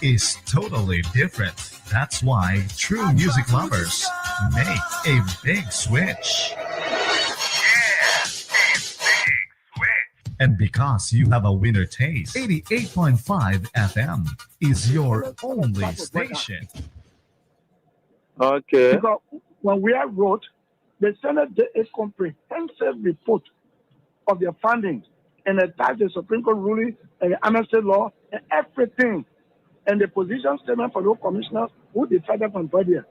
is totally different. That's why true music lovers make a big switch. And because you have a winner taste, 88.5 FM is your only station. Okay. Because when we have wrote, the Senate did a comprehensive report of their findings and attached the Supreme Court ruling and the amnesty law and everything. And the position statement for those commissioners who decided from Brother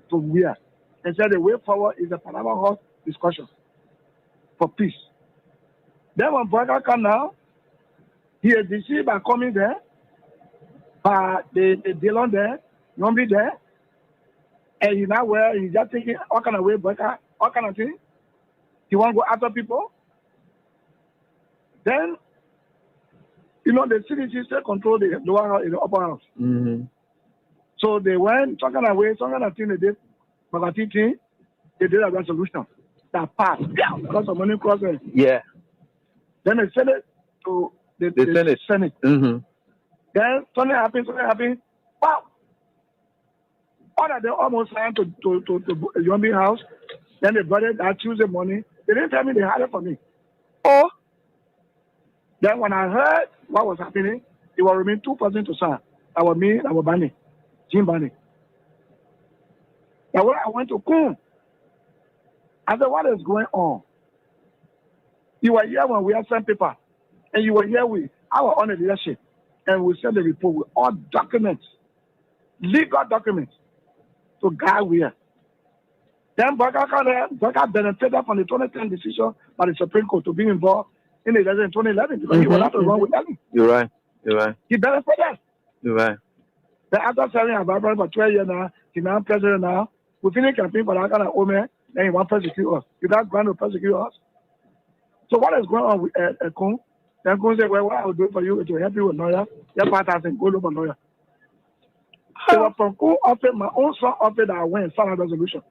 to where and said the way forward is a Panama House discussion for peace. Then when Brother come now, he is deceived by coming there, by the Dillon there, Nombi there, and he's not where he's just thinking all kind of way, Brother, all kind of thing. He want to go after people. Then, the CDC still control the lower house, the upper house. Mm-hmm. So they went, some kind of way, some kind of thing they did, they did a resolution that passed. Yeah, because of money crossing. Yeah. Then they sent it to the Senate. Mm-hmm. Then something happened. Wow! All that they almost signed to Yombi house. Then they brought it that Tuesday morning. They didn't tell me they had it for me. Oh! Then when I heard what was happening, it was remain 2 persons to sign. That was me, that was Bani, Jim Bani. Now when I went to Kun, I said, what is going on? You were here when we had sent paper, and you were here with our own leadership, and we sent the report with all documents, legal documents, to guide we are. Then Baka benefited from the 2010 decision by the Supreme Court to be involved in the election in 2011 because he was not to run with them. You're right. He benefited. You're right. Then after serving our Bible for 12 years now, he's now president now. We finished campaign for that kind of woman, then he wants to persecute us. He does going to persecute us. So what is going on with Kun? Then Kun said, well, what I will do for you is to help you with lawyer. Your partner said, go look for lawyer. It was from Kun offered, my own son offered that I went and signed a resolution.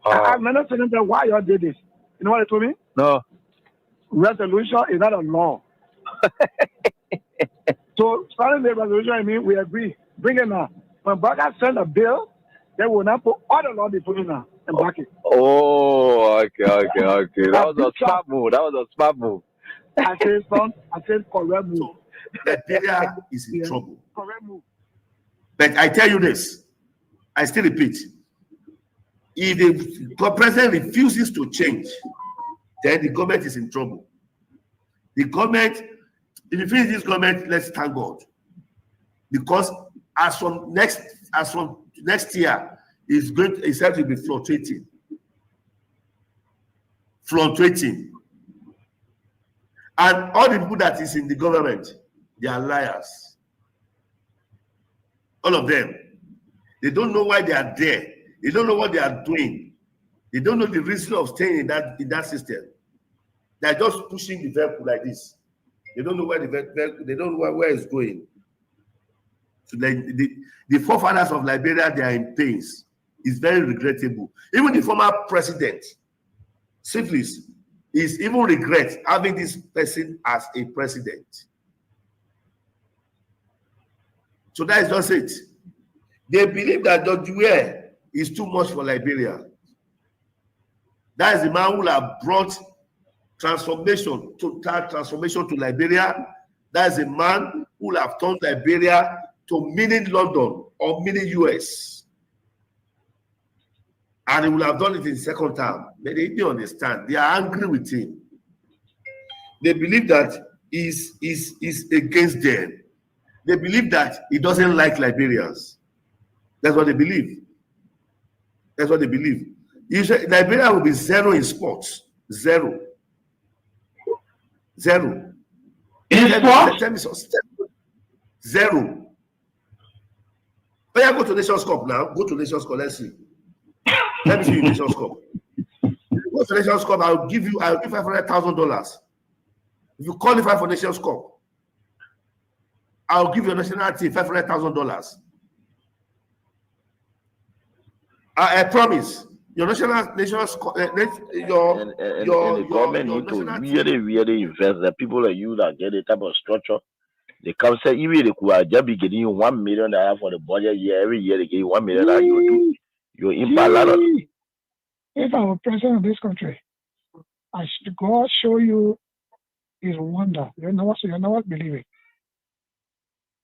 I never said to them, why you all did this? You know what they told me? No. Resolution is not a law. So signing the resolution, I mean, we agree. Bring it now. When Baga send a bill, they will not put all the law they put in now and back it. Oh, okay. That was a smart move. I said correct move. Nigeria is in trouble. Correct move. But I tell you this, I still repeat, if the president refuses to change, then the government is in trouble. The government, if you finish this government, let's thank God. Because as from next year, it's said to be fluctuating. And all the people that is in the government, they are liars. All of them. They don't know why they are there. They don't know what they are doing. They don't know the reason of staying in that system. They are just pushing the vehicle like this. They don't know where they don't know where it's going. So the forefathers of Liberia, they are in pains. It's very regrettable. Even the former president, Syphilis, is even regret having this person as a president. So that is just it. They believe that Dr. Ware is too much for Liberia. That is the man who have brought total transformation to Liberia. That is a man who have turned Liberia to mini London or mini US. And he will have done it in second term. But they didn't understand. They are angry with him. They believe that he's against them. They believe that he doesn't like Liberians. That's what they believe. You say Liberia will be zero in sports. Zero. In sports? Tell me something. Zero. Oh yeah, go to Nations Cup now. Go to Nations Cup. Let's see. Let me see you Nations Cup. Go to Nations Cup. I'll give $500,000. If you qualify for Nations Cup, I'll give your national team $500,000. I promise. Your national the government need to really invest. The people like you that get the type of structure They come say even they could just be getting you $1 million for the budget year. Every year they give you $1 million. You impact a lot of. If I were president of this country, God show you His wonder. You're not believing.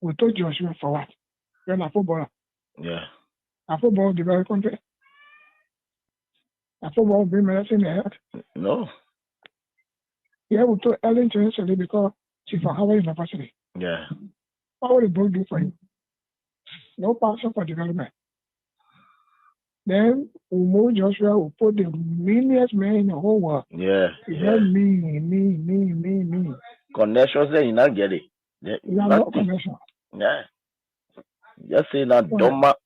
We told Joshua for what? You're not footballer. Yeah. A football developed country. A football bring medicine in the head. No. Yeah, we told Ellen to yesterday because she's from Harvard University. Yeah. What would the book do for you? No passion for development. Then we move Joshua, we put the meanest man in the whole world. Yeah. He Yeah. had me. Connections there, you not get it. You have no connection. Yeah. Just say that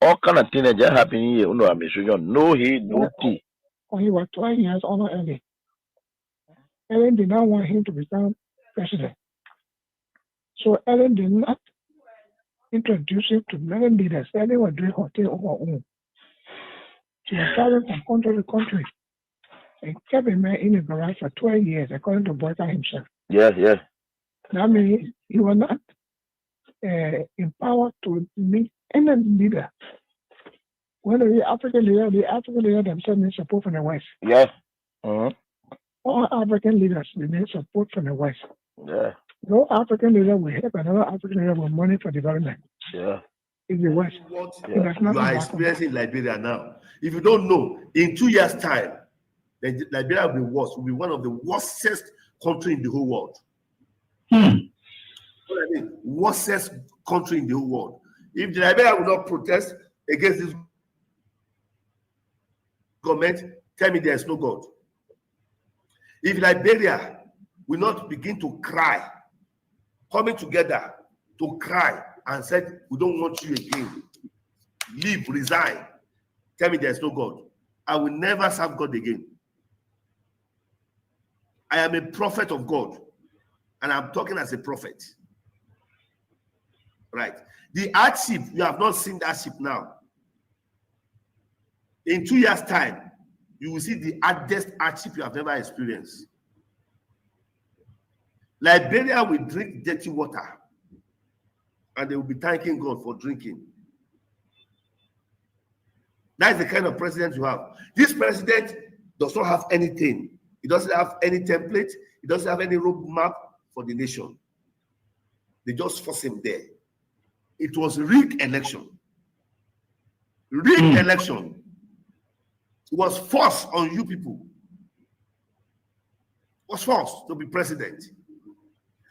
all kind of things that just happen here. No, I'm sure no he, no tea. When he was 12 years older Ellen. Ellen did not want him to become president. So Ellen did not introduce him to many leaders. Ellen was doing her thing on her own. She was traveling from country to country and kept a man in the garage for 12 years, according to Boyka himself. Yeah, yeah. That means he was not empowered to meet any leader. When the African leader themselves need support from the West. Yeah. Mm-hmm. All African leaders need support from the West. Yeah. No African leader will help another African leader with money for development. Yeah. In the West. What you are experiencing in Liberia now. If you don't know, in 2 years' time, Liberia will be worse. Will be one of the worstest country in the whole world. What I mean, worstest country in the whole world. If the Liberia will not protest against this government, tell me there is no God. If Liberia will not begin to cry, coming together to cry and said, we don't want you again, leave, resign, tell me there is no God, I will never serve God again. I am a prophet of God, and I'm talking as a prophet. Right. The hardship, you have not seen that hardship now. In 2 years' time, you will see the hardest hardship you have never experienced. Liberia will drink dirty water, and they will be thanking God for drinking. That is the kind of president you have. This president does not have anything. He doesn't have any template. He doesn't have any roadmap for the nation. They just force him there. It was rigged election. Rigged election. It was forced on you people. It was forced to be president.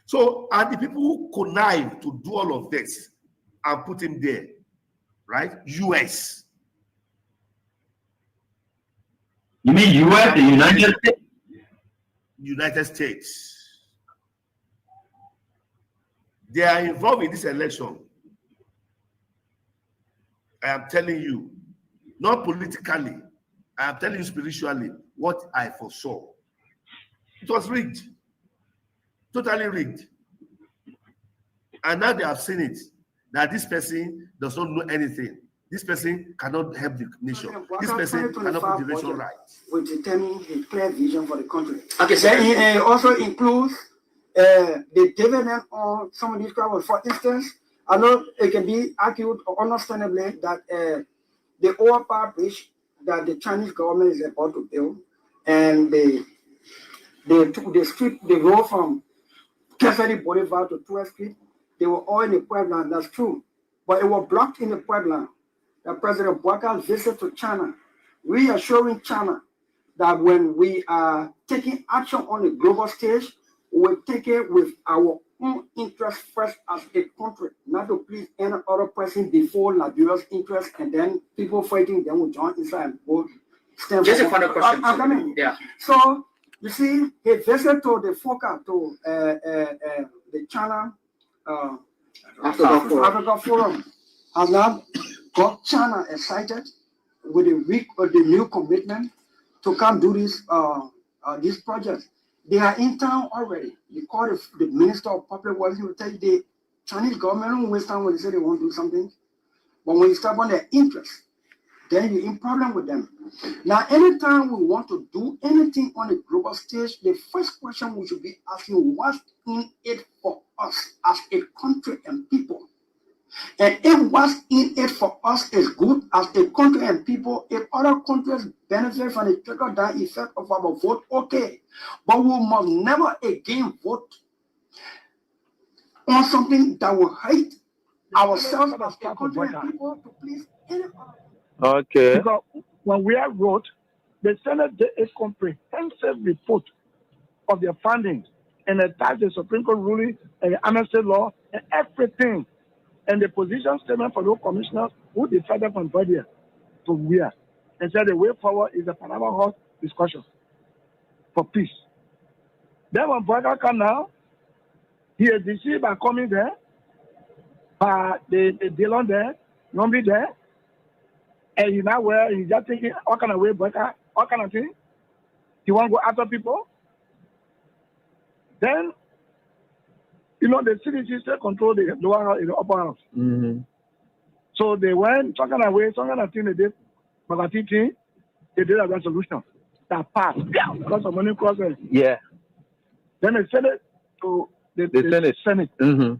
So, and the people who connive to do all of this and put him there, right? US. You mean US, the United States? United States. They are involved in this election. I am telling you, not politically, I am telling you spiritually what I foresaw. It was rigged. Totally rigged. And now they have seen it, that this person does not know anything. This person cannot help the nation. This person cannot put the nation right. Will determine the clear vision for the country. Okay, so it also includes the dividend on some of these crowds. For instance, I know it can be argued understandably that the overpower bridge that the Chinese government is about to build, and the road from Keferi Boulevard to 12th Street, they were all in the Puebla. That's true, but it was blocked in the Puebla. The President Boyka's visit to China, reassuring China that when we are taking action on the global stage, we will take it with our own interest first as a country, not to please any other person before Liberia's interest, and then people fighting, then we join inside and go stand. Just a final question. Yeah. So you see, he visited to the FOCA, to the China Africa Forum, and now got China excited with the new commitment to come do this project. They are in town already. You call the Minister of Public Works, he will tell you the Chinese government don't waste time when they say they want to do something. But when you start on their interest, then you're in problem with them. Now, anytime we want to do anything on a global stage, the first question we should be asking, what's in it for us as a country and people? And if what's in it for us is good as a country and people, if other countries benefit from the trickle-down effect of our vote, okay. But we must never again vote on something that will hate ourselves as a country and people to please any other. Okay. Because when we are wrote, the Senate did a comprehensive report of their findings and attached the Supreme Court ruling and the amnesty law and everything. And the position statement for those commissioners who decided from Virginia to where and said the way forward is a Panama House discussion for peace. Then when Burger come now, he is deceived by coming there, by the dealer there, nobody there, and he now where he's just thinking what kind of way Burger, what kind of thing. He want to go after people. Then the CDC still control the lower house, the upper house. Mm-hmm. So they went, some kind of thing they did, but I think they did a resolution that passed because of money crossing. Yeah. Then they sent it to the Senate. Mm-hmm.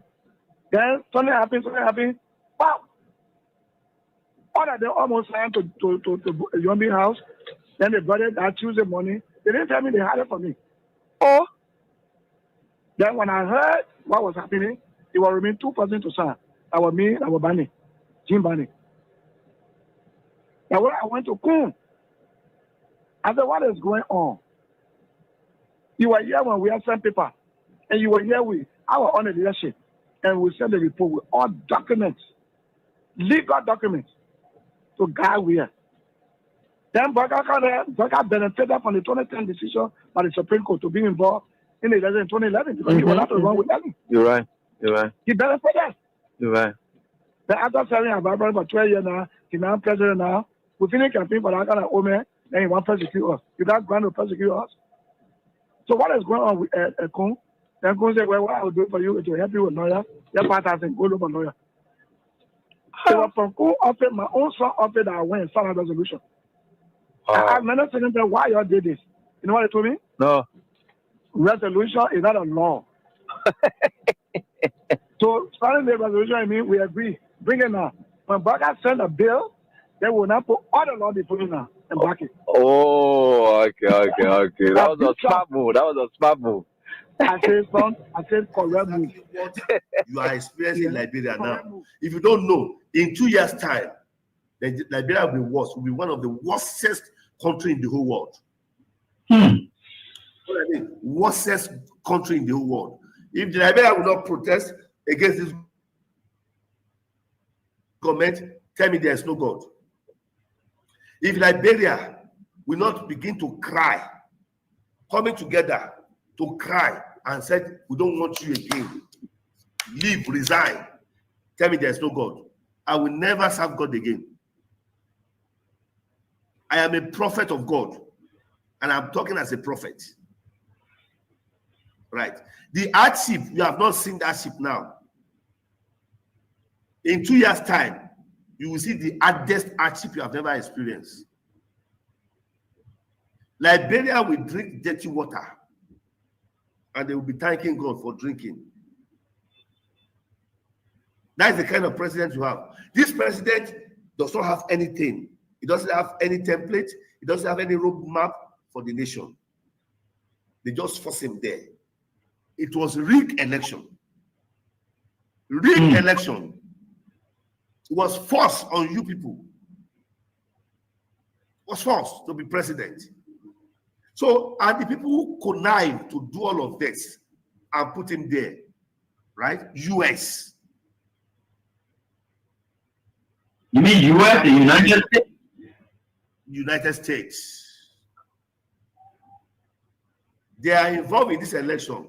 Then something happened. Wow! All of them almost signed to Yombi house. Then they brought it that Tuesday morning. They didn't tell me they had it for me. Oh! Then when I heard what was happening, it was remain 2 persons to sign. That was me, that was Barney, Jim Barney. Now when I went to Kun, I said, what is going on? You were here when we had sent paper, and you were here with our own leadership, and we sent the report with all documents, legal documents, to guide where. Then Burger benefited from the 2010 decision by the Supreme Court to be involved in the election in 2011 because he was not wrong with them. You're right. He benefited. You're right. Then after serving our Bible for 12 years now, he's now president now. We finished campaign for that kind of woman, then he wants to persecute us. He does going to persecute us. So what is going on with Kun? Then Kun said, well, what I will do for you is to help you with lawyer. Your partner said, go look for lawyer. It was from Kun office, my own son office that I went and signed a resolution. I asked many seconds why you all did this. You know what they told me? No. Resolution is not a law. So signing the resolution, I mean, we agree. Bring it now. When Burger send a bill, they will not put all the law they put in now and back it. Oh, okay. That was a smart move. I said correct move. What you are experiencing in Liberia now. If you don't know, in 2 years' time, Liberia will be worse. Will be one of the worstest country in the whole world. What I mean, worstest country in the whole world. If Liberia will not protest against this government, tell me there is no God. If Liberia will not begin to cry, coming together to cry and said, we don't want you again, leave, resign, tell me there is no God. I will never serve God again. I am a prophet of God, and I'm talking as a prophet. Right. The hardship, you have not seen that hardship now. In 2 years' time, you will see the hardest hardship you have never experienced. Liberia will drink dirty water, and they will be thanking God for drinking. That is the kind of president you have. This president does not have anything. He doesn't have any template. He doesn't have any roadmap for the nation. They just force him there. It was rigged election. Rigged election. It was forced on you people. It was forced to be president. So, and the people who connive to do all of this and put him there, right? US. You mean US, the United States? United States. They are involved in this election.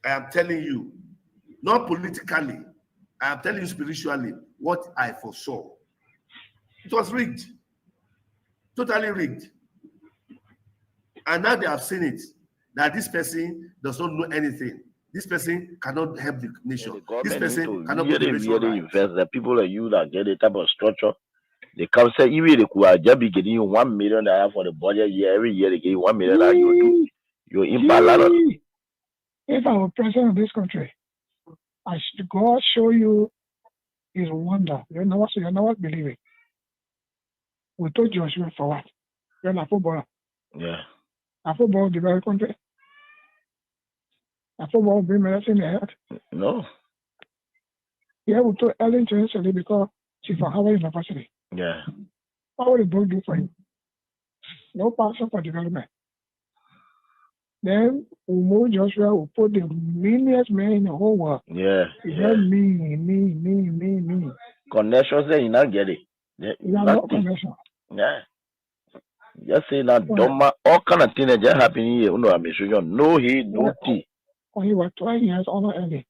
I am telling you, not politically, I am telling you spiritually what I foresaw. It was rigged. Totally rigged. And now they have seen it, that this person does not know anything. This person cannot help the The nation. This government need person to cannot put the really, nation really right. invest. The people like you that get the type of structure, they come say, even they could just be getting you $1 million for the budget year. Every year they give you $1 million. You impact a lot of. If I were president of this country, God show you his wonder. You're not believing. We told Joshua for what? You're not footballer. Yeah. A football developed country. A football bring medicine in the head. No. Yeah, we told Ellen to yesterday because she's from Harvard University. Yeah. What would the book do for him? No passion for development. Then we move Joshua, we put the meanest man in the whole world. Yeah. It's Yeah. not me. Connections there, you not get it. Yeah. You have no Nothing. connection. Yeah. Just say that Well, dumb all kind of things that just happen here. You know, I'm sure no he, no tea. When he was 12 years older Ellen.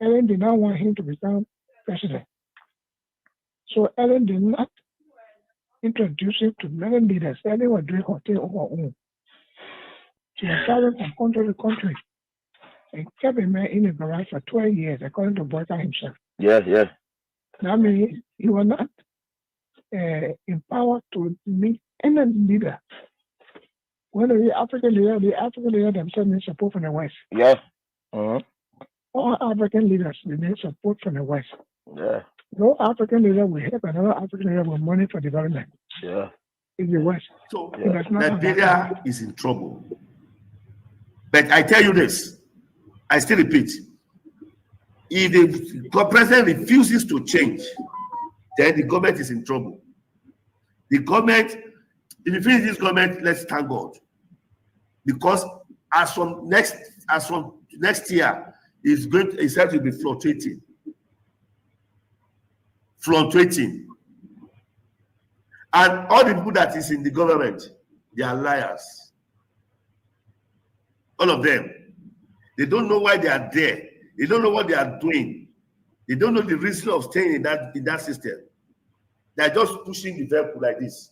Ellen did not want him to become president. So Ellen did not introduce him to many leaders. Ellen was doing her thing on her own. She was traveling from country to country and kept a man in the garage for 12 years, according to Boyka himself. Yeah, yeah. That means he was not empowered to meet any leader. When the African leader themselves need support from the West. Yeah. Uh-huh. All African leaders need support from the West. Yeah. No African leader will help another African leader with money for development. Yeah. In the West. So Yeah. Liberia is in trouble. But I tell you this, I still repeat, if the president refuses to change, then the government is in trouble. The government, if you finish this government, let's thank God. Because as from next year, it's said to be fluctuating. And all the people that is in the government, they are liars. All of them. They don't know why they are there. They don't know what they are doing. They don't know the reason of staying in that system. They are just pushing the vehicle like this.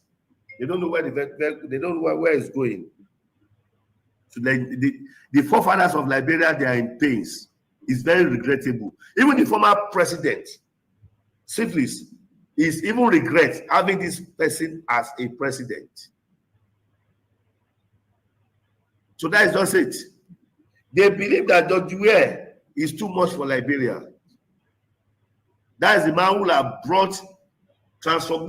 They don't know where they don't know where it's going. So the forefathers of Liberia, they are in pains. It's very regrettable. Even the former president, Syphilis, is even regret having this person as a president. So that is just it. They believe that Dr. Ware is too much for Liberia. That is the man who have brought total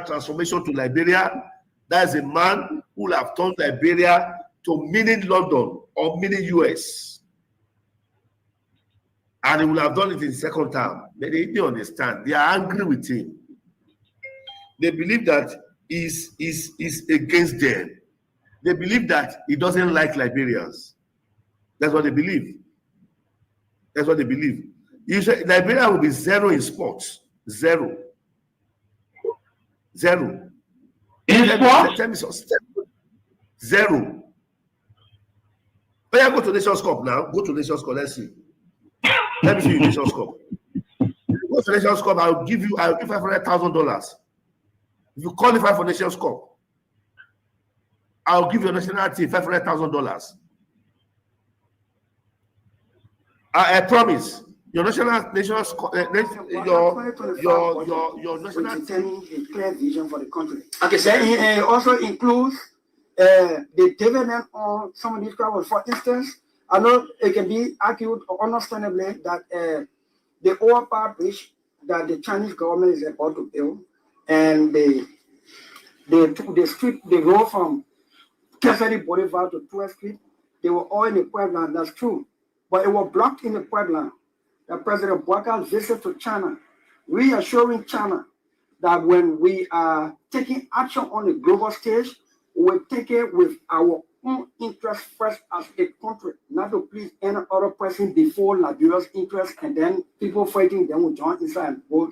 transformation to Liberia. That is a man who have turned Liberia to mini London or mini US. And he will have done it in the second term. But they didn't understand. They are angry with him. They believe that he's against them. They believe that he doesn't like Liberians. That's what they believe. That's what they believe. You say Liberia will be zero in sports. Zero. In sports? Zero. Oh yeah, go to Nations Cup now. Go to Nations Cup. Let's see. Let me see you Nations Cup. Go to Nations Cup. I'll give $500,000. If you qualify for Nations Cup, I'll give your national team $500,000. I promise. Your national your national team a clear vision for the country. Okay, so it also includes the development of some of these problems. For instance, I know it can be argued understandably that the overpass bridge that the Chinese government is about to build and the road from Keferi Boulevard to 12th Street, they were all in the Puebla, that's true. But it was blocked in the Puebla. The President Boaca's visit to China, reassuring China that when we are taking action on the global stage, we will take it with our own interest first as a country, not to please any other person before Liberia's interest, and then people fighting, then will join inside and go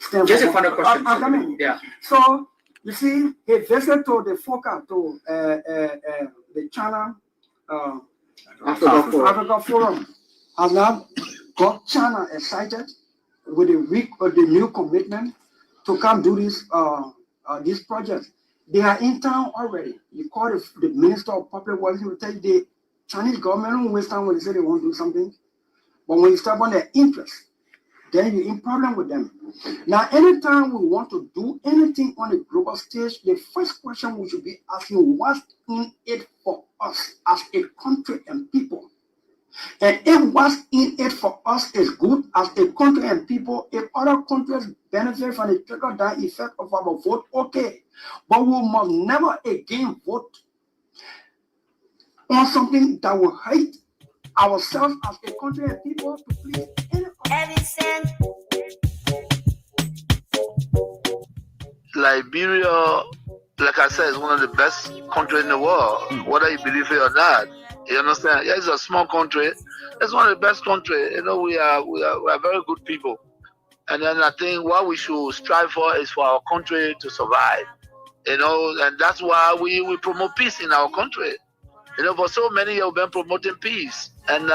stand. Just a final question. I'm coming. Yeah. So, you see, he visited to the FOCA, to the China Africa Forum, and now got China excited with the new commitment to come do this project. They are in town already. You call the Minister of Public Works, he will tell you Chinese government don't waste time when they say they want to do something. But when you step on their interest, then you're in problem with them. Now, anytime we want to do anything on a global stage, the first question we should be asking, what's in it for us as a country and people? And if what's in it for us is good as a country and people, if other countries benefit from the trickle-down effect of our vote, okay. But we must never again vote on something that will hurt ourselves as a country and people to please any other. Liberia, like I said, is one of the best countries in the world, whether you believe it or not. You understand? Yeah, it's a small country. It's one of the best countries. You know, we are very good people. And then I think what we should strive for is for our country to survive. You know, and that's why we promote peace in our country. You know, for so many years we've been promoting peace. And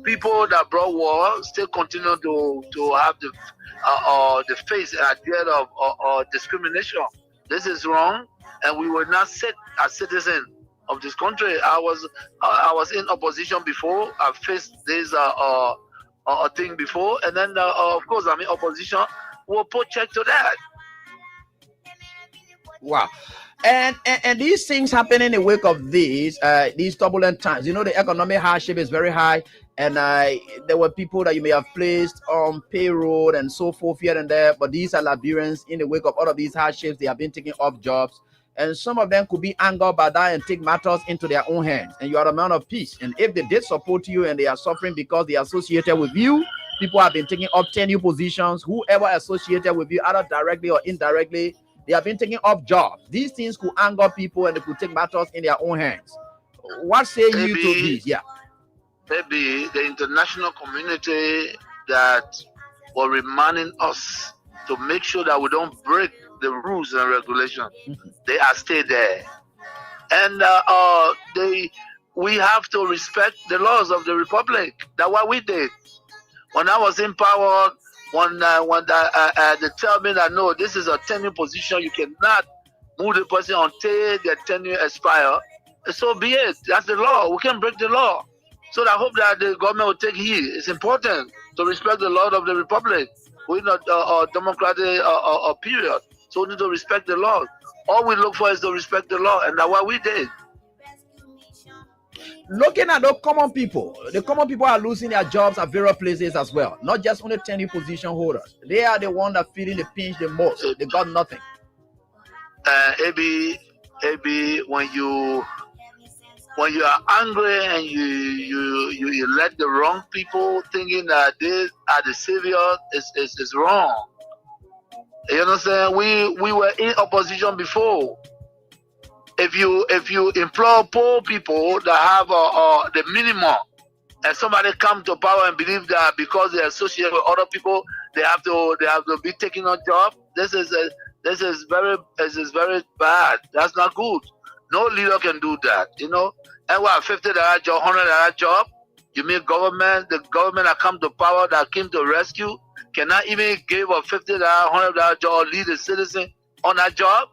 people that brought war still continue to have the face and idea of discrimination. This is wrong, and we will not sit as citizens of this country. I was in opposition before. I faced this thing before, and then of course I'm in opposition. We'll put check to that. Wow. And these things happen in the wake of these turbulent times. You know, the economic hardship is very high, and there were people that you may have placed on payroll and so forth here and there, but these are Liberians. In the wake of all of these hardships, they have been taking off jobs, and some of them could be angered by that and take matters into their own hands. And you are a man of peace, and if they did support you and they are suffering because they are associated with you, people have been taking up tenure positions. Whoever associated with you, either directly or indirectly, they have been taking up jobs. These things could anger people and they could take matters in their own hands. What say you to this? Yeah. Maybe the international community that were reminding us to make sure that we don't break the rules and regulations. They are still there. And we have to respect the laws of the Republic. That's what we did. When I was in power, when they tell me that no, this is a tenure position, you cannot move the person until their tenure expire. So be it. That's the law. We can't break the law. So I hope that the government will take heed. It's important to respect the law of the Republic. We're not a democratic period. So we need to respect the law. All we look for is to respect the law, and that's what we did. Looking at the common people are losing their jobs at various places as well. Not just only tenure position holders. They are the one that feeling the pinch the most. They got nothing. Maybe when you are angry and you let the wrong people thinking that they are the savior, is wrong. You understand? We were in opposition before. If you employ poor people that have the minimum, and somebody come to power and believe that because they associate with other people, they have to be taking on job. This is very bad. That's not good. No leader can do that. You know. And what, $50 job, $100 job? You mean the government that come to power, that came to rescue, cannot even give a $50, $100 job or lead a citizen on that job?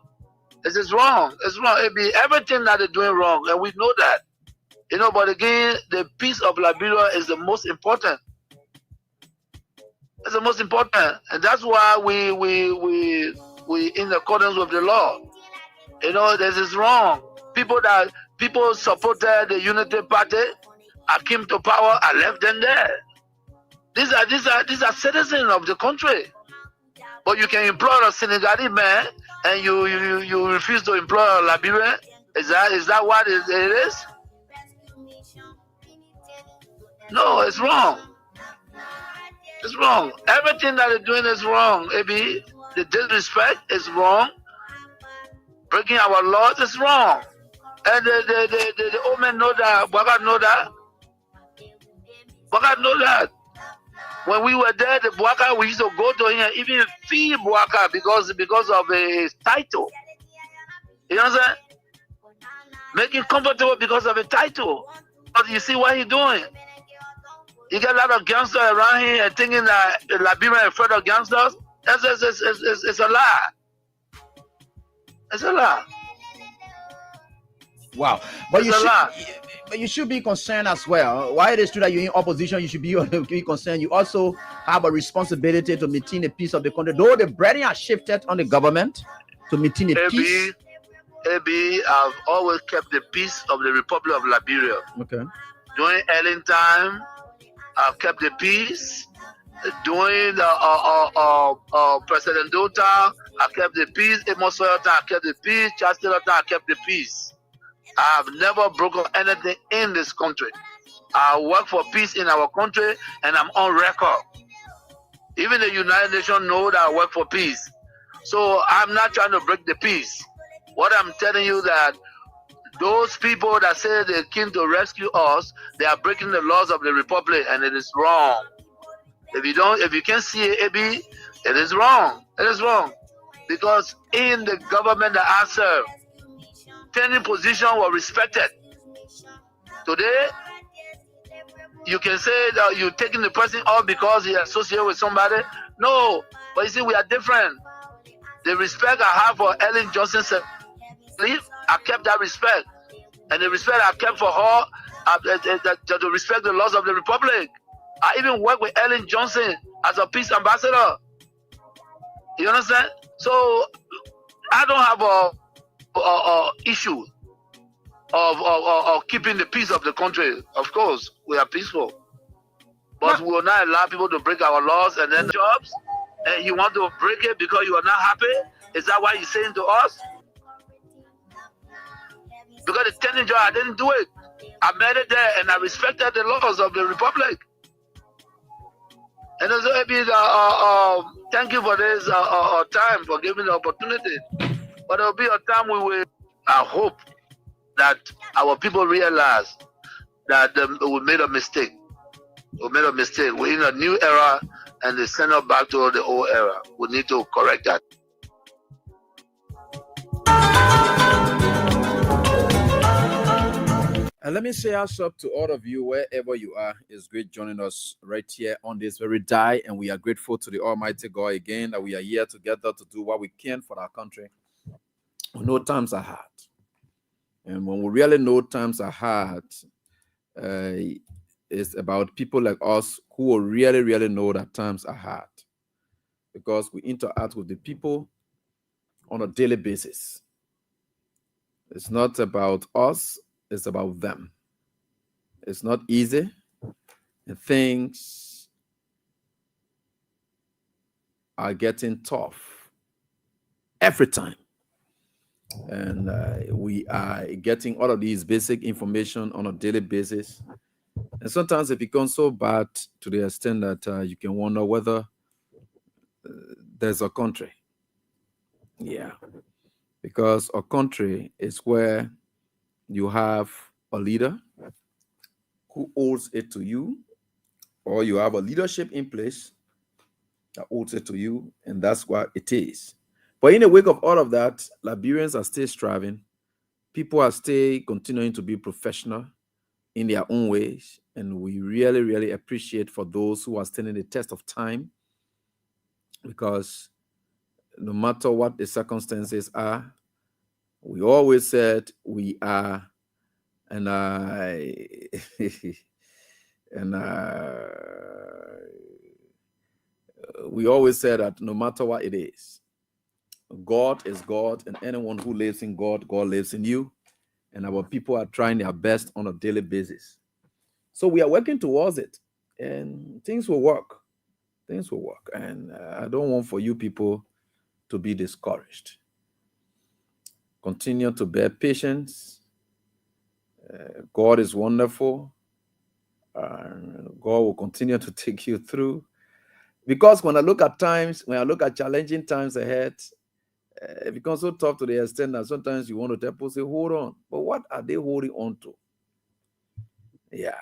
This is wrong. It's wrong. It be everything that they're doing wrong, and we know that. You know, but again, the peace of Liberia is the most important. It's the most important, and that's why we in accordance with the law. You know, this is wrong. People supported the Unity Party. I came to power. I left them there. These are citizens of the country. But you can employ a Senegalese man, and you refuse to employ a Liberian. Is that what it is? No, it's wrong. It's wrong. Everything that they're doing is wrong. Maybe the disrespect is wrong. Breaking our laws is wrong. And the old men know that. Bwaga know that. Bwaga know that. When we were there, the Bwaka, we used to go to him, even fee Bwaka because of his title. You know what I'm saying? Make him comfortable because of a title. But you see what he's doing. You get a lot of gangsters around here and thinking that Liberia is afraid of gangsters. It's a lie. It's a lie. Wow. But It's a lot. you should be concerned as well. Why it is true that you're in opposition, you should be concerned. You also have a responsibility to maintain the peace of the country. Though the burden has shifted on the government to maintain the peace. AB, I've always kept the peace of the Republic of Liberia. Okay. During Ellen time, I've kept the peace. During the President Dota, I kept the peace. Amos Soyota, I kept the peace. Chancellor, I kept the peace. I have never broken anything in this country. I work for peace in our country, and I'm on record. Even the United Nations know that I work for peace. So I'm not trying to break the peace. What I'm telling you that those people that say they came to rescue us, they are breaking the laws of the Republic, and it is wrong. If you can't see it, AB, it is wrong. It is wrong. Because in the government that I serve, tenant position were respected. Today, you can say that you're taking the person off because he associated with somebody. No, but you see, we are different. The respect I have for Ellen Johnson, I kept that respect. And the respect I kept for her, to respect the laws of the Republic. I even work with Ellen Johnson as a peace ambassador. You understand? So I don't have a issue of keeping the peace of the country. Of course, we are peaceful, but we will not allow people to break our laws and then jobs. And you want to break it because you are not happy? Is that why you're saying to us? Because the tenant job, I didn't do it. I made it there, and I respected the laws of the Republic. And so, thank you for this time, for giving the opportunity. But there will be a time I hope that our people realize that we made a mistake. We made a mistake. We're in a new era, and they send us back to the old era. We need to correct that. And let me say us up to all of you, wherever you are. It's great joining us right here on this very day. And we are grateful to the Almighty God again that we are here together to do what we can for our country. We know times are hard. And when we really know times are hard, it's about people like us who will really, really know that times are hard. Because we interact with the people on a daily basis. It's not about us. It's about them. It's not easy, and things are getting tough every time. And we are getting all of these basic information on a daily basis. And sometimes it becomes so bad to the extent that you can wonder whether there's a country. Yeah. Because a country is where you have a leader who owes it to you, or you have a leadership in place that owes it to you, and that's what it is. But in the wake of all of that, Liberians are still striving. People are still continuing to be professional in their own ways, and we really, really appreciate for those who are standing the test of time, because no matter what the circumstances are, we always said we are, and we always said that no matter what it is, God is God, and anyone who lives in God, God lives in you. And our people are trying their best on a daily basis. So we are working towards it, and things will work. Things will work. And I don't want for you people to be discouraged. Continue to bear patience. God is wonderful. God will continue to take you through. Because when I look at challenging times ahead, it becomes so tough to the extent that sometimes you want to tell people, say, hold on. But what are they holding on to? Yeah.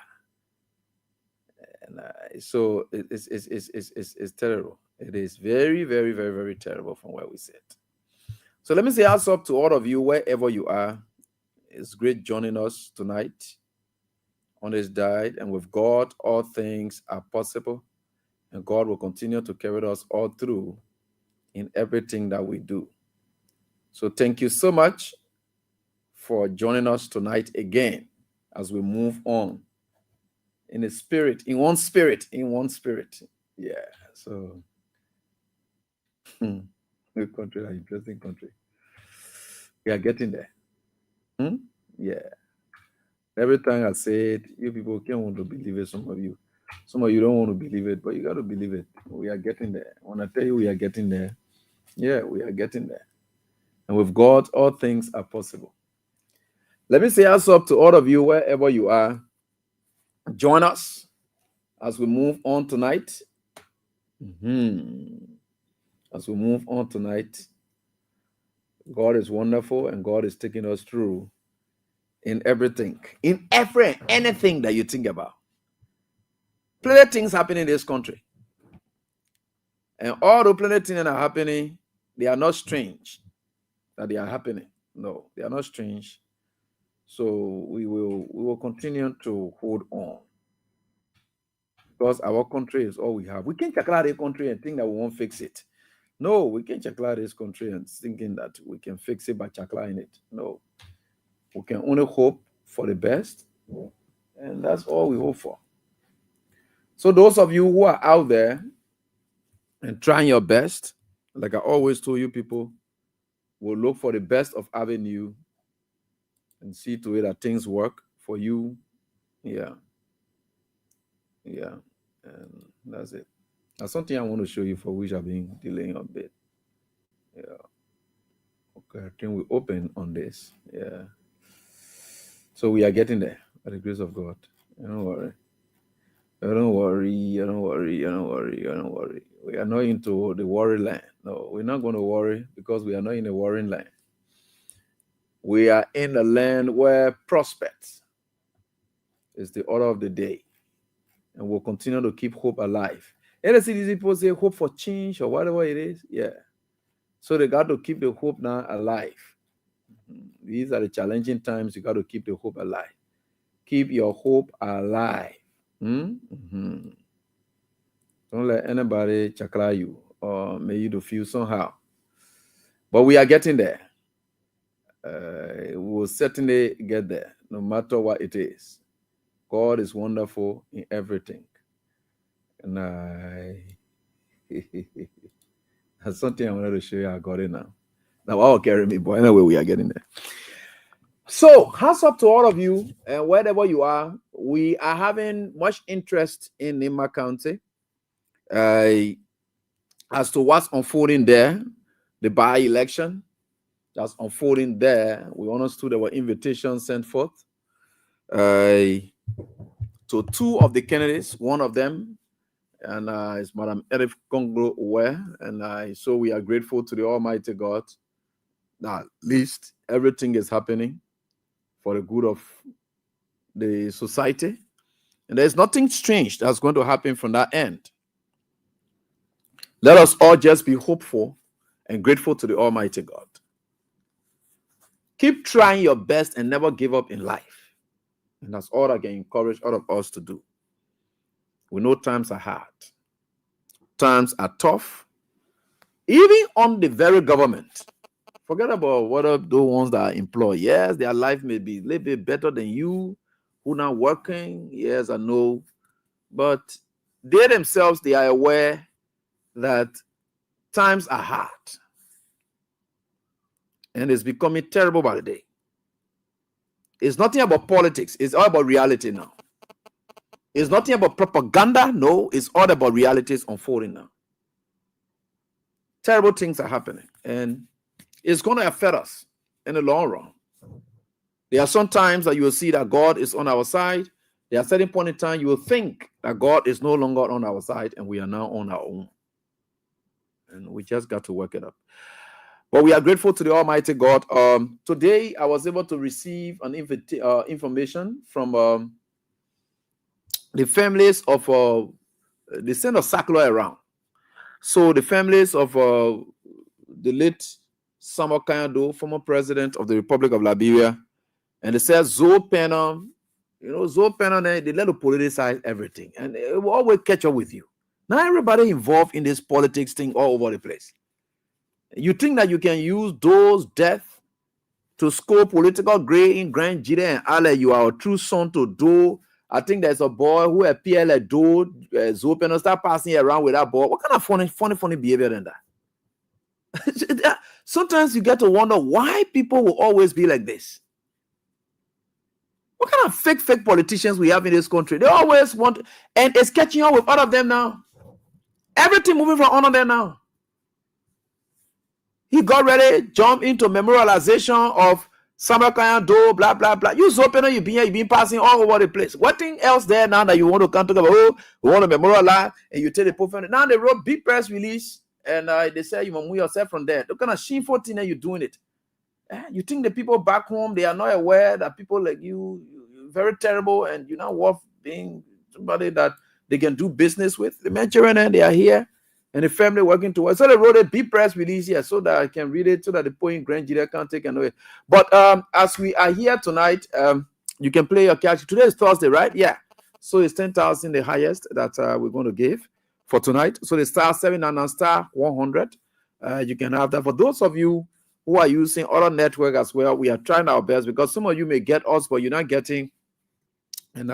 And so it's terrible. It is very, very, very, very terrible from where we sit. So let me say hats up to all of you, wherever you are. It's great joining us tonight on this diet. And with God, all things are possible. And God will continue to carry us all through in everything that we do. So thank you so much for joining us tonight again as we move on in a spirit, in one spirit. Yeah. So, new country, an interesting country. We are getting there. Yeah. Every time I say it, you people can't want to believe it. Some of you don't want to believe it, but you got to believe it. We are getting there. When I tell you we are getting there, yeah, we are getting there. And with God, all things are possible. Let me say us up to all of you, wherever you are. Join us as we move on tonight. As we move on tonight, God is wonderful and God is taking us through in everything, anything that you think about. Plenty things happen in this country. And all the plenty things that are happening, they are not strange that they are happening. No, they are not strange. So we will continue to hold on. Because our country is all we have. We can't check out the country and think that we won't fix it. No, we can't check out this country and thinking that we can fix it by checking it. No. We can only hope for the best. And that's all we hope for. So those of you who are out there and trying your best, like I always told you people, will look for the best of avenue and see to it that things work for you. Yeah. And that's it. That's something I want to show you for which I've been delaying a bit. Yeah. Okay, I think we open on this. Yeah. So we are getting there by the grace of God. Don't worry. Don't worry. We are not into the worry land. No, we're not going to worry because we are not in a worrying land. We are in a land where prospects is the order of the day. And we'll continue to keep hope alive. And these people say hope for change or whatever it is. Yeah. So they got to keep the hope now alive. These are the challenging times. You got to keep the hope alive. Keep your hope alive. Don't let anybody chakra you or make you to feel somehow. But we are getting there. We will certainly get there, no matter what it is. God is wonderful in everything. And that's something I wanted to show you. I got it now. Now I'll carry me, but anyway, we are getting there. So, hands up to all of you, and wherever you are, we are having much interest in Nima County as to what's unfolding there, the by-election that's unfolding there. We understood there were invitations sent forth to two of the candidates. One of them and is Madam Tariff and so we are grateful to the Almighty God that at least everything is happening for the good of the society. And there's nothing strange that's going to happen from that end. Let us all just be hopeful and grateful to the Almighty God. Keep trying your best and never give up in life. And that's all I can encourage all of us to do. We know times are hard. Times are tough. Even on the very government. Forget about what are the ones that are employed. Yes, their life may be a little bit better than you who are not working. Yes, I know. But they themselves, they are aware that times are hard. And it's becoming terrible by the day. It's nothing about politics. It's all about reality now. It's nothing about propaganda. No, it's all about realities unfolding now. Terrible things are happening. And it's going to affect us in the long run. There are some times that you will see that God is on our side. There are certain point in time you will think that God is no longer on our side and we are now on our own. And we just got to work it up. But we are grateful to the Almighty God. Today, I was able to receive an information from the families of they sent a circular around. So the families of the late Samuel Kanyado, former president of the Republic of Liberia, and they said Zoe Penham, Zoe Penham, they let to politicize everything, and it will always catch up with you. Now everybody involved in this politics thing all over the place. You think that you can use those death to score political grade in Grand Jide and Ale, you are a true son to do. I think there's a boy who appear like do Zopen start passing around with that boy. What kind of funny behavior than that? Sometimes you get to wonder why people will always be like this. What kind of fake politicians we have in this country? They always want, and it's catching up with all of them now. Everything moving from under there now. He got ready, jump into memorialization of Samarkand Do, blah, blah, blah. You Zopen, you've been passing all over the place. What thing else there now that you want to come to about? Oh, we want to memorialize, and you tell the prophet. Now they wrote big press release, and they say you move yourself from there. What kind of shameful thing are you doing it? You think the people back home, they are not aware that people like you're very terrible, and you're not worth being somebody that they can do business with. The Nigerian, and they are here, and the family working towards. So they wrote a big press release here so that I can read it, so that the point Grand Jide can't take away. But as we are here tonight, you can play your cash. Today is Thursday, right? Yeah. So it's 10,000 the highest that we're going to give for tonight. So the star 7 and star 100. You can have that. For those of you who are using other network as well, we are trying our best, because some of you may get us, but you're not getting, and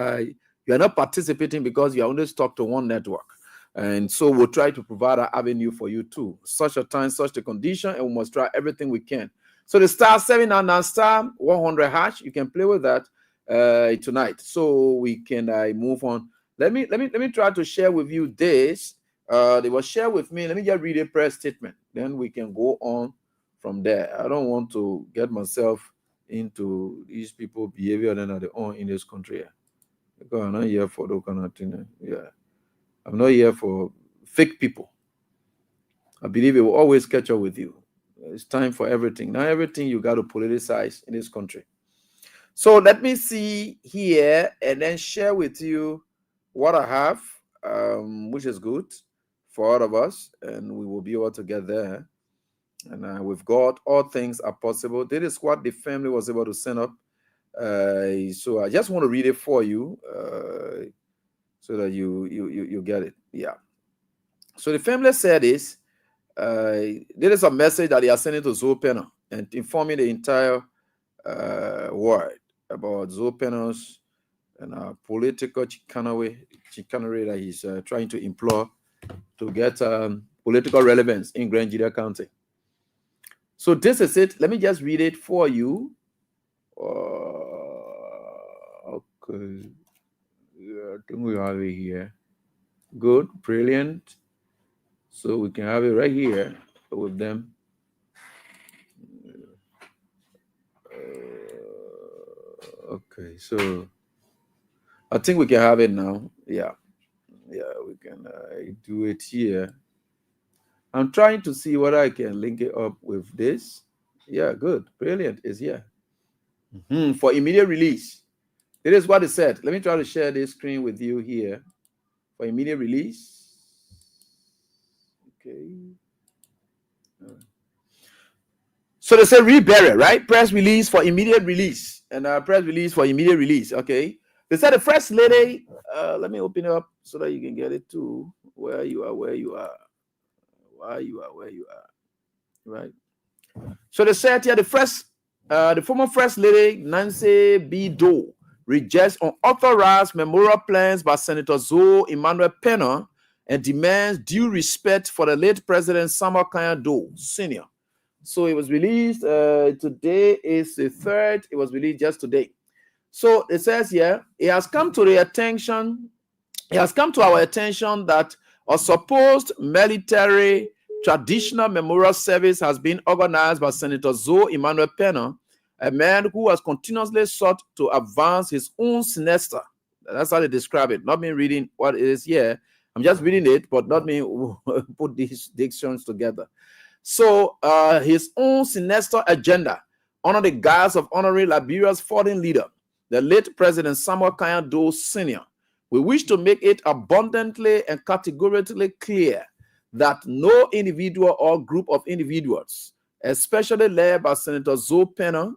you are not participating because you are only stuck to one network. And so we'll try to provide an avenue for you too. Such a time, such a condition, and we must try everything we can. So the star 7 and star 100 hash, you can play with that tonight. So we can move on. Let me try to share with you this. They will share with me. Let me just read a press statement. Then we can go on from there. I don't want to get myself into these people behavior that are their own in this country. Because I'm not here for those kind of thing. Yeah. I'm not here for fake people. I believe it will always catch up with you. It's time for everything. Now everything you got to politicize in this country. So let me see here and then share with you what I have, which is good for all of us, and we will be able to get there. And with God, all things are possible. This is what the family was able to send up. So I just want to read it for you, so that you get it. Yeah. So the family said this. There is a message that they are sending to Zopen and informing the entire world about Zopen's and political chicanery that he's trying to employ to get political relevance in Grand Jide County. So this is it. Let me just read it for you. Okay. Yeah, I think we have it here. Good, brilliant. So we can have it right here with them. Okay, so I think we can have it now. Yeah, we can do it here. I'm trying to see whether I can link it up with this. Yeah, good, brilliant. It's here for immediate release. It is what it said. Let me try to share this screen with you here for immediate release. Okay. So they say reburial, right? Press release for immediate release, and press release for immediate release. Okay. They said the first lady. Let me open it up so that you can get it too. Where you are. Right. So they said here the former first lady Nancy B. Doe rejects unauthorized memorial plans by Senator Zoe Emmanuel Penner and demands due respect for the late President Samarkand Doe Sr. So it was released. Today is the 3rd. It was released just today. So it says here, it has come to our attention that a supposed military traditional memorial service has been organized by Senator Zoe Emmanuel Penner, a man who has continuously sought to advance his own semester. That's how they describe it. Not me reading what it is here. I'm just reading it, but not me put these dictions together. So his own semester agenda under the guise of honoring Liberia's fallen leader, the late President Samarkand Doe Sr. We wish to make it abundantly and categorically clear that no individual or group of individuals, especially led by Senator Zoe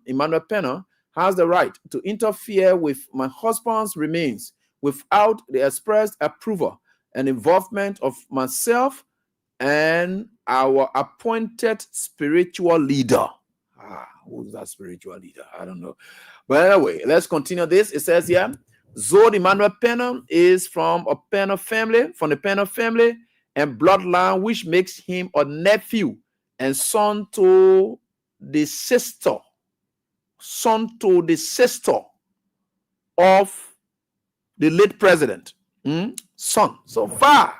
Emmanuel Penner, has the right to interfere with my husband's remains without the expressed approval and involvement of myself and our appointed spiritual leader. Who's that spiritual leader? I don't know. But anyway, let's continue this. It says here, Zoe Emmanuel Pena is from a Pena family, from the Pena family and bloodline, which makes him a nephew and son to the sister of the late president. Son. So far.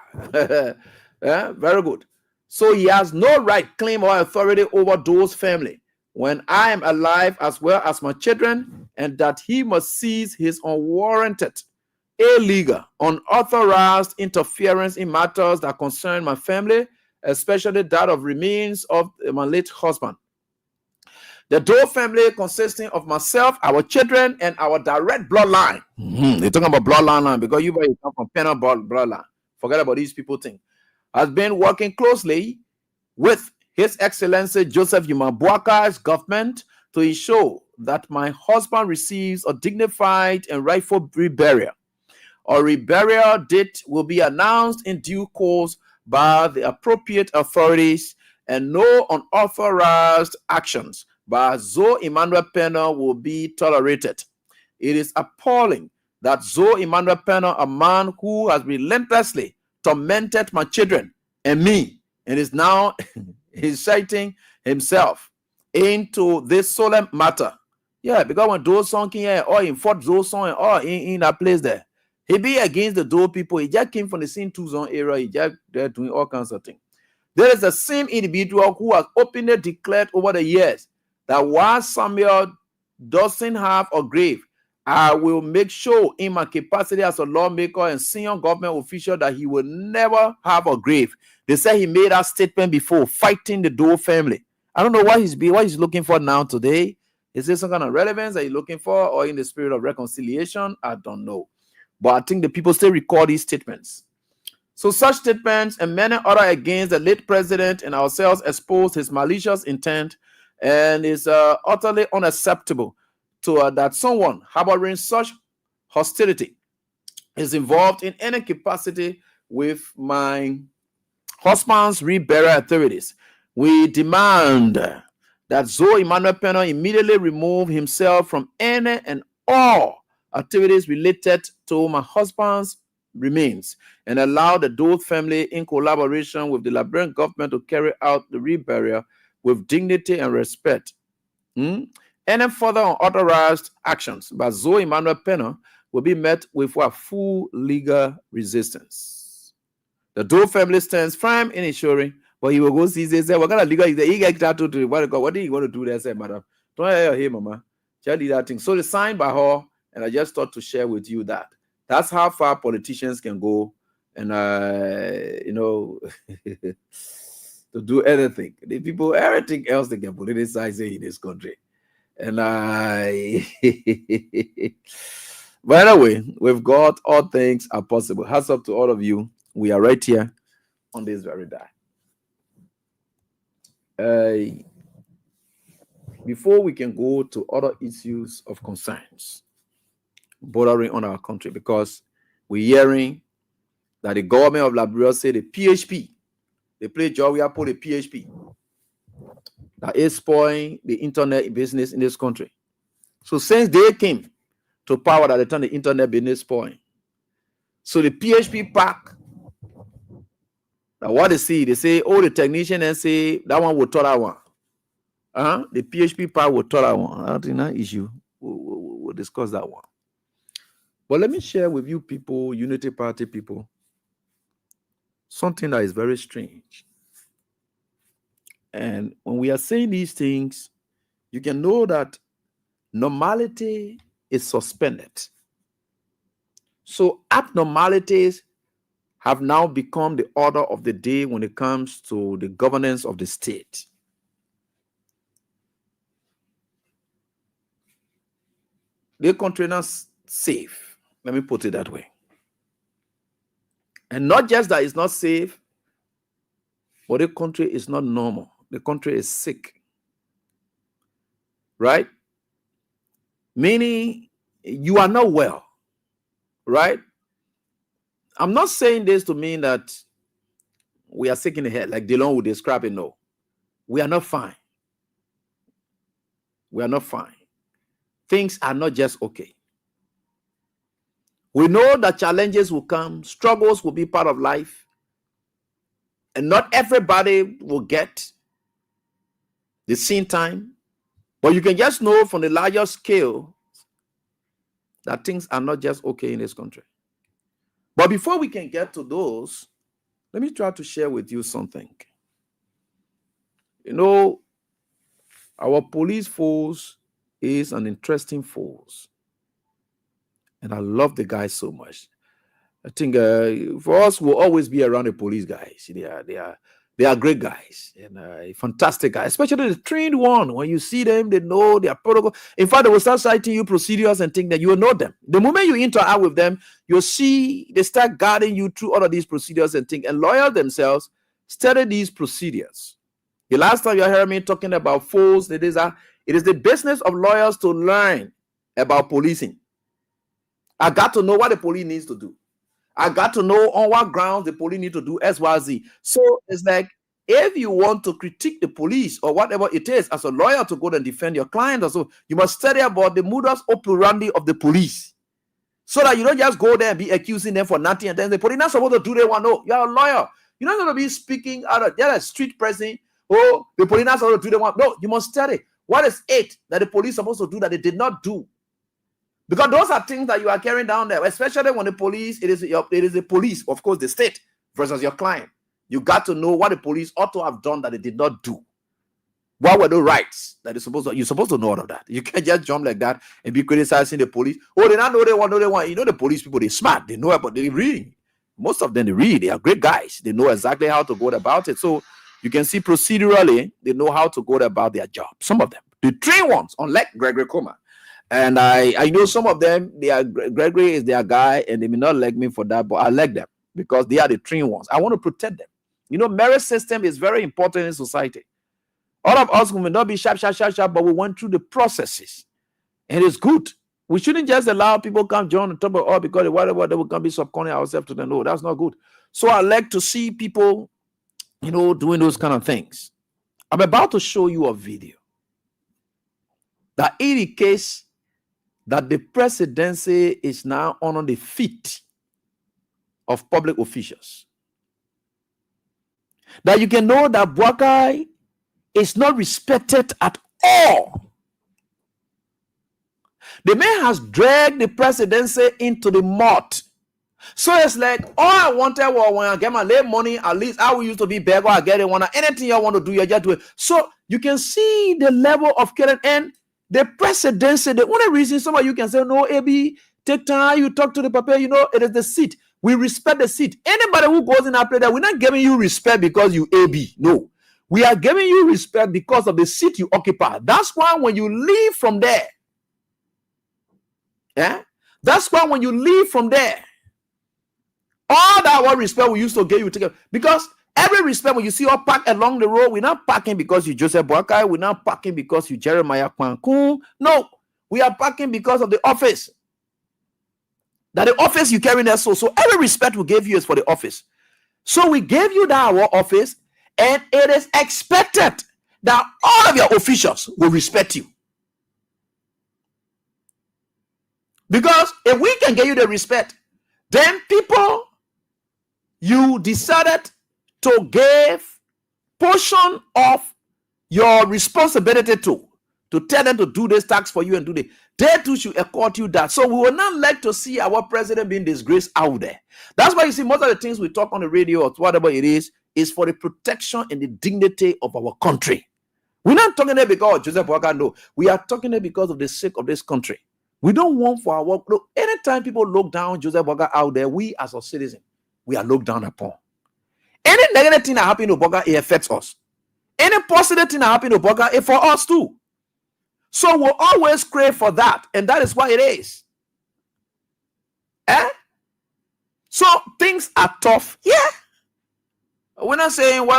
Yeah, very good. So he has no right, claim, or authority over those family when I am alive, as well as my children, and that he must cease his unwarranted, illegal, unauthorized interference in matters that concern my family, especially that of remains of my late husband. The Doe family, consisting of myself, our children, and our direct bloodline. They're talking about bloodline now because you come from Pena bloodline. Forget about these people thing. Has been working closely with His Excellency Joseph Yumabwaka's government to ensure that my husband receives a dignified and rightful reburial. A reburial date will be announced in due course by the appropriate authorities, and no unauthorized actions by Zoe Emmanuel Pena will be tolerated. It is appalling that Zoe Emmanuel Pena, a man who has relentlessly tormented my children and me, and is now inciting himself into this solemn matter. Yeah, because when those songs here, or in Fort those songs, or in that place there, he be against the Doe people. He just came from the same two zone area. He just they're doing all kinds of things. There is the same individual who has openly declared over the years that while Samuel doesn't have a grave, I will make sure in my capacity as a lawmaker and senior government official that he will never have a grave. They say he made that statement before, fighting the Doe family. I don't know what he's looking for now today. Is there some kind of relevance that he's looking for, or in the spirit of reconciliation? I don't know. But I think the people still record these statements. So such statements and many other against the late president and ourselves expose his malicious intent, and is utterly unacceptable to that someone harboring such hostility is involved in any capacity with my husband's reburial activities. We demand that Zoe Emmanuel Pena immediately remove himself from any and all activities related to my husband's remains and allow the Doe family, in collaboration with the Liberian government, to carry out the reburial with dignity and respect. Any further unauthorized actions by Zoe Emmanuel Pena will be met with a full legal resistance. The Doe family stands firm in ensuring, but he will go see, they say, what kind of legal is that? He get that to what do you want to do there? Say, madam, don't hear him, mama. Just do that thing. So it's signed by her, and I just thought to share with you that. That's how far politicians can go, and to do anything. The people, everything else they can politicize in this country. And but anyway, with God, all things are possible. Hats up to all of you. We are right here on this very day. Before we can go to other issues of concerns bordering on our country, because we're hearing that the government of Liberia say the PHP, they play job, we have put the PHP that is spoiling the internet business in this country. So since they came to power, that they turn the internet business spoiling. So the PHP pack, now what they say, oh, the technician and say that one will tell that one. The PHP pack will tell that one. I don't think that issue. We'll discuss that one. But let me share with you people, Unity Party people, something that is very strange. And when we are saying these things, you can know that normality is suspended. So abnormalities have now become the order of the day when it comes to the governance of the state. The country is not safe. Let me put it that way. And not just that it's not safe, but the country is not normal. The country is sick. Right? Meaning you are not well. Right? I'm not saying this to mean that we are sick in the head, like Delon would describe it. No. We are not fine. We are not fine. Things are not just okay. We know that challenges will come, struggles will be part of life, and not everybody will get the same time. But you can just know from the larger scale that things are not just okay in this country. But before we can get to those, let me try to share with you something. You know, our police force is an interesting force. And I love the guys so much. I think for us, we'll always be around the police guys. They are great guys and fantastic guys, especially the trained one. When you see them, they know their protocol. In fact, they will start citing you procedures and think that you will know them. The moment you interact with them, you'll see they start guiding you through all of these procedures and think. And lawyers themselves study these procedures. The last time you heard me talking about force, it is the business of lawyers to learn about policing. I got to know what the police needs to do. I got to know on what grounds the police need to do X, Y, Z. So it's like, if you want to critique the police or whatever it is, as a lawyer to go and defend your client or so, you must study about the modus operandi of the police. So that you don't just go there and be accusing them for nothing and then the police not supposed to do they want. No, you're a lawyer. You're not going to be speaking out of a street person. Oh, the police not supposed to do they want. No, you must study. What is it that the police supposed to do that they did not do? Because those are things that you are carrying down there, especially when the police, it is the police, of course, the state versus your client. You got to know what the police ought to have done that they did not do. What were the rights that you're supposed to know all of that? You can't just jump like that and be criticizing the police. Oh, they not know they want. You know the police people, they're smart. They know about they read. Most of them they read. They are great guys. They know exactly how to go about it. So you can see procedurally, they know how to go about their job. Some of them. The trained ones, unlike Gregory Coma. And I know some of them, Gregory is their guy, and they may not like me for that, but I like them because they are the trained ones. I want to protect them. You know, merit system is very important in society. All of us may not be sharp, but we went through the processes. And it's good. We shouldn't just allow people come join the top of all because whatever they will come be subconning ourselves to them. No, that's not good. So I like to see people, you know, doing those kind of things. I'm about to show you a video that indicates that the presidency is now on the feet of public officials. That you can know that Boakai is not respected at all. The man has dragged the presidency into the mud. So it's like, all I wanted was when I get my late money, at least I will used to be beggar, I get it. Anything you want to do, you just do it. So you can see the level of killing. And the presidency, the only reason some of you can say, no, AB, take time, you talk to the paper, you know, it is the seat. We respect the seat. Anybody who goes in and play that, we're not giving you respect because you AB. No. We are giving you respect because of the seat you occupy. That's why when you leave from there, that's why when you leave from there, all that what respect we used to give you together. Because every respect when you see us park along the road, we're not parking because you Joseph Boakai, we're not parking because you Jeremiah Kwankun. No, we are parking because of the office. That the office you carry there, so every respect we gave you is for the office. So we gave you that our office, and it is expected that all of your officials will respect you. Because if we can give you the respect, then people you decided to give portion of your responsibility to tell them to do this tax for you and do this. They too should accord you that. So we will not like to see our president being disgraced out there. That's why you see most of the things we talk on the radio or whatever it is for the protection and the dignity of our country. We're not talking it because Joseph Boakai, no. We are talking it because of the sake of this country. We don't want for our work. Look, anytime people look down Joseph Boakai out there, we as a citizen, we are looked down upon. Any negative thing that happens to Boakai, it affects us. Any positive thing that happens to Boakai, it for us too. So we'll always crave for that, and that is why it is. So things are tough. Yeah. We're not saying when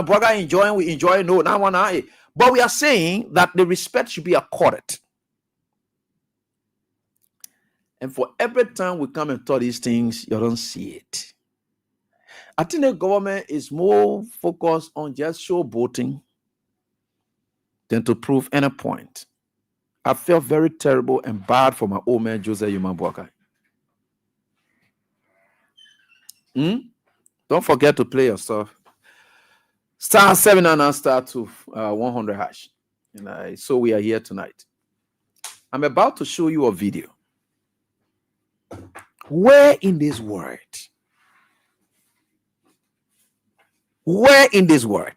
Boakai enjoying, we enjoy. No, not one eye. But we are saying that the respect should be accorded. And for every time we come and talk these things, you don't see it. I think the government is more focused on just showboating than to prove any point. I felt very terrible and bad for my old man, Joseph Yumabwaka. Don't forget to play your stuff. Star 7 and star 2, 100 hash. And so we are here tonight. I'm about to show you a video. Where in this word? Where in this word?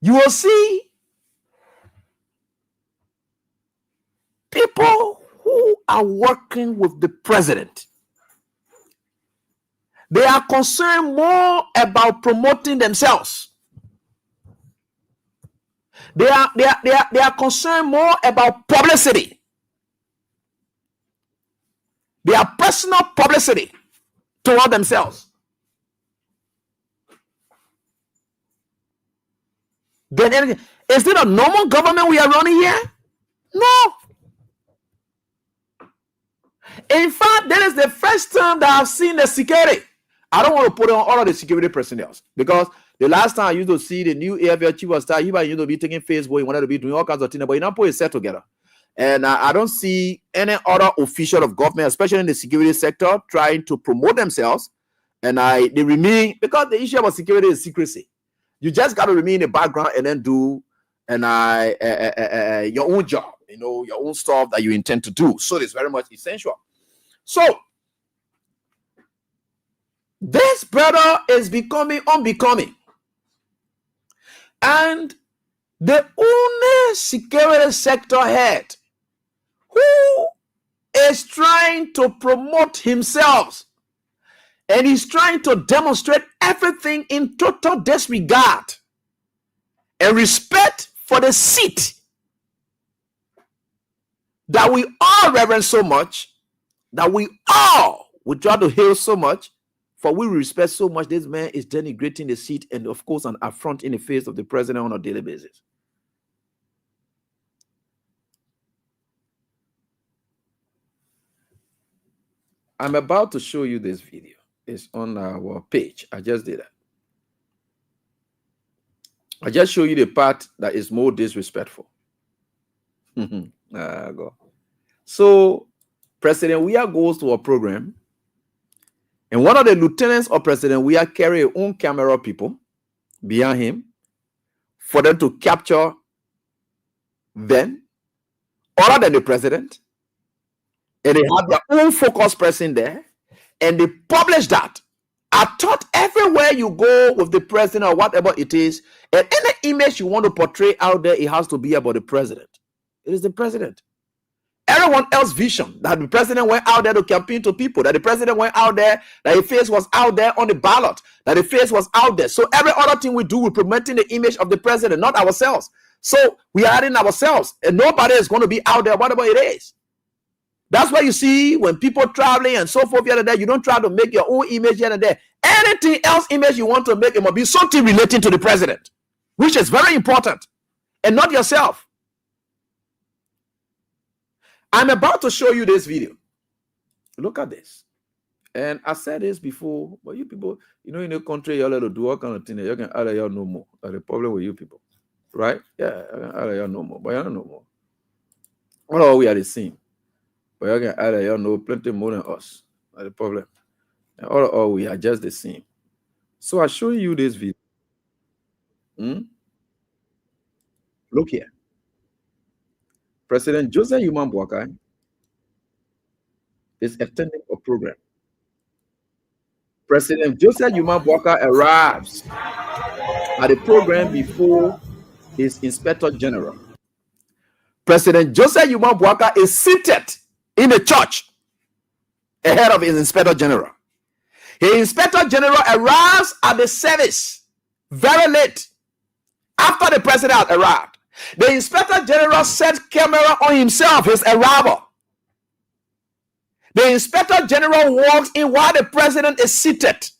You will see people who are working with the president. They are concerned more about promoting themselves. They are concerned more about publicity. Their personal publicity toward themselves. Then is it a normal government we are running here? No. In fact, that is the first time that I've seen the security. I don't want to put on all of the security personnel because the last time I used to see the new AFL chief of staff, he used to be taking Facebook, he wanted to be doing all kinds of things, but he not put it set together. And I don't see any other official of government, especially in the security sector, trying to promote themselves. And they remain, because the issue about security is secrecy. You just got to remain in the background and then do your own job, your own stuff that you intend to do. So it's very much essential. So this brother is becoming unbecoming. And the only security sector head who is trying to promote himself and he's trying to demonstrate everything in total disregard and respect for the seat that we all reverence so much, that we all would try to hail so much, for we respect so much. This man is denigrating the seat and, of course, an affront in the face of the president on a daily basis. I'm about to show you this video. It's on our page. I just did that. I just show you the part that is more disrespectful. Go. So President Weah goes to a program, and one of the lieutenants of President Weah carry their own camera people behind him for them to capture them other than the president. And they have their own focus person there, and they publish that. I thought everywhere you go with the president or whatever it is, and any image you want to portray out there, it has to be about the president. It is the president. Everyone else's vision that the president went out there to campaign to people, that the president went out there, that his face was out there on the ballot, that the face was out there. So every other thing we do, we're promoting the image of the president, not ourselves. So we are adding ourselves, and nobody is going to be out there, whatever it is. That's why you see when people traveling and so forth here and there, you don't try to make your own image here and there. Anything else image you want to make, it must be something relating to the president, which is very important, and not yourself. I'm about to show you this video. Look at this. And I said this before, but you people, in the country, y'all to do all kind of things. You can add y'all no more. That's the problem with you people. Right? Yeah, I can add y'all no more, but y'all don't know more. All we are the same. But you can add y'all know plenty more than us. That's the problem. And all we are just the same. So I show you this video. Look here. President Joseph Yumabwaka is attending a program. President Joseph Yumabwaka arrives at the program before his Inspector General. President Joseph Yumabwaka is seated in the church ahead of his Inspector General. His Inspector General arrives at the service very late after the president had arrived. The Inspector General set camera on himself, his arrival. The Inspector General walks in while the president is seated.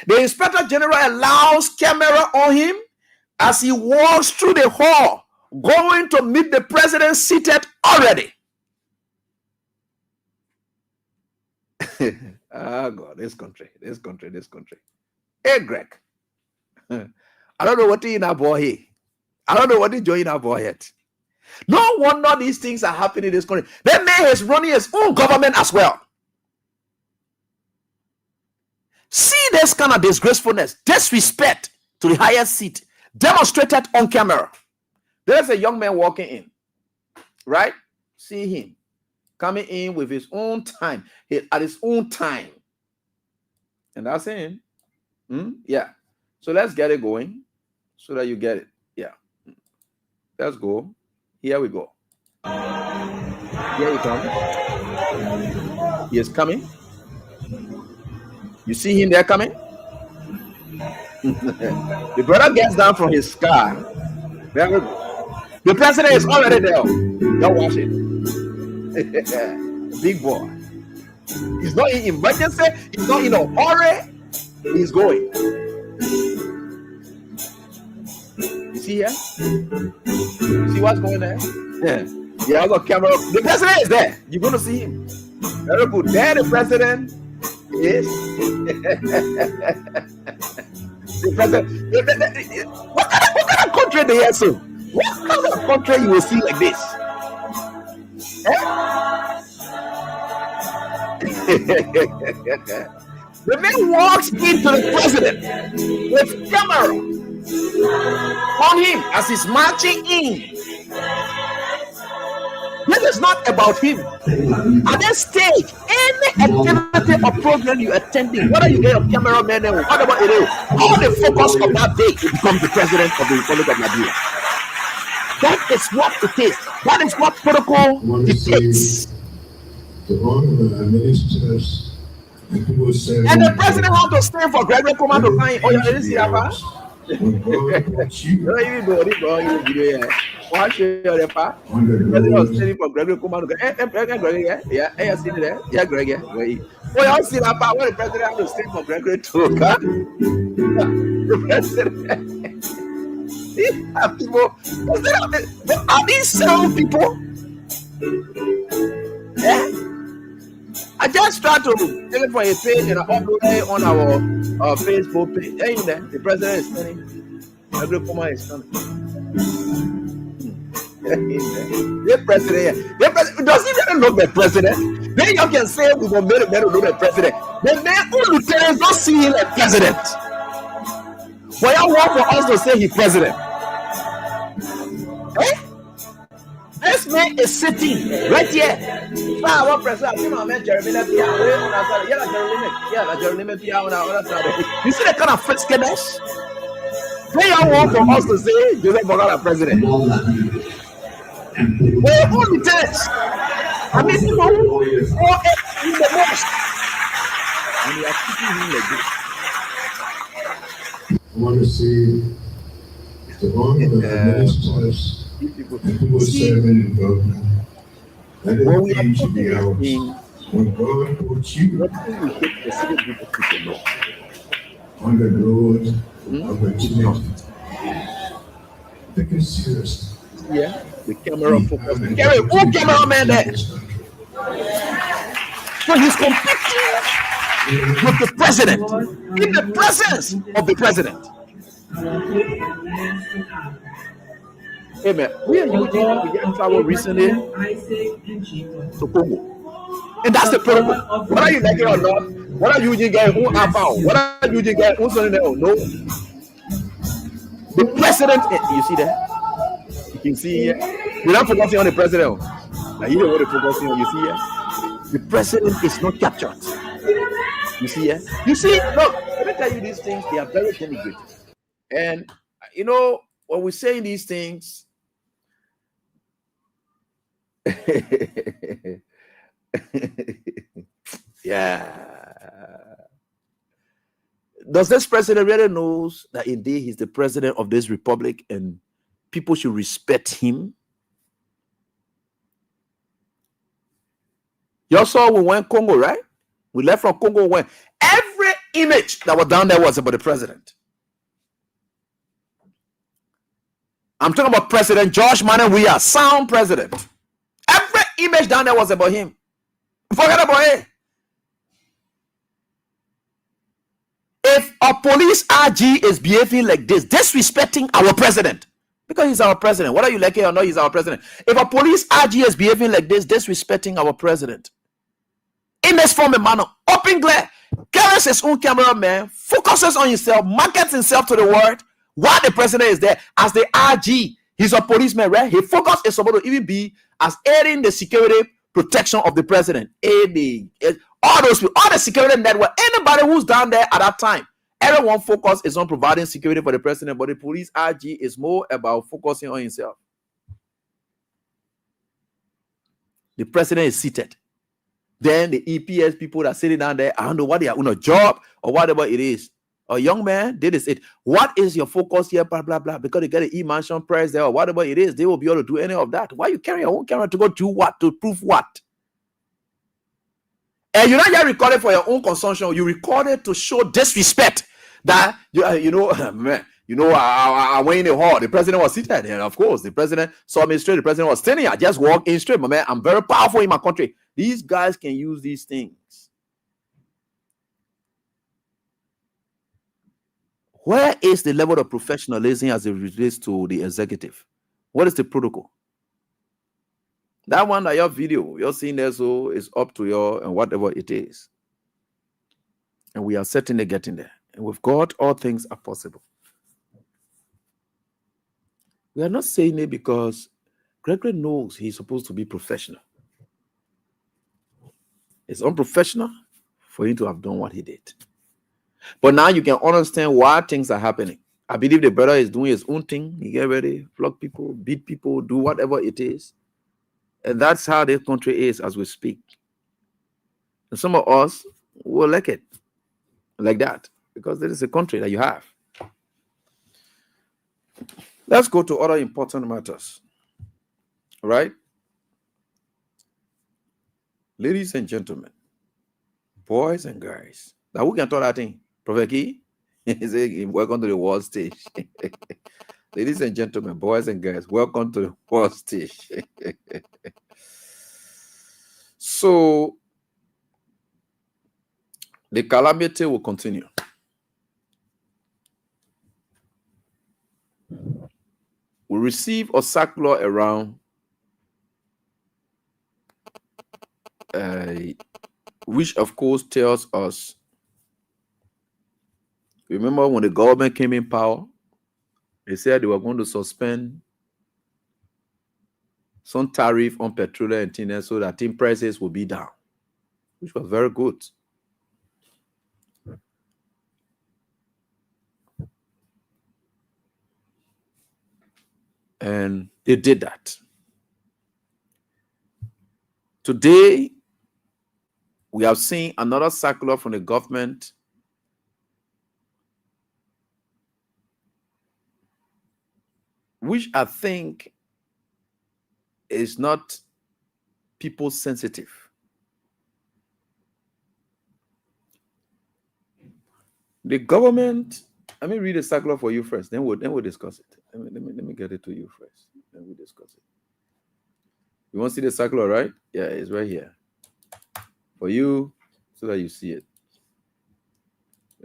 The Inspector General allows camera on him as he walks through the hall, going to meet the president seated already. God, this country. Hey, Greg. I don't know what you know, boy. I don't know what they join up for yet. No wonder these things are happening in this country. The man is running his own government as well. See this kind of disgracefulness, disrespect to the highest seat demonstrated on camera. There's a young man walking in, right? See him coming in with his own time, at his own time. And that's him. Yeah. So let's get it going so that you get it. Yeah. Let's go. Here we go. Here he comes. He is coming. You see him there coming? The brother gets down from his car. Very good. The president is already there. Don't watch it. Big boy. He's not in emergency. He's not in a hurry. He's going. You see here? You see what's going there? Yeah. Yeah, I got camera. The president is there. You're going to see him. Very good. There the president is. The president. What kind of country they are so? What kind of country you will see like this? The man walks into the president with camera on him as he's marching in. This is not about him. At this stage, any activity or program you're attending, whether you get a cameraman or whatever it is, all the focus of that day to become the president of the Republic of Nigeria. That is what it is. That is what protocol dictates. To all the ministers and people serving. And the president had to stand for Gregory Coman to find. Oh, you didn't see that part? When God brought you No, you go, you go, you video. Watch the part. The president was standing for Gregory Coman to go. Gregory, yeah, you see there? Yeah, Greg, yeah. Oh, you all see that part where the president had to stand for Gregory to go. The president. People, are these several people? Yeah. I just tried to take it for a page and I upload it on our Facebook page. Hey, there, the president is coming. Every command is coming. The president, does he even look the president? Then you can say we will make better look the president. The man who lieutenants don't see him as president. But I want for us to say he's president. Eh? This man is sitting right here. What president? You see the kind of friskiness? They all want for us to say Joseph Bogala president. Where all the tests? I mean, people who are in the most. And we are keeping him like this. I want to say to all the ministers and people serving in government, let it be to be ours. When God puts you on the road of opportunity, take it seriously. Yeah, the camera focus. Gary, who cameraman there? So he's competing with the president in the presence of the president. Hey man, we are using travel recently to Congo. And that's the problem. Whether you like it or not, whether you get who are found, whether you get who's on there or no, the president, you see that? You can see here. We're not focusing on the president. Now you know what they're focusing on, you see here? The president is not captured. You see here? You see, look, let me tell you these things, they are very deliberate. And you know, when we're saying these things, yeah. Does this president really knows that indeed he's the president of this republic and people should respect him? Y'all saw we went Congo, right? We left from Congo when every image that was down there was about the president. I'm talking about President George Weah, sound president. Every image down there was about him. Forget about it. If a police RG is behaving like this, disrespecting our president, Because he's our president. Whether you like it or not, he's our president. If a police RG is behaving like this, disrespecting our president, in this form and manner, open glare, carries his own cameraman, focuses on himself, markets himself to the world, while the president is there as the RG. He's a policeman, right? His focus is supposed to even be as aiding the security protection of the president. All those people, all the security network, anybody who's down there at that time, everyone focus is on providing security for the president, but the police RG is more about focusing on himself. The president is seated. Then the EPS people that are sitting down there, I don't know what they are on a job or whatever it is. A young man, this is it. What is your focus here? Blah, blah, blah. Because they get an e-mansion price there or whatever it is, they will be able to do any of that. Why you carry your own camera to go do what? To prove what? And you're not yet recorded for your own consumption. You recorded to show disrespect. That man, I went in the hall. The president was seated, and of course, the president saw me straight. The president was standing. I just walked in straight, my man. I'm very powerful in my country. These guys can use these things. Where is the level of professionalism as it relates to the executive? What is the protocol? That one that your video you're seeing there, so is up to your and whatever it is. And we are certainly getting there. And with God, all things are possible. We are not saying it because Gregory knows he's supposed to be professional. It's unprofessional for him to have done what he did. But now you can understand why things are happening. I believe the brother is doing his own thing. He get ready, flog people, beat people, do whatever it is. And that's how this country is as we speak. And some of us will like it like that because there is a country that you have. Let's go to other important matters. All right? Ladies and gentlemen, boys and guys, now who can talk that thing? Prophet Key? He said, welcome to the world stage. Ladies and gentlemen, boys and girls, welcome to the world stage. So, the calamity will continue. We receive a circular around which of course tells us, remember when the government came in power, they said they were going to suspend some tariff on petrol and things so that tin prices will be down, which was very good. And they did that. Today, we have seen another circular from the government which I think is not people sensitive. The government, let me read the circular for you first, then we'll discuss it. Let me get it to you first, then we'll discuss it. You want to see the circular, right? Yeah, it's right here. For you, so that you see it.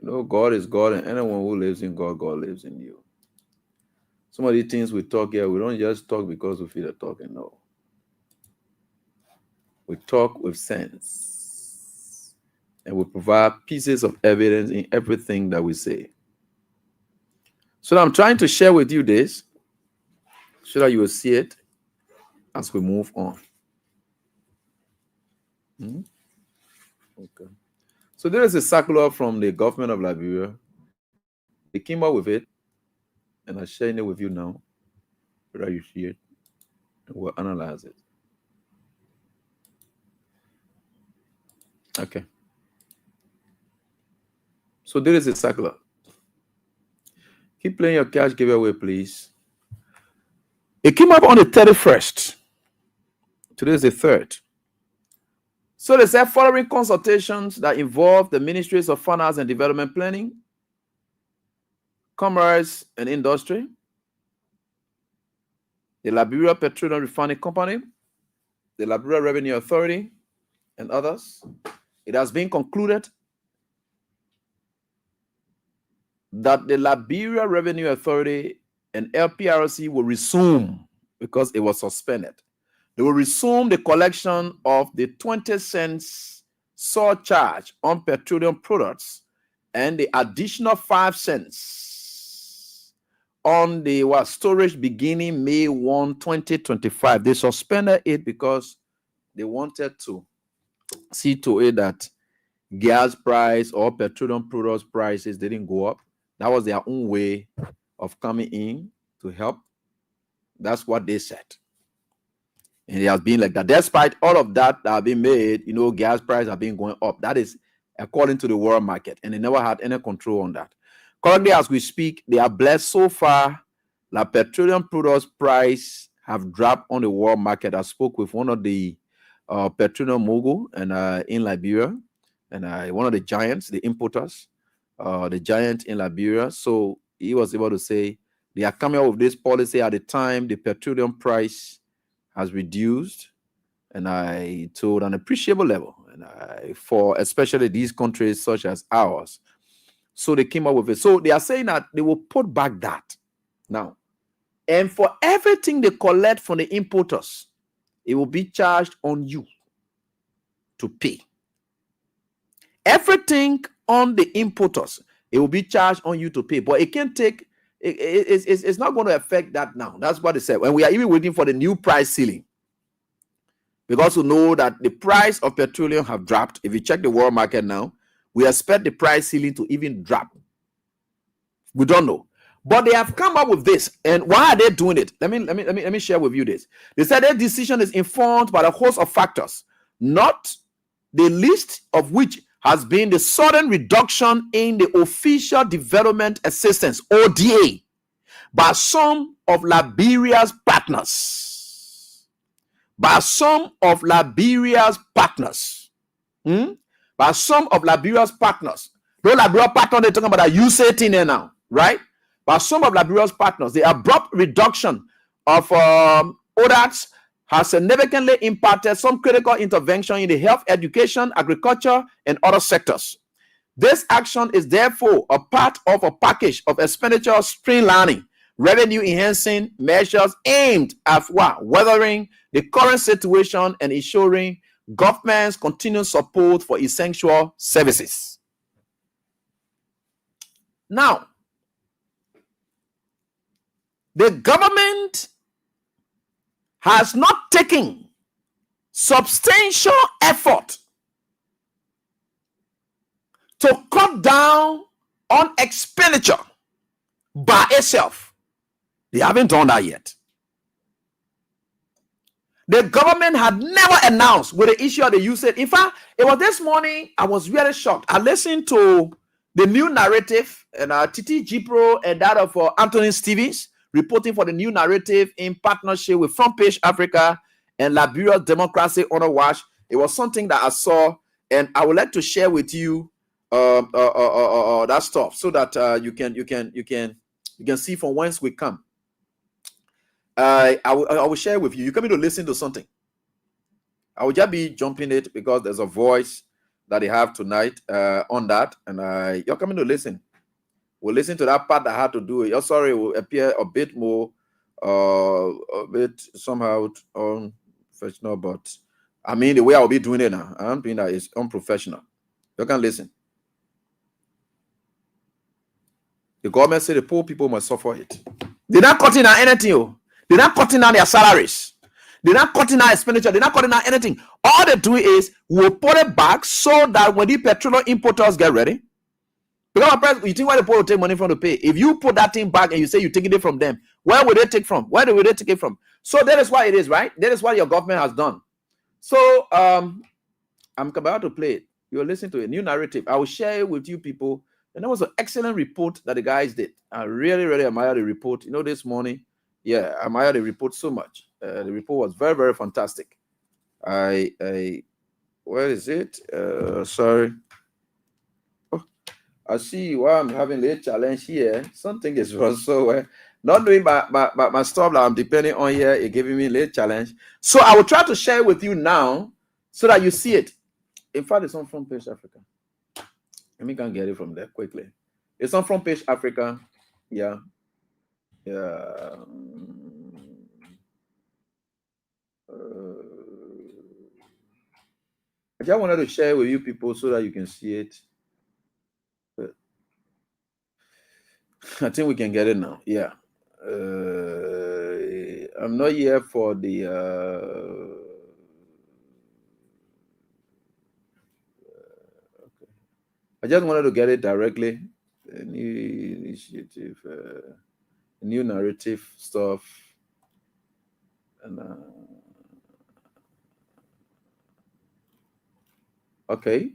You know, God is God, and anyone who lives in God, God lives in you. Some of the things we talk here, we don't just talk because we feel like talking, no. We talk with sense. And we provide pieces of evidence in everything that we say. So I'm trying to share with you this, so that you will see it as we move on. Okay. So there is a circular from the government of Liberia. They came up with it, and I'm sharing it with you now, so that you see it, and we'll analyze it. Okay. So there is a circular. Keep playing your cash giveaway, please. It came up on the 31st. Today is the 3rd. So they said following consultations that involve the Ministries of Finance and Development Planning, Commerce and Industry, the Liberia Petroleum Refining Company, the Liberia Revenue Authority, and others, it has been concluded that the Liberia Revenue Authority and LPRC will resume because it was suspended. They will resume the collection of the 20 cents surcharge on petroleum products and the additional 5 cents on the storage beginning May 1, 2025. They suspended it because they wanted to see to it that gas price or petroleum products prices didn't go up. That was their own way of coming in to help. That's what they said. And it has been like that. Despite all of that have been made, gas prices have been going up. That is according to the world market. And they never had any control on that. Currently, as we speak, they are blessed so far that petroleum products price have dropped on the world market. I spoke with one of the petroleum mogul and in Liberia, and one of the giants, the importers, the giant in Liberia. So he was able to say they are coming up with this policy at the time the petroleum price has reduced, and to an appreciable level, and for especially these countries such as ours. So they came up with it. So they are saying that they will put back that now, and for everything they collect from the importers, it will be charged on you to pay. Everything on the importers, it will be charged on you to pay, but it can take. It's not going to affect that now. That's what they said. And we are even waiting for the new price ceiling. Because we know that the price of petroleum have dropped. If you check the world market now, we expect the price ceiling to even drop. We don't know. But they have come up with this. And why are they doing it? Let me share with you this. They said their decision is informed by a host of factors, not the least of which has been the sudden reduction in the official development assistance, ODA, by some of Liberia's partners. By some of Liberia's partners. By some of Liberia's partners. No Liberia partner, they're talking about a USAID in there now, right? By some of Liberia's partners, the abrupt reduction of ODAs has significantly impacted some critical intervention in the health, education, agriculture, and other sectors. This action is therefore a part of a package of expenditure streamlining, revenue-enhancing measures aimed at weathering the current situation and ensuring government's continued support for essential services. Now, the government has not taken substantial effort to cut down on expenditure by itself. They haven't done that yet. The government had never announced with the issue of the USAID. In fact, it was this morning I was really shocked. I listened to the new narrative and Titi Gipro and that of Anthony Stevens reporting for the new narrative in partnership with Front Page Africa and Liberia Democracy Honor Watch. It was something that I saw, and I would like to share with you that stuff so that you can see from whence we come. I will share with you. You're coming to listen to something. I will just be jumping it because there's a voice that they have tonight on that, and you're coming to listen. We'll listen to that part that had to do it. Your sorry will appear a bit more, a bit somehow unprofessional, but I mean the way I'll be doing it now, I'm doing that is unprofessional. You can listen. The government said the poor people must suffer it. They're not cutting out anything. They're not cutting out their salaries. They're not cutting out expenditure. They're not cutting out anything. All they do is we'll put it back so that when the petroleum importers get ready, because you think why the poor will take money from the pay? If you put that thing back and you say you're taking it from them, where would they take from? Where do they take it from? So that is why it is, right? That is what your government has done. So I'm about to play it. You'll listen to a new narrative. I will share it with you people. And that was an excellent report that the guys did. I really, really admire the report. This morning, yeah, I admire the report so much. The report was very, very fantastic. Where is it? Sorry. Oh, I see why I'm having a challenge here. Something is wrong. So not doing my stuff that I'm depending on here. It's giving me a late challenge. So I will try to share with you now so that you see it. In fact, it's on Front Page Africa. Let me go and get it from there quickly. It's on Front Page Africa. Yeah. Yeah. I just wanted to share with you people so that you can see it. I think we can get it now. Yeah. I'm not here for the okay. I just wanted to get it directly. A new initiative, new narrative stuff, and okay.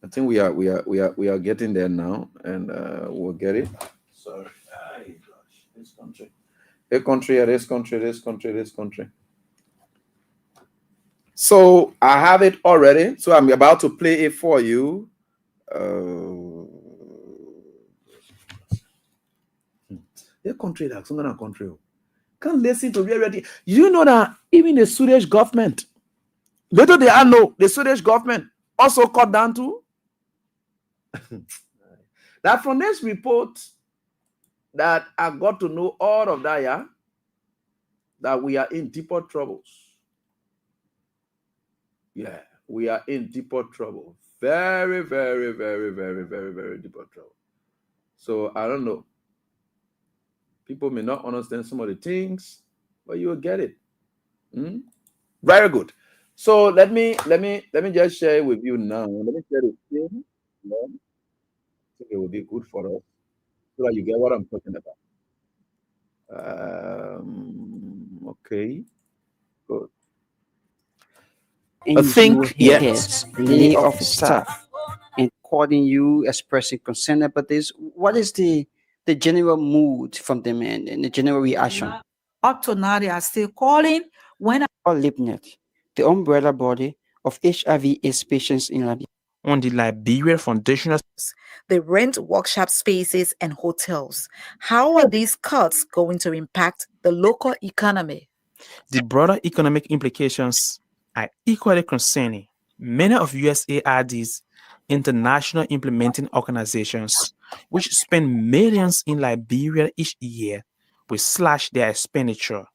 I think we are getting there now, and we'll get it. Sorry, gosh, this country, this country. So I have it already. So I'm about to play it for you. The country that's some kind of country can't listen to reality. You know that even the Swedish government, little they all know, the Swedish government also cut down to that from this report that I got to know all of that, yeah, that we are in deeper troubles. Yeah, we are in deeper trouble. Very, very, very, very, very, very deeper trouble. So I don't know. People may not understand some of the things, but you will get it. Very good. So let me just share it with you now. Let me share the thing. Yeah. I think it will be good for us so that you get what I'm talking about. Okay. Good. I think yes, lay off staff, and calling you expressing concern about this. What is the general mood from the men and the general reaction? Up to now, they are still calling. When Or LibNet, the umbrella body of HIV/AIDS patients in Liberia. On the Liberia Foundational, they rent workshop spaces and hotels. How are these cuts going to impact the local economy? The broader economic implications are equally concerning. Many of USAID's international implementing organizations, which spend millions in Liberia each year, will slash their expenditure.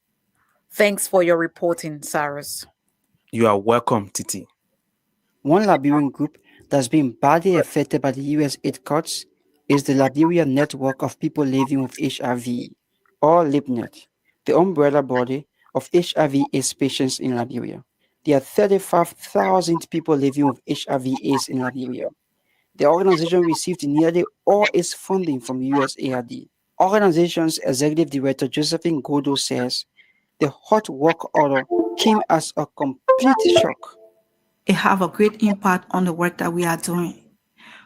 Thanks for your reporting, Cyrus. You are welcome, Titi. One Liberian group that's been badly affected by the US aid cuts is the Liberia Network of People Living with HIV, or LibNet, the umbrella body of HIV/AIDS patients in Liberia. There are 35,000 people living with HIV/AIDS in Liberia. The organization received nearly all its funding from USAID. Organization's executive director Josephine Godo says the hot work order came as a complete shock. it have a great impact on the work that we are doing.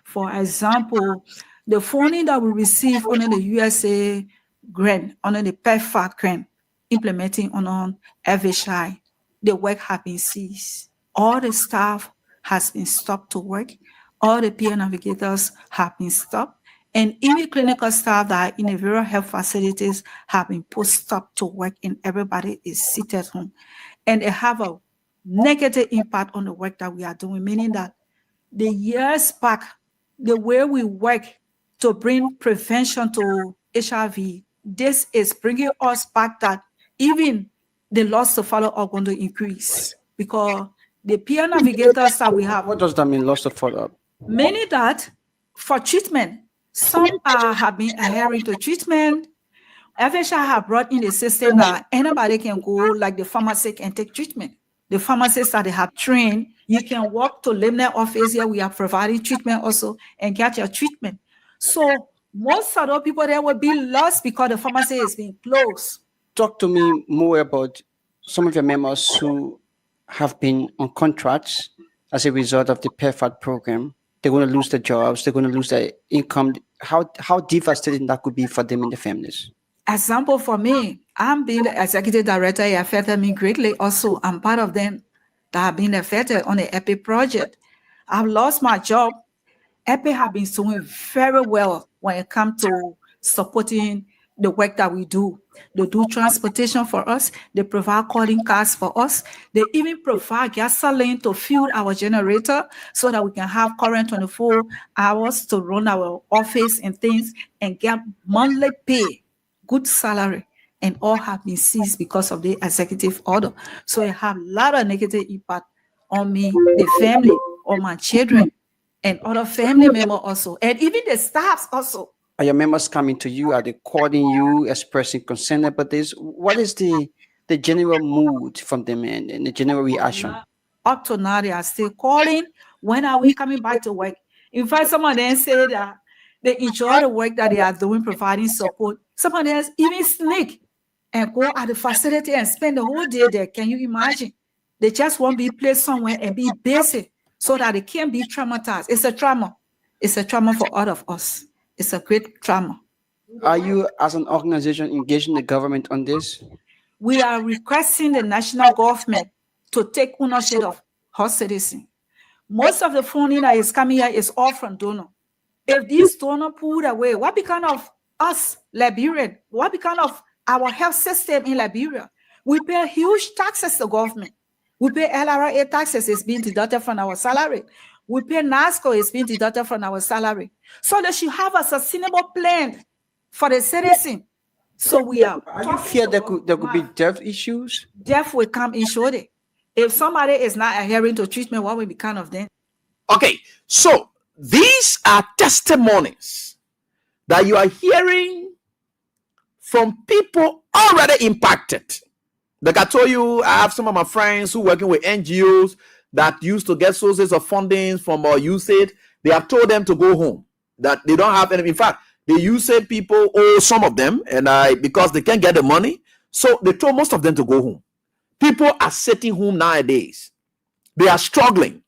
For example, the funding that we receive under the USA grant, under the PEFAC grant, implementing on FHI, the work has been ceased. All the staff has been stopped to work. All the peer navigators have been stopped. And even clinical staff that are in the various health facilities have been put stop to work, and everybody is seated home. And it have a negative impact on the work that we are doing, meaning that the years back, the way we work to bring prevention to HIV, this is bringing us back that even the loss to follow are going to increase because the peer navigators that we have. What does that mean, loss of follow-up? Meaning that for treatment, some have been adhering to treatment. FHI have brought in the system that anybody can go, like the pharmacist, and take treatment. The pharmacists that they have trained, you can walk to LibNet office here. We are providing treatment also and get your treatment. So most of the people there will be lost because the pharmacy is being closed. Talk to me more about some of your members who have been on contracts as a result of the PEFAT program. They're going to lose their jobs. They're going to lose their income. How devastating that could be for them and their families. Example for me, I'm being the executive director. It affected me greatly. Also, I'm part of them that have been affected on the EPI project. I've lost my job. EPI have been doing very well when it comes to supporting the work that we do. They do transportation for us. They provide calling cards for us. They even provide gasoline to fuel our generator so that we can have current 24 hours to run our office and things and get monthly pay good salary, and all have been seized because of the executive order. So it have a lot of negative impact on me, the family, on my children, and other family members also, and even the staffs also. Are your members coming to you? Are they calling you, expressing concern about this? What is the general mood from them and the general reaction? Up to now, they are still calling. When are we coming back to work? In fact, some of them say that they enjoy the work that they are doing, providing support. Some of them even sneak and go at the facility and spend the whole day there. Can you imagine? They just want to be placed somewhere and be busy so that they can't be traumatized. It's a trauma. It's a trauma for all of us. It's a great trauma. Are you, as an organization, engaging the government on this? We are requesting the national government to take ownership of our citizens. Most of the funding that is coming here is all from donor. If these donors pulled away, what become of us, Liberian? What become of our health system in Liberia? We pay huge taxes to government. We pay LRA taxes, it's being deducted from our salary. We pay NASCO, it's being deducted from our salary. So they should have a sustainable plan for the citizen. So we are. Do you fear there could be death issues? Death will come in shortage. If somebody is not adhering to treatment, what will become of them? Okay, so these are testimonies that you are hearing from people already impacted. Like I told you, I have some of my friends who are working with NGOs that used to get sources of funding from USAID. They have told them to go home, that they don't have any. In fact, the USAID people owe some of them, and because they can't get the money, so they told most of them to go home. People are sitting home nowadays. They are struggling.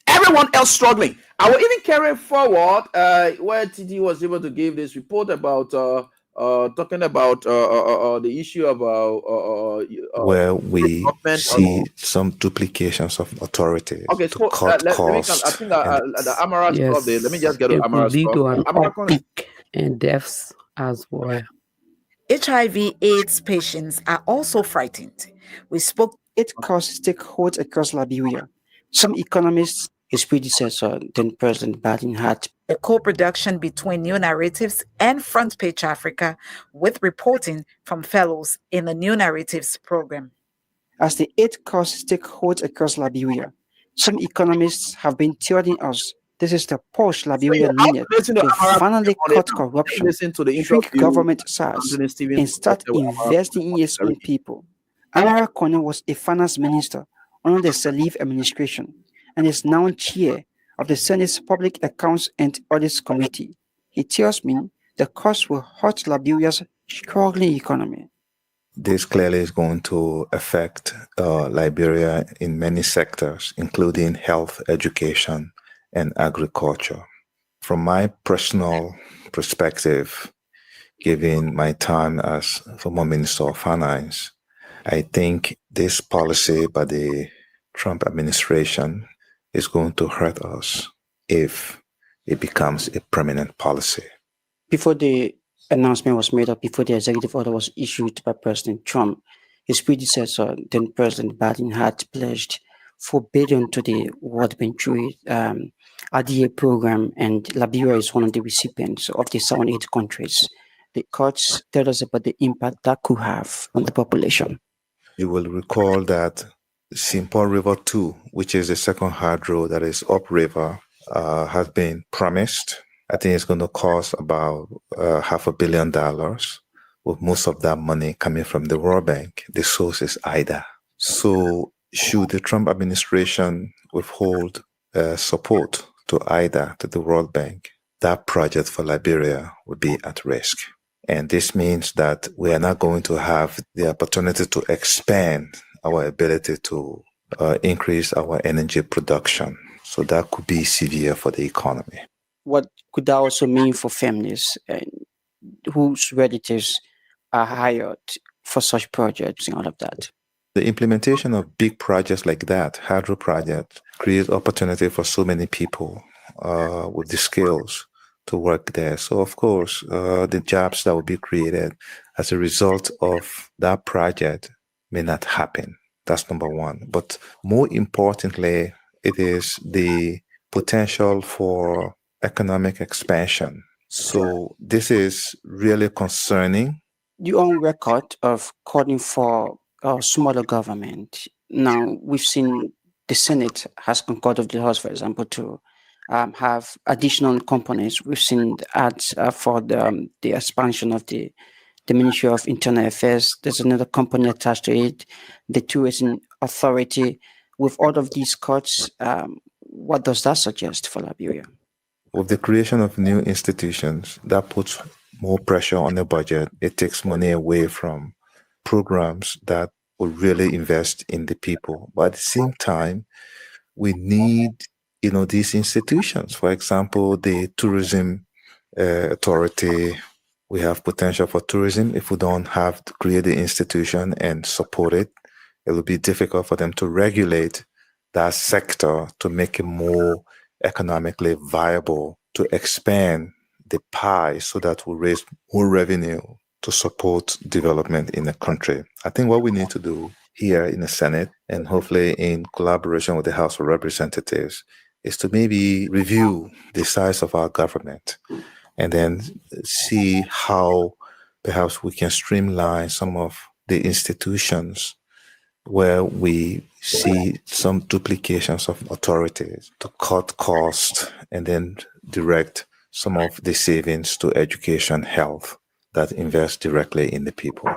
Everyone else struggling. I will even carry forward where TD was able to give this report about talking about the issue about where we see some duplications of authority to cut costs. I think the Amara stuff there. Let me just get to Amara stuff. To an uptick in deaths as well. HIV/AIDS patients are also frightened. We spoke. It caused stakeholders across Liberia. Some economists, his predecessor, then President Biden, had a co-production between New Narratives and Front Page Africa, with reporting from fellows in the New Narratives program. As the aid caused stakeholders across Liberia, some economists have been telling us this is the push Liberia needed to finally cut corruption, shrink government size, and start investing in its own people. Amara Kone was a finance minister under the Salif administration and is now chair of the Senate's Public Accounts and Audits Committee. He tells me the cost will hurt Liberia's struggling economy. This clearly is going to affect Liberia in many sectors, including health, education, and agriculture. From my personal perspective, given my time as former Minister of Finance, I think this policy by the Trump administration is going to hurt us if it becomes a permanent policy. Before the announcement was made, or before the executive order was issued by President Trump, his predecessor, then President Biden, had pledged $4 billion to the World Bank through ADA program, and Liberia is one of the recipients of the 7-8 countries. The cuts tell us about the impact that could have on the population. You will recall that Simple River 2, which is the second hard road that is upriver, has been promised. I think it's going to cost about $500 million, with most of that money coming from the World Bank. The source is IDA. So should the Trump administration withhold support to IDA, to the World Bank, that project for Liberia would be at risk. And this means that we are not going to have the opportunity to expand our ability to increase our energy production. So that could be severe for the economy. What could that also mean for families whose relatives are hired for such projects and all of that? The implementation of big projects like that, hydro projects, creates opportunity for so many people with the skills to work there. So, of course, the jobs that will be created as a result of that project may not happen. That's number one. But more importantly, it is the potential for economic expansion So this is really concerning. You're on record of calling for a smaller government. Now, we've seen the Senate has concurred with the House, for example, to have additional components. We've seen ads for the expansion of the Ministry of Internal Affairs. There's another company attached to it, the Tourism Authority. With all of these cuts, what does that suggest for Liberia? With the creation of new institutions, that puts more pressure on the budget. It takes money away from programs that will really invest in the people. But at the same time, we need, these institutions. For example, the Tourism Authority. We have potential for tourism. If we don't have to create the institution and support it, it will be difficult for them to regulate that sector to make it more economically viable, to expand the pie so that we raise more revenue to support development in the country. I think what we need to do here in the Senate, and hopefully in collaboration with the House of Representatives, is to maybe review the size of our government and then see how perhaps we can streamline some of the institutions where we see some duplications of authorities to cut costs and then direct some of the savings to education, health that invest directly in the people.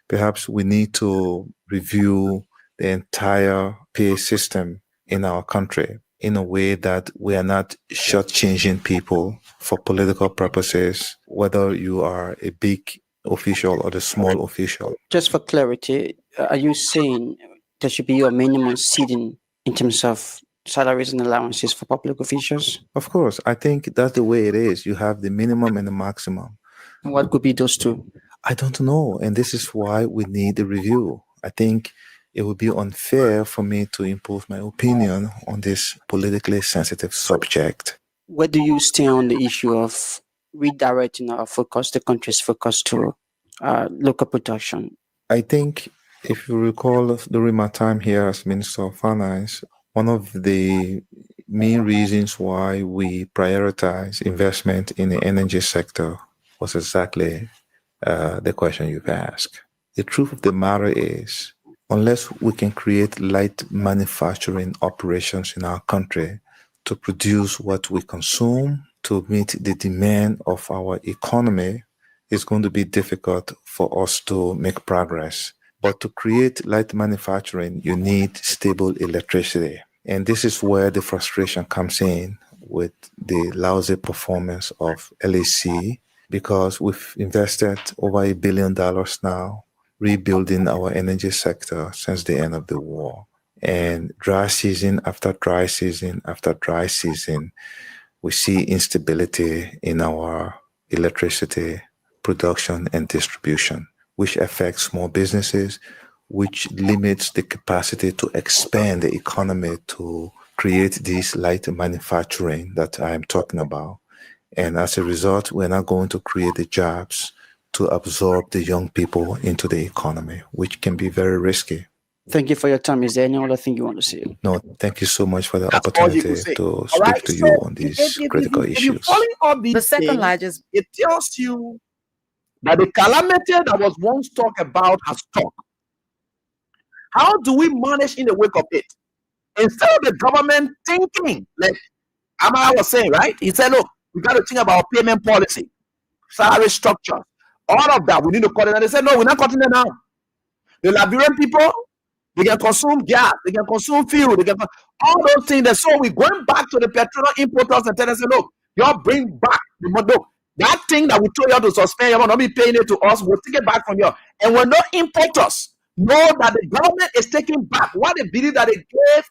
Perhaps we need to review the entire pay system in our country in a way that we are not shortchanging people for political purposes, whether you are a big official or the small official. Just for clarity, are you saying there should be a minimum ceiling in terms of salaries and allowances for public officials? Of course, I think that's the way it is. You have the minimum and the maximum. And what could be those two? I don't know. And this is why we need a review. I think it would be unfair for me to impose my opinion on this politically sensitive subject. Where do you stand on the issue of redirecting our focus, the country's focus, to local production? I think, if you recall, during my time here as Minister of Finance, one of the main reasons why we prioritize investment in the energy sector was exactly the question you've asked. The truth of the matter is, unless we can create light manufacturing operations in our country to produce what we consume, to meet the demand of our economy, it's going to be difficult for us to make progress. But to create light manufacturing, you need stable electricity. And this is where the frustration comes in with the lousy performance of LAC, because we've invested over $1 billion now rebuilding our energy sector since the end of the war. And dry season after dry season after dry season, we see instability in our electricity production and distribution, which affects small businesses, which limits the capacity to expand the economy to create this light manufacturing that I'm talking about. And as a result, we're not going to create the jobs to absorb the young people into the economy, which can be very risky. Thank you for your time. Is there any other thing you want to say? No, thank you so much for the opportunity to speak to you on these critical issues. The second largest. It tells you that the calamity that was once talked about has stopped. How do we manage in the wake of it? Instead of the government thinking, like Amara was saying, right? He said, look, we got to think about payment policy, salary structure, all of that. We need to cut it. And they said, no, we're not cutting it now. The Liberian people, they can consume gas, they can consume fuel, they can all those things. And so we're going back to the petrol importers and tell them, look, y'all bring back the money. Look, that thing that we told you to suspend, you're not be paying it to us, we'll take it back from you. And when no importers know that the government is taking back what they believe that they gave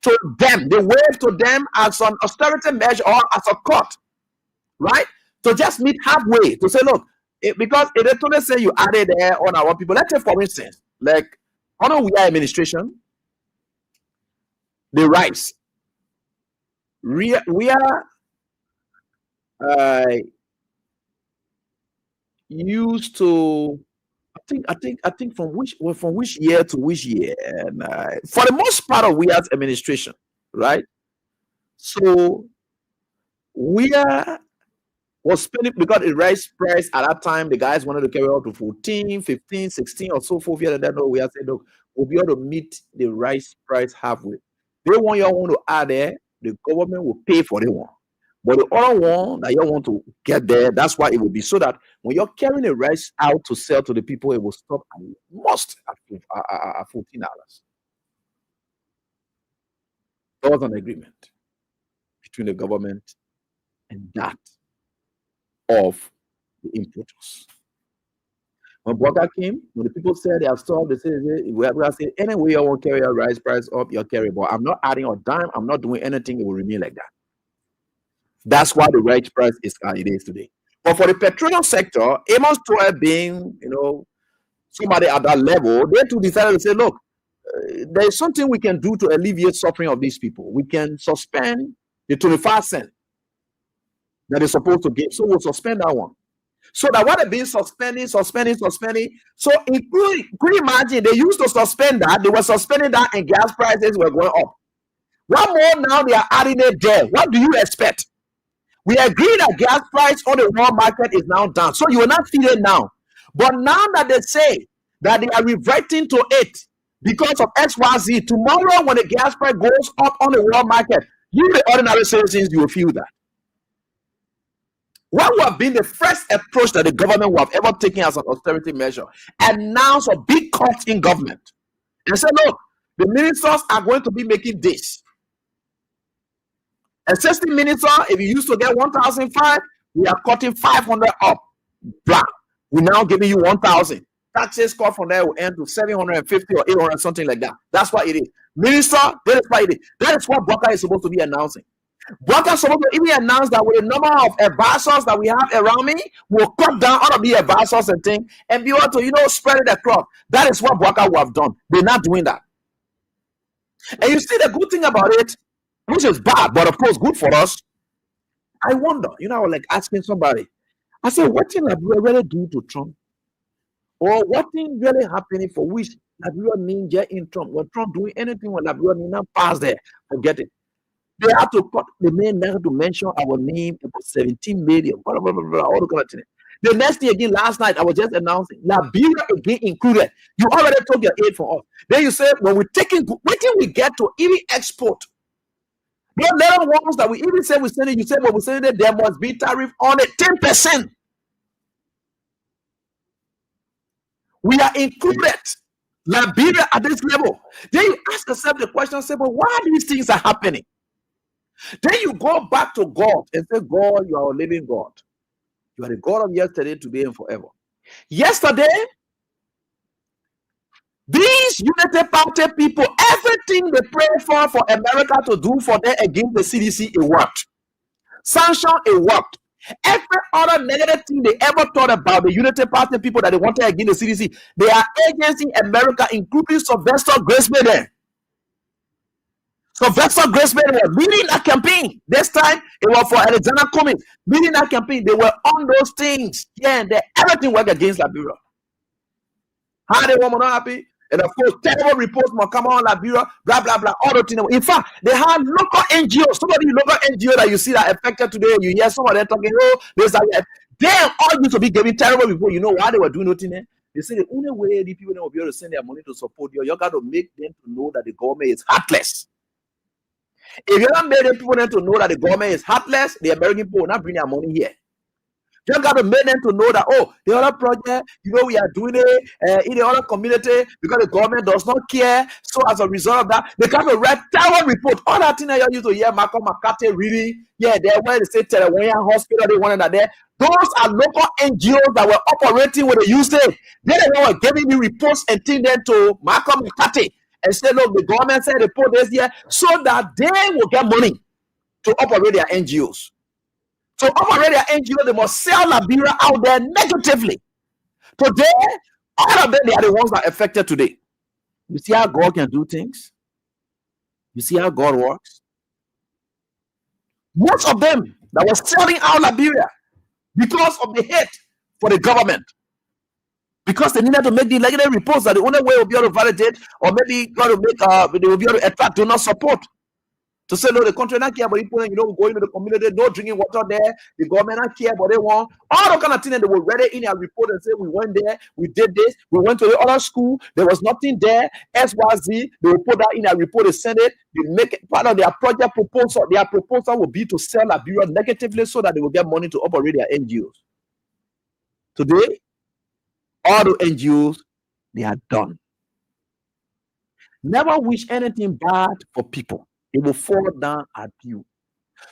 to them, they wave to them as an austerity measure or as a cut, right? To just meet halfway, to say, look, because it totally say you added there on our people. Let's say, for instance, like under we are administration, the rice. We are used to, I think from which year to which year, and for the most part of we as administration, right? So we are was spending because the rice price at that time, the guys wanted to carry out to 14, 15, 16 or so forth. Here and then we are saying, look, we'll be able to meet the rice price halfway. They want you want to add there, the government will pay for the one. But the other one that you want to get there, that's why it will be so that when you're carrying the rice out to sell to the people, it will stop at most at $14. There was an agreement between the government and that of the importers. When Bwaka came, when the people said they have solved, they said, we are saying, anyway, you want to carry your rice price up, you'll carry it. But I'm not adding a dime, I'm not doing anything, it will remain like that. That's why the rice price is how it is today. But for the petroleum sector, Amos Troy being, somebody at that level, they too decided to say, look, there is something we can do to alleviate suffering of these people. We can suspend the 25 cents that they're supposed to give. So we'll suspend that one. So that what they've been suspending. So including, could you imagine, they used to suspend that, they were suspending that and gas prices were going up. One more now, they are adding it there. What do you expect? We agree that gas price on the world market is now down. So you will not feel it now. But now that they say that they are reverting to it because of XYZ, tomorrow when the gas price goes up on the world market, you, the ordinary citizens, you will feel that. What would have been the first approach that the government would have ever taken as an austerity measure? Announce a big cut in government and say, look, the ministers are going to be making this. Assistant minister, if you used to get 1,005, we are cutting 500 up. Blah. We're now giving you 1,000. Taxes cut from there will end to 750 or 800, something like that. That's what it is. Minister, that is what it is. That is what Bwaka is supposed to be announcing. Bwaka is supposed to even announce that with the number of advisors that we have around me, we'll cut down all of the advisors and things and be able to, spread it across. That is what Bwaka will have done. They're not doing that. And you see the good thing about it, which is bad, but of course good for us. I wonder, I was like asking somebody, I said, what thing have you really do to Trump? Or what thing really happening for which Liberia ninja in Trump? When Trump doing anything when Liberia ninja pass there, forget it. They have to cut the main never to mention our name about 17 million, blah, blah, blah, blah, all the kind of things. The next thing again, last night, I was just announcing Liberia again included. You already took your aid for us. Then you said, when we're taking, wait till we get to even export. The little ones that we even said we send it, you said, when we send it, there must be tariff on it, 10%. We are included. Liberia at this level. Then you ask yourself the question, say, but why these things are happening? Then you go back to God and say, God, you are a living God. You are the God of yesterday, today, and forever. Yesterday, these United Party people, everything they prayed for America to do for them against the CDC, it worked. Sanction, it worked. Every other negative thing they ever thought about the United Party people that they wanted against the CDC, they are agency in America, including Sylvester Grace-Maden. Sylvester Grace-Maden was leading that campaign. This time, it was for Alexander Cummings. Leading that campaign, they were on those things. Yeah, and everything worked against Liberia. How they were not happy? And of course, terrible reports must come on Liberia, blah, blah, blah, all the things. In fact, they had local NGOs. Some of the local NGOs that you see that affected today, you hear some of them talking, oh, this, that. They all used to be giving terrible reports. You know why they were doing nothing there? They say the only way the people will be able to send their money to support you got to make them to know that the government is heartless. If you don't make the people to know that the government is heartless, the American people will not bring their money here. You got to make them to know that, oh, the other project, we are doing it in the other community because the government does not care. So as a result of that, they got to write terrible report. All that thing that you used to hear Malcolm McCarthy reading, they're where they say Terrawanya Hospital, they wanted that there. Those are local NGOs that were operating with the USAID. They were giving the reports and things then to Malcolm McCarthy and say, look, the government said report this year so that they will get money to operate their NGOs. So operate their NGO, they must sell Liberia out there negatively. Today, all of them, they are the ones that are affected today. You see how God can do things? You see how God works? Most of them that were selling out Liberia because of the hate for the government. Because they needed to make the negative reports that the only way will be able to validate or maybe got to make they will be able to attract donor support. To say, no, the country not care about people, and go into the community, no drinking water there, the government not care, but they want all the kind of things, and they will read it in a report and say, we went there, we did this, we went to the other school, there was nothing there, XYZ, they will put that in a report, they send it, they make it part of their project proposal. Their proposal will be to sell Liberia negatively so that they will get money to operate their NGOs. Today, all the NGOs, they are done. Never wish anything bad for people. It will fall down at you.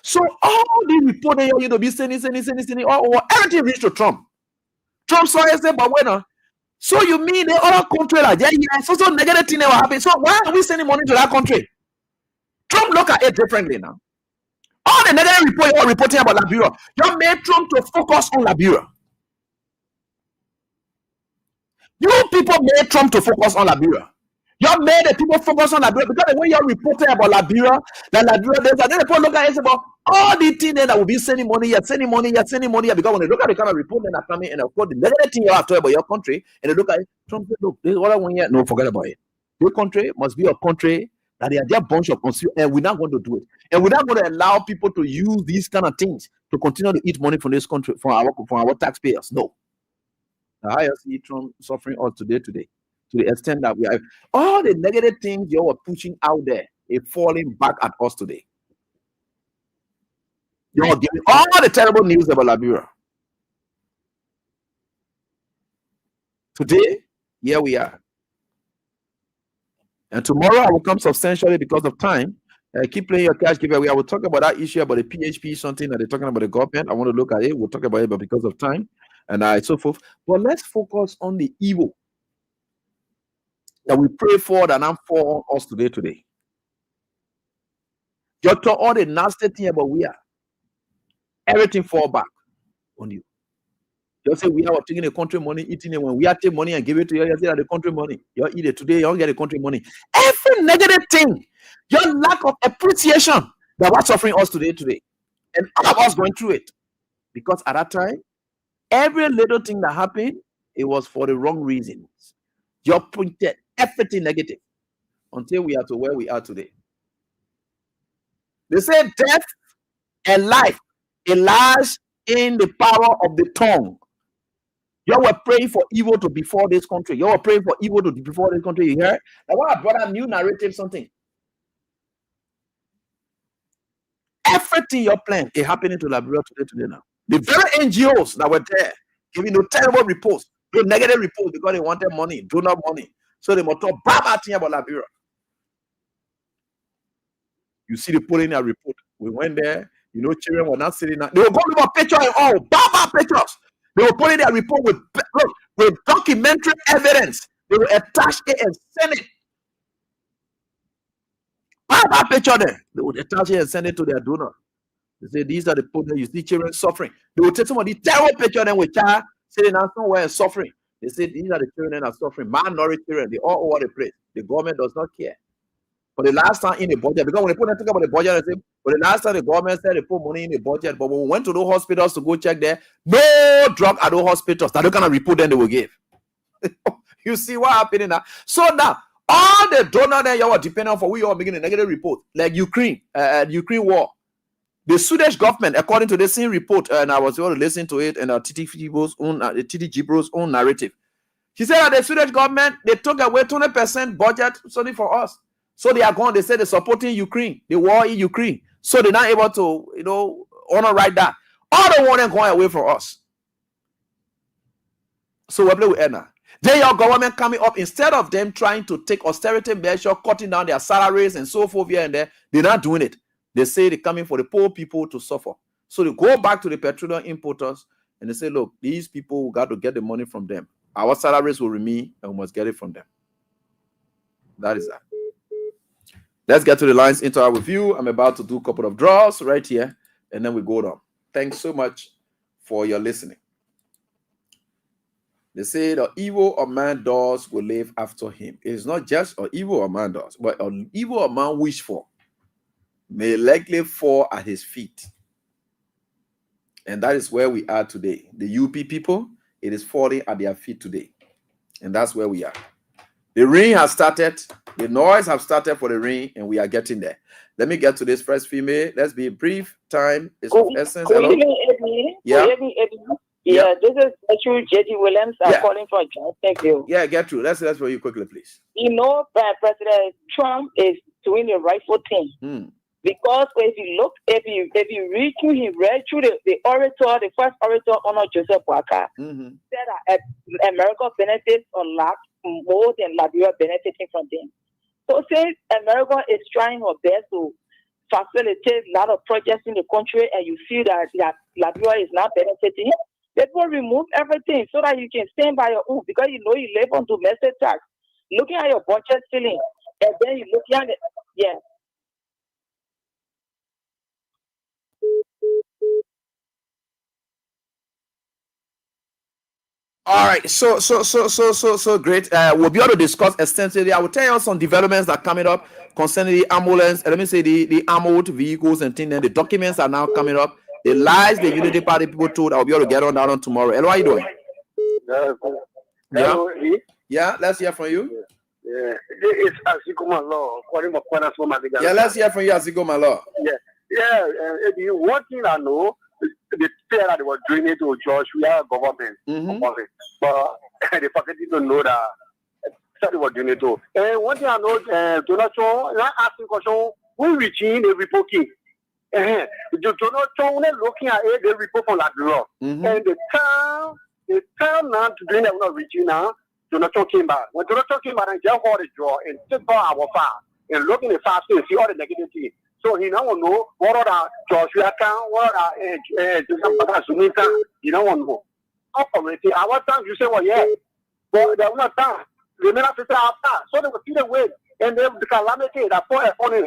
So all the report that you be sending, everything reached to Trump. Trump saw it, said, but when so you mean the other country like so negative thing never happened. So why are we sending money to that country? Trump look at it differently now. All the negative report you're reporting about Liberia, you made Trump to focus on Liberia. You people made Trump to focus on Liberia. You made the people focus on Liberia because when you're reporting about Liberia, then the report look at it about all the things that will be sending money, you're sending money, because when they look at the kind of report that are coming and of course the negative thing you have to about your country, and they look at it, Trump said, look, this is what I want here. No, forget about it. Your country must be a country that they are just a bunch of consumers, and we're not going to do it. And we're not going to allow people to use these kind of things to continue to eat money from this country, from our taxpayers. No. I see Trump suffering us today, to the extent that we have all the negative things you are pushing out there, is falling back at us today. You're giving all the terrible news about Liberia. Today, here we are. And tomorrow I will come substantially because of time. Keep playing your cash giveaway. I will talk about that issue about the PHP, something that they're talking about the government. I want to look at it. We'll talk about it, but because of time and so forth. But let's focus on the evil that we pray for that I'm for us today. You talk all the nasty thing about we are. Everything fall back on you. You say we are taking the country money, eating it when we are taking money and give it to you. You say that the country money. You eat it today, you don't get the country money. Every negative thing, your lack of appreciation that was suffering us today. And all of us going through it. Because at that time, every little thing that happened, it was for the wrong reasons. You pointed everything negative until we are to where we are today. They say death and life, it lies in the power of the tongue. You were praying for evil to befall this country. You were praying for evil to befall this country. You hear? Now, what I brought a new narrative, something. Everything you're planning is happening to Liberia today now. The very NGOs that were there giving no terrible reports, no negative reports because they wanted money, donor money. So they must talk bad thing about Liberia. You see, they put in a report. We went there, children were not sitting down. They were going to picture and all, bad pictures. They will put in their report with documentary evidence. They will attach it and send it. Bad picture there. They will attach it and send it to their donor. They say these are the people that you see children suffering. They will take some of these terrible pictures then with child sitting down somewhere and suffering. They say these are the children that are suffering. Malnourished children. They all over the place. The government does not care. For the last time in the budget, because when they talk about the budget, they say, for the last time the government said they put money in the budget, but when we went to those hospitals to go check there, no drug at those hospitals. That kind of report then they will give. You see what happening now? So now, all the donors that you are depending on for, we are making a negative report, like Ukraine war. The Swedish government, according to the same report, and I was able to listen to it, and TTG own narrative. He said that the Swedish government, they took away 20% budget solely for us. So they are gone. They said they're supporting Ukraine, the war in Ukraine. So they're not able to, honor right that. All the war going away from us. So we play with Anna. Then your government coming up, instead of them trying to take austerity measure, cutting down their salaries and so forth here and there, they're not doing it. They say they're coming for the poor people to suffer. So they go back to the petroleum importers and they say, look, these people, we got to get the money from them. Our salaries will remain and we must get it from them. That is that. Let's get to the lines into our review. I'm about to do a couple of draws right here, and then we go down. Thanks so much for your listening. They say the evil a man does will live after him. It is not just an evil a man does, but an evil a man wish for may likely fall at his feet. And that is where we are today. The UP people, it is falling at their feet today. And that's where we are. The rain has started. The noise have started for the rain, and we are getting there. Let me get to this first female. Let's be brief. Time is of essence. Hello. Yeah. Yeah, this is actually J.D. Williams. I'm calling from John. Thank you. Yeah, get through. Let's for you quickly, please. You know, President Trump is doing the rightful thing. Because if you read through, he read through the orator, the first orator, Honor Joseph Boakai, said that America benefits a lot more than Liberia benefiting from them. So since America is trying her best to facilitate a lot of projects in the country, and you feel that Liberia is not benefiting, they will remove everything so that you can stand by your own, because you know you live on domestic tax. Looking at your budget ceiling, and then you look at it, All right, so great. We'll be able to discuss extensively. I will tell you some developments that are coming up concerning the ambulance. Let me say the armored vehicles and things. The documents are now coming up. The lies the Unity Party people told, I'll be able to get on that on tomorrow. Hello, how are you doing? Yeah, let's hear from you. Yeah, it's Aziko Malo. Yeah, let's hear from you, Aziko Malo. One thing I know, the fair that they were doing it to George, we are government, but the faculty don't know that they were doing it to. And one thing I know, Donald Trump, not asking question, who regime the reporting. Donald Trump looking at it, they report from Liberia, and the time now to doing that not regime now. Donald Trump came back. When Donald Trump came back and just hold the draw and took our file and looking at the file and see all the negative things. So he now know what are Joshua account, what are Sunita, you don't want to know. Operating our time, you say, well, yeah, but they will not time. They may not sit after. So they will see the way and they will calamity that for that way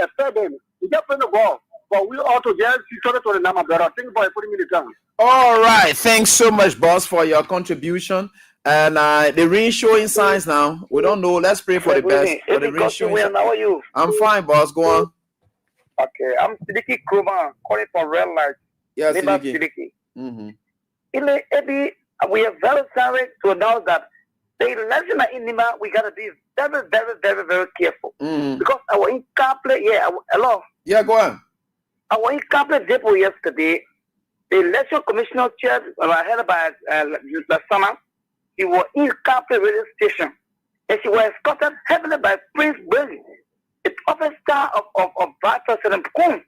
affect them. You get from the ball. But we also get to the number, brother. Thank you for putting me in the tongue. All right. Thanks so much, boss, for your contribution. And the rain showing signs now. We don't know. Let's pray for the best. For the rain showing. How are you? I'm fine, boss. Go on. Okay, I'm Sidiki Kruman, calling from Red Light. Yes, Sidiki. We are very sorry to announce that the election in Nima, we got to be very, very, very, very careful. Because our incomplete, hello? Yeah, go on. Our incomplete depot yesterday, the election commissioner chair, headed by the summer, he was incomplete radio station. And she was escorted heavily by Prince Billy, the officer of Vice President Kuhn.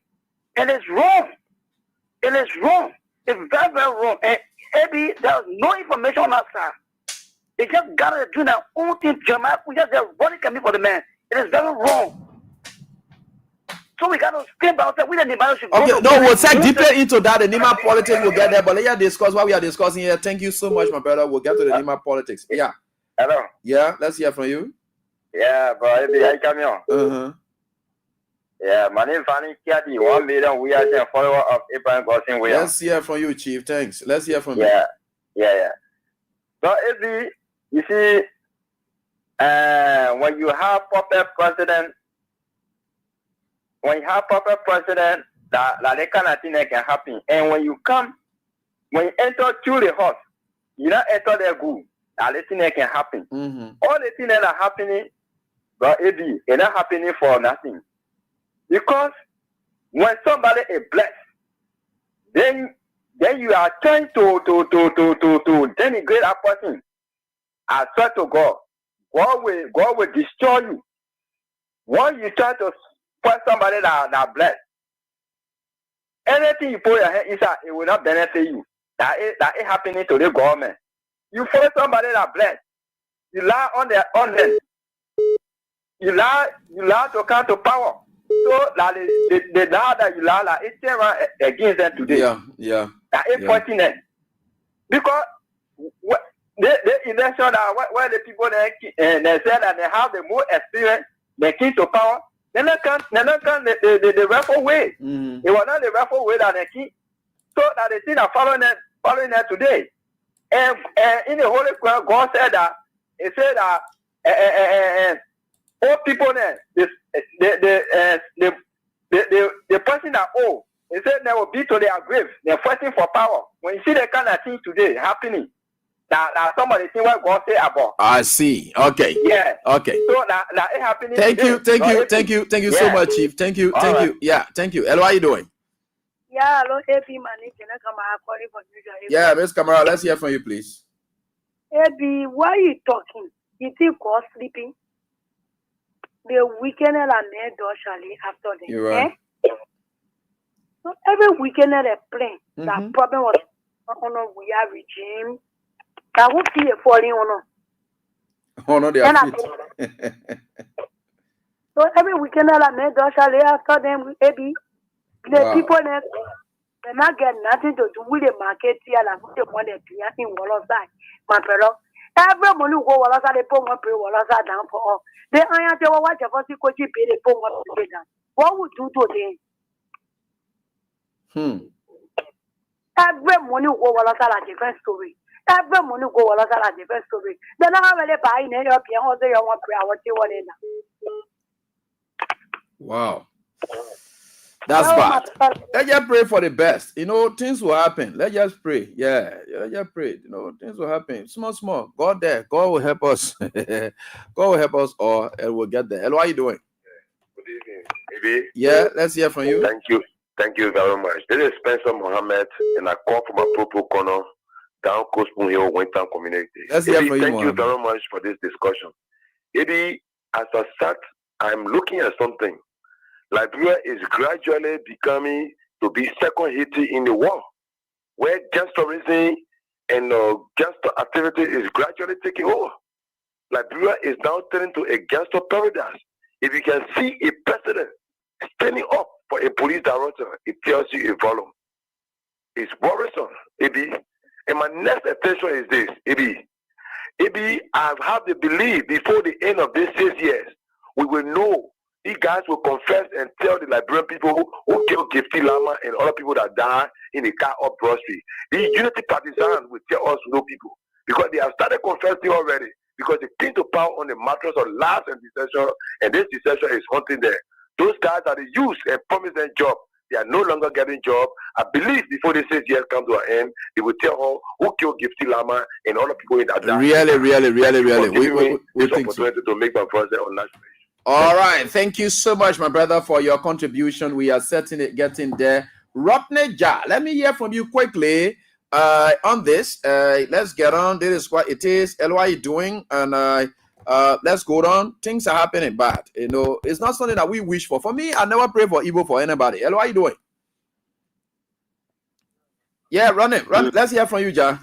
And it's wrong. It is wrong. It's very, very wrong. And maybe there's no information on that side. They just got to do their own thing. We just running coming for the man. It is very wrong. So we got to scream about that. We the Nima should okay, no, we'll take deeper into that. The Nima politics will get there. But let's discuss what we are discussing here. Thank you so much, my brother. We'll get to the Nima politics. Yeah. Hello. Yeah, let's hear from you. Yeah, bro. I come here. Yeah, my name is Fanny Kiadi. 1 million. We are the follower of Abraham Gosling. Let's hear from you, Chief. Thanks. Let's hear from you. Yeah. So, you see, when you have proper president, that kind of thing that can happen. And when you enter through the house, you don't enter there good. That thing that can happen. All the things that are happening, but it's not happening for nothing. Because when somebody is blessed, then you are trying to denigrate a person. I swear to God, God will destroy you. When you try to put somebody that blessed, anything you put your hand inside, it will not benefit you. That is happening to the government. You follow somebody that blessed, you lie on them. You lie to come to power. So that the law that you lie, it's against them today. Yeah. That is fortunate. Because the election where the people they say that they have the more experience, they came to power, they don't come the rightful way. It was not the rightful way that they came. So that the thing are following them today. And in the Holy Quran, God said that He said that all people there, the person that he said they will be to their grave. They're fighting for power. When you see the kind of thing today happening, Now somebody see what God say about. I see. Okay. Yeah. Okay. So now it happening. Thank you so Yeah. much, Chief. Thank you. Right. Yeah, thank you. Hello, how are you doing? Yeah, hello, AP Manage, and I come calling for New York. Yeah, Miss Camara, let's hear from you, please. AB, why you talking? You think God sleeping? The weekend and their door shall after them. You're right. So every weekend they play. Mm-hmm. That problem was on a we are regime. I won't see a falling on. Oh no, they are fit. So every weekend and their door shall after them. AB, the people that they not get nothing to do with the market here and put the money in wall side. My fellow. Every money go wall side, they put one pay wall side down for all. They are to watch a first coach pay the put one pay down. What would you do then? Every money go wall side a different story. Every money go wall side a different story. Then I have a buy in any of your house, you want pray what you want in. Wow. That's bad. Let's just pray for the best. You know, things will happen. Let's just pray. Yeah, let's just pray. You know, things will happen. Small. God there. God will help us. God will help us all, and we'll get there. Hello, how are you doing? Good evening. Maybe. Yeah, let's hear from you. Thank you. Thank you very much. This is Spencer Mohammed, and I call from a Popo corner down Coast Moon Hill, Wintown community. Let's hear from you. Thank you very much for this discussion. Maybe as I sat, I'm looking at something. Liberia is gradually becoming to be second Haiti in the world, where gangsterism and gangster activity is gradually taking over. Liberia is now turning to a gangster paradise. If you can see a president standing up for a police director, it tells you a volume. It's worrisome, Ebi. And my next attention is this, Ebi. Ebi, I have the belief before the end of these 6 years, we will know. These guys will confess and tell the Liberian people who killed Gifty Lama and other people that died in the car up Broad Street. These unity partisans will tell us no people because they have started confessing already because they came to power on the mattress of lies and deception, and this deception is haunting them. Those guys are the youth and promise them job. They are no longer getting job. I believe before the 6 years come to an end, they will tell her who killed Gifty Lama and other people in that. Really. We think opportunity to make my voice on national. All right. Thank you so much, my brother, for your contribution. We are certainly getting there. Rodney Ja, let me hear from you quickly on this. Let's get on. This is what it is. How are you doing? And let's go on. Things are happening bad. You know, it's not something that we wish for. For me, I never pray for evil for anybody. How are you doing? Yeah, run it. Let's hear from you, Ja.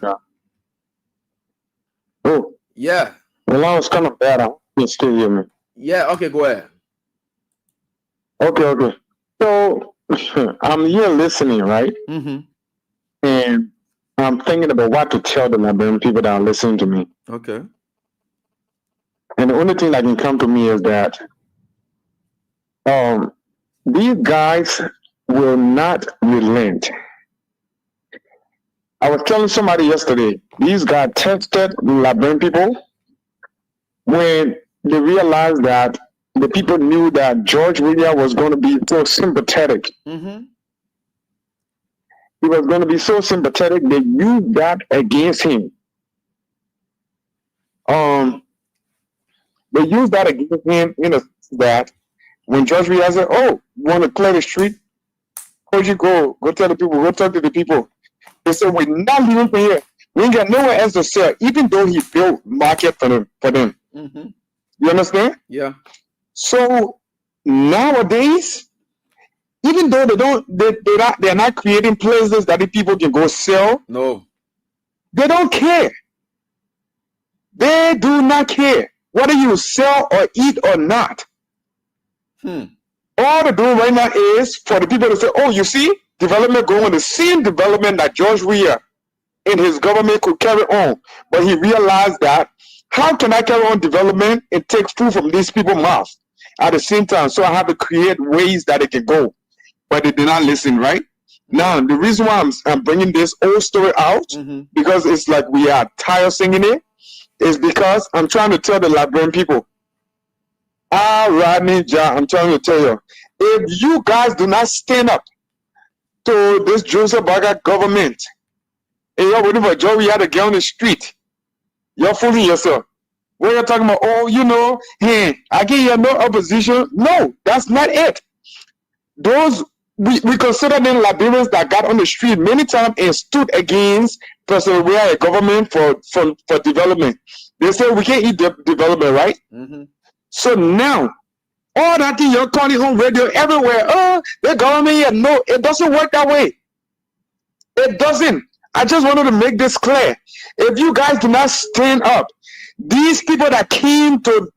Oh. Yeah. Well, I was kind of bad. You still hear me? Yeah, okay, go ahead. Okay. So I'm here listening, right? Mm-hmm. And I'm thinking about what to tell the Liberian people that are listening to me. Okay. And the only thing that can come to me is that these guys will not relent. I was telling somebody yesterday, these guys tested the Liberian people when they realized that the people knew that George Williams was going to be so sympathetic. Mm-hmm. He was going to be so sympathetic, they used that against him. They used that against him in a sense that when George Williams said, "Oh, you want to clear the street? Where'd you go? Go tell the people, go talk to the people." They said, "We're not leaving from here. We ain't got nowhere else to sell," even though he built market for them. Mm-hmm. You understand? Yeah. So nowadays, even though they're not creating places that the people can go sell. No. They don't care. They do not care whether you sell or eat or not. All they're doing right now is for the people to say, "Oh, you see, development going the same development that George Weah and his government could carry on." But he realized that, how can I carry on development and take food from these people's mouths at the same time? So I have to create ways that it can go. But they did not listen, right? Now, the reason why I'm bringing this old story out, because it's like we are tired singing it, is because I'm trying to tell the Liberian people, Rodney Ja, I'm trying to tell you, if you guys do not stand up to this Joseph Baga government, and you're waiting for Joe, we had to get on the street You're fooling yourself. When you're talking about, oh, hey, I can hear no opposition. No, that's not it. Those we consider them Liberians that got on the street many times and stood against President Weah government for development. They say we can't eat development, right? Mm-hmm. So now, all that thing you're calling on radio everywhere, oh, the government here. No, it doesn't work that way. It doesn't. I just wanted to make this clear. If you guys do not stand up, these people that came to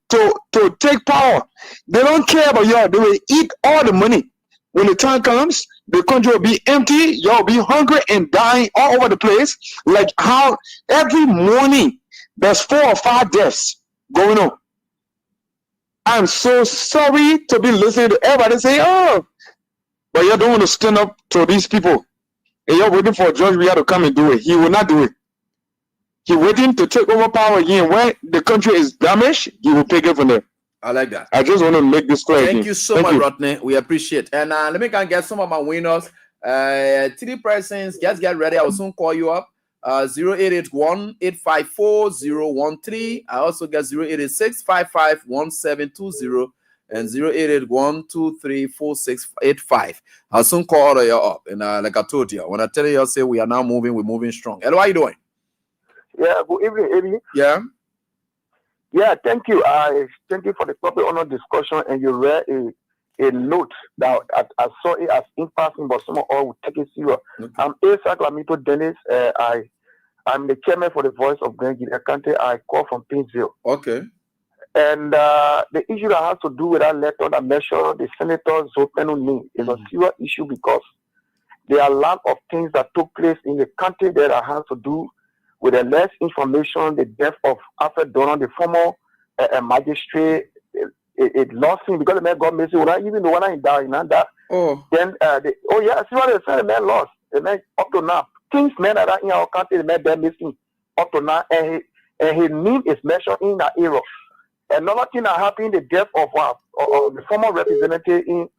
take power, they don't care about y'all. They will eat all the money. When the time comes, the country will be empty. Y'all will be hungry and dying all over the place. Like how every morning there's 4 or 5 deaths going on. I'm so sorry to be listening to everybody say, oh, but you don't want to stand up to these people. And you're waiting for George Weah to come and do it. He will not do it. He's waiting to take over power again. When the country is damaged, he will take it from there. I like that. I just want to make this clear. Thank you so much, Rodney. We appreciate. And let me get some of my winners. 3 persons, just get ready. I will soon call you up. 0881-854-013. I also get 0886-551720 and 0881-234685. I'll soon call you up. And like I told you, when I tell you, I'll say we are now moving, we're moving strong. Hello, how are you doing? Yeah, good evening, Eddie. Yeah. Yeah, thank you. Thank you for the topic on our discussion, and you read a note that I saw it as in passing, but some of all will take it serious. Okay. I'm Isaac Lamito Dennis. I'm the chairman for the Voice of Grenada County. I call from Painesville. Okay. And the issue that has to do with that letter that mentioned the Senator Zopenu name is a serious issue because there are a lot of things that took place in the country that has to do with the less information, the death of Alfred Donald, the former magistrate. It lost him because the man got missing. Even the one he died, Oh. Then, see what they said, the man lost. The man, up to now, King's men that are in our country, the man they're missing up to now, and his name is mentioned in that era. Another thing that happened, the death of the former representative in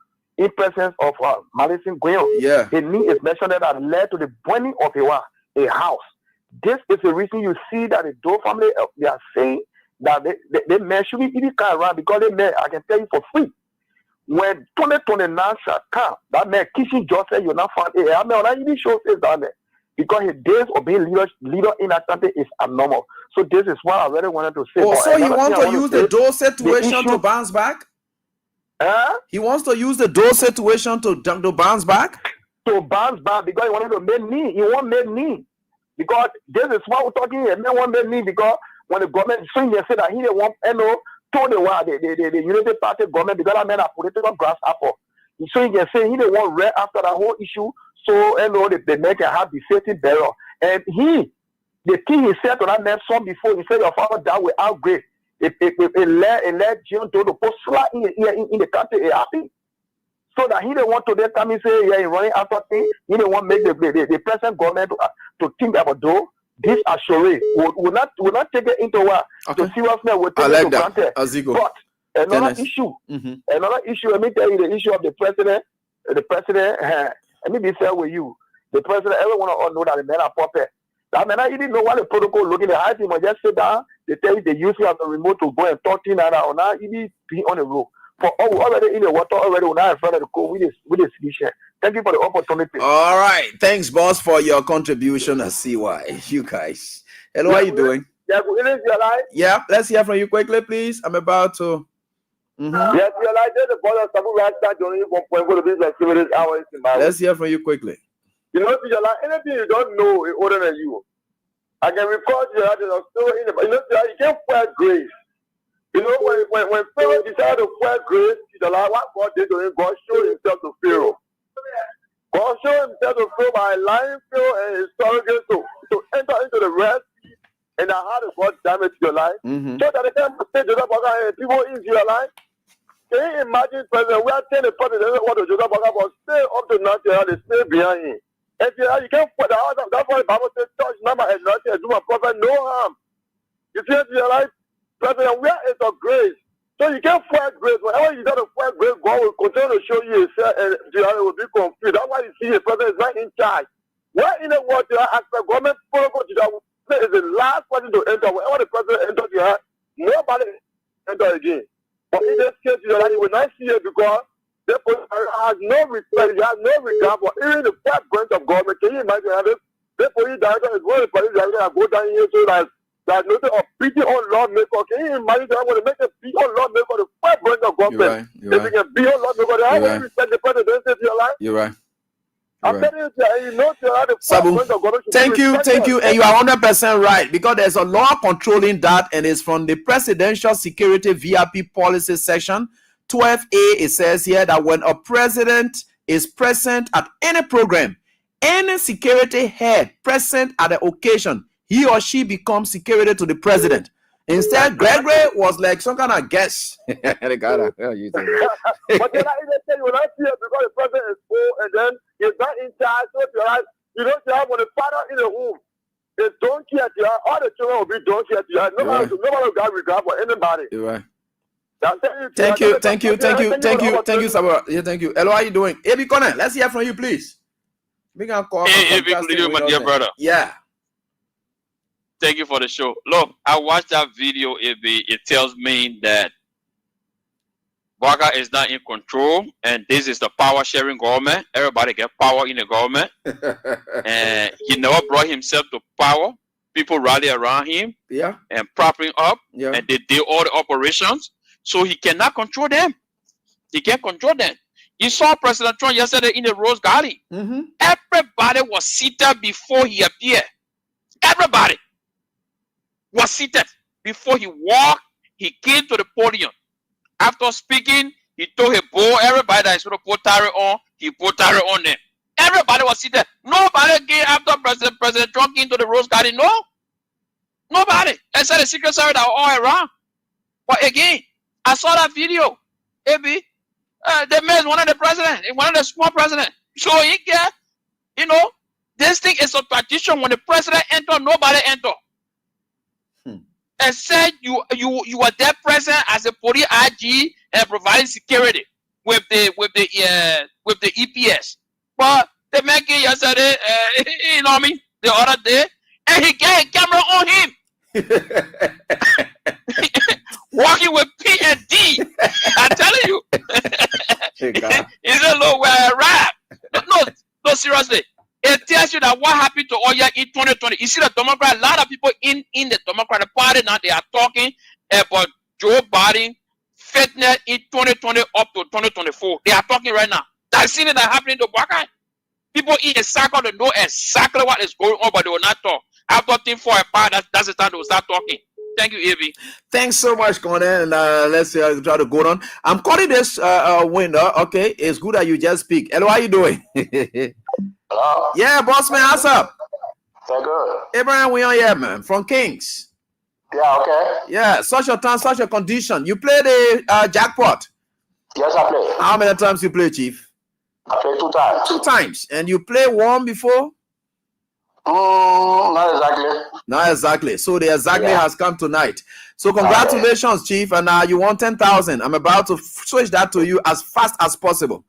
presence of Madison Guion. Yeah. His name is mentioned that led to the burning of a house. This is the reason you see that the Doe family, they are saying that they men should be even come around because they men, I can tell you for free. When 2029 shall come, that man kissing Joseph, you're not found. I mean, when I even show face down there because his days of being leader in that country is abnormal. So this is what I really wanted to say. Oh, so you want to use the Doe situation to bounce back? He wants to use the Doe situation to bounce back? To bounce back because he wanted to make me. He won't make me. Because this is what we're talking here. Men want me because when the government swing, they say that he didn't want told the United Party government because that man a political grasshopper. So he can say he didn't want red after that whole issue. So the man can have the safety bearer. And the thing he said to that man son before, he said your father died without grace. It led John to put slap in the country. It happened. So that he didn't want to then come and say, yeah, he's running after things. He didn't want to make the present government to think about though. This assurance will not take it into what the seriousness will take it to granted. But another issue, let me tell you the issue of the president. Let me be fair with you. The president, everyone all know that the men are puppet. That man, I didn't know what the protocol looking at. I think when just sit down, they tell you they use you as a remote to go and talk to you now. Now you need to be on the road. For already in the water already when I in front of the code with this solution. Thank you for the opportunity. All right. Thanks, boss, for your contribution. I see why. You guys. Hello, how are you doing? Yeah, you're live. Yeah, let's hear from you quickly, please. I'm about to. Yes, you're live. There's a brother right start joining you from go to business activities hours in my Let's hear from you quickly. You know, you're like anything you don't know is older than you. I can record you that there's still in the you can't find grace. You know, when Pharaoh decided to find grace, what God did to him, God showed himself to Pharaoh. God showed himself to Pharaoh by allowing Pharaoh and his surrogates to enter into the rest. And how does God damage your life? So that they can say Joseph Baga and people in your life. Can you imagine, President, we are telling the president doesn't want to Joseph Baga, but stay up to nothing, they stay behind him. And you can't put the house of that's why the Bible says, touch number and nothing, and do my prophet no harm. You see it in your life? President, where is the grace? So you can't fight grace. Whenever you got to fight grace, God will continue to show you himself and it will be confused. That's why you see the president is not in charge. Where in the world do I ask the government protocol to is the last person to enter. Whenever the president enters here, nobody enter again. But in this case, you will not see it because the police has no respect, he has no regard for even the first branch of government. Can you imagine this? The police director is one of the police directors that go down here so that there's nothing of beating on lawmaker. Can you imagine that when they make a beat on lawmaker, the first branch of government? If you can beat on lawmaker, they have to respect the president in your life. You're right. I'm telling you, you know, the Sabu, first branch of government. thank you, and you are 100% right because there's a law controlling that, and it's from the Presidential Security VIP Policy Section 12A. It says here that when a president is present at any program, any security head present at the occasion, he or she becomes security to the president. Instead, Gregory was like some kind of guest. But then I even tell you, when I see it, because the president is full and then he's not in charge, so you know, when the father in the home is donkey at you, all the children will be donkey at you. Nobody will got regard for anybody. You're right. Thank you, Sabu. Yeah, thank you. Hello, how are you doing? Abi Connor, let's hear from you, please. We can call. Hey, my dear brother. Yeah. Thank you for the show. Look, I watched that video. It tells me that Baka is not in control, and this is the power sharing government. Everybody get power in the government, and he never brought himself to power. People rally around him, and prop him up, and they did all the operations. So he cannot control them. He can't control them. You saw President Trump yesterday in the Rose Garden. Everybody was seated before he appeared. Everybody was seated before he walked. He came to the podium. After speaking, he told a boy, everybody that is going to put Tariff on, he put Tariff on them. Everybody was seated. Nobody came after President Trump came to the Rose Garden. No. Nobody. Except the Secret Service that were all around. But again, I saw that video. Maybe the man is one of the presidents, one of the small presidents. So he get, you know, this thing is a tradition. When the president enter, nobody enter. Except you are there present as a police IG and providing security with the EPS. But the man came yesterday, you know what I mean, the other day, and he got a camera on him. Walking with P and D. I'm telling you. He said, look where I arrived. No, seriously. It tells you that what happened to Oya in 2020. You see the Democrat, a lot of people in the Democratic Party now, they are talking about Joe Biden fitness in 2020 up to 2024. They are talking right now. That's seen it that happening to Baka. People in a circle, they know exactly what is going on, but they will not talk. After thing for a part, that's the time they will start talking. Thank you, Evie. Thanks so much, Conan. And let's try to go on. I'm calling this window. Okay, it's good that you just speak. Hello, how you doing? Hello? Yeah, boss man, what's up? Very good. Abraham, we are here, man, from Kings. Yeah, okay. Yeah, such a time, such a condition. You play the jackpot? Yes, I play. How many times you play, Chief? I play 2 times. 2 times. And you play one before? Not exactly. Not exactly. So the exactly has come tonight. So congratulations, Chief. And you won 10,000. I'm about to switch that to you as fast as possible.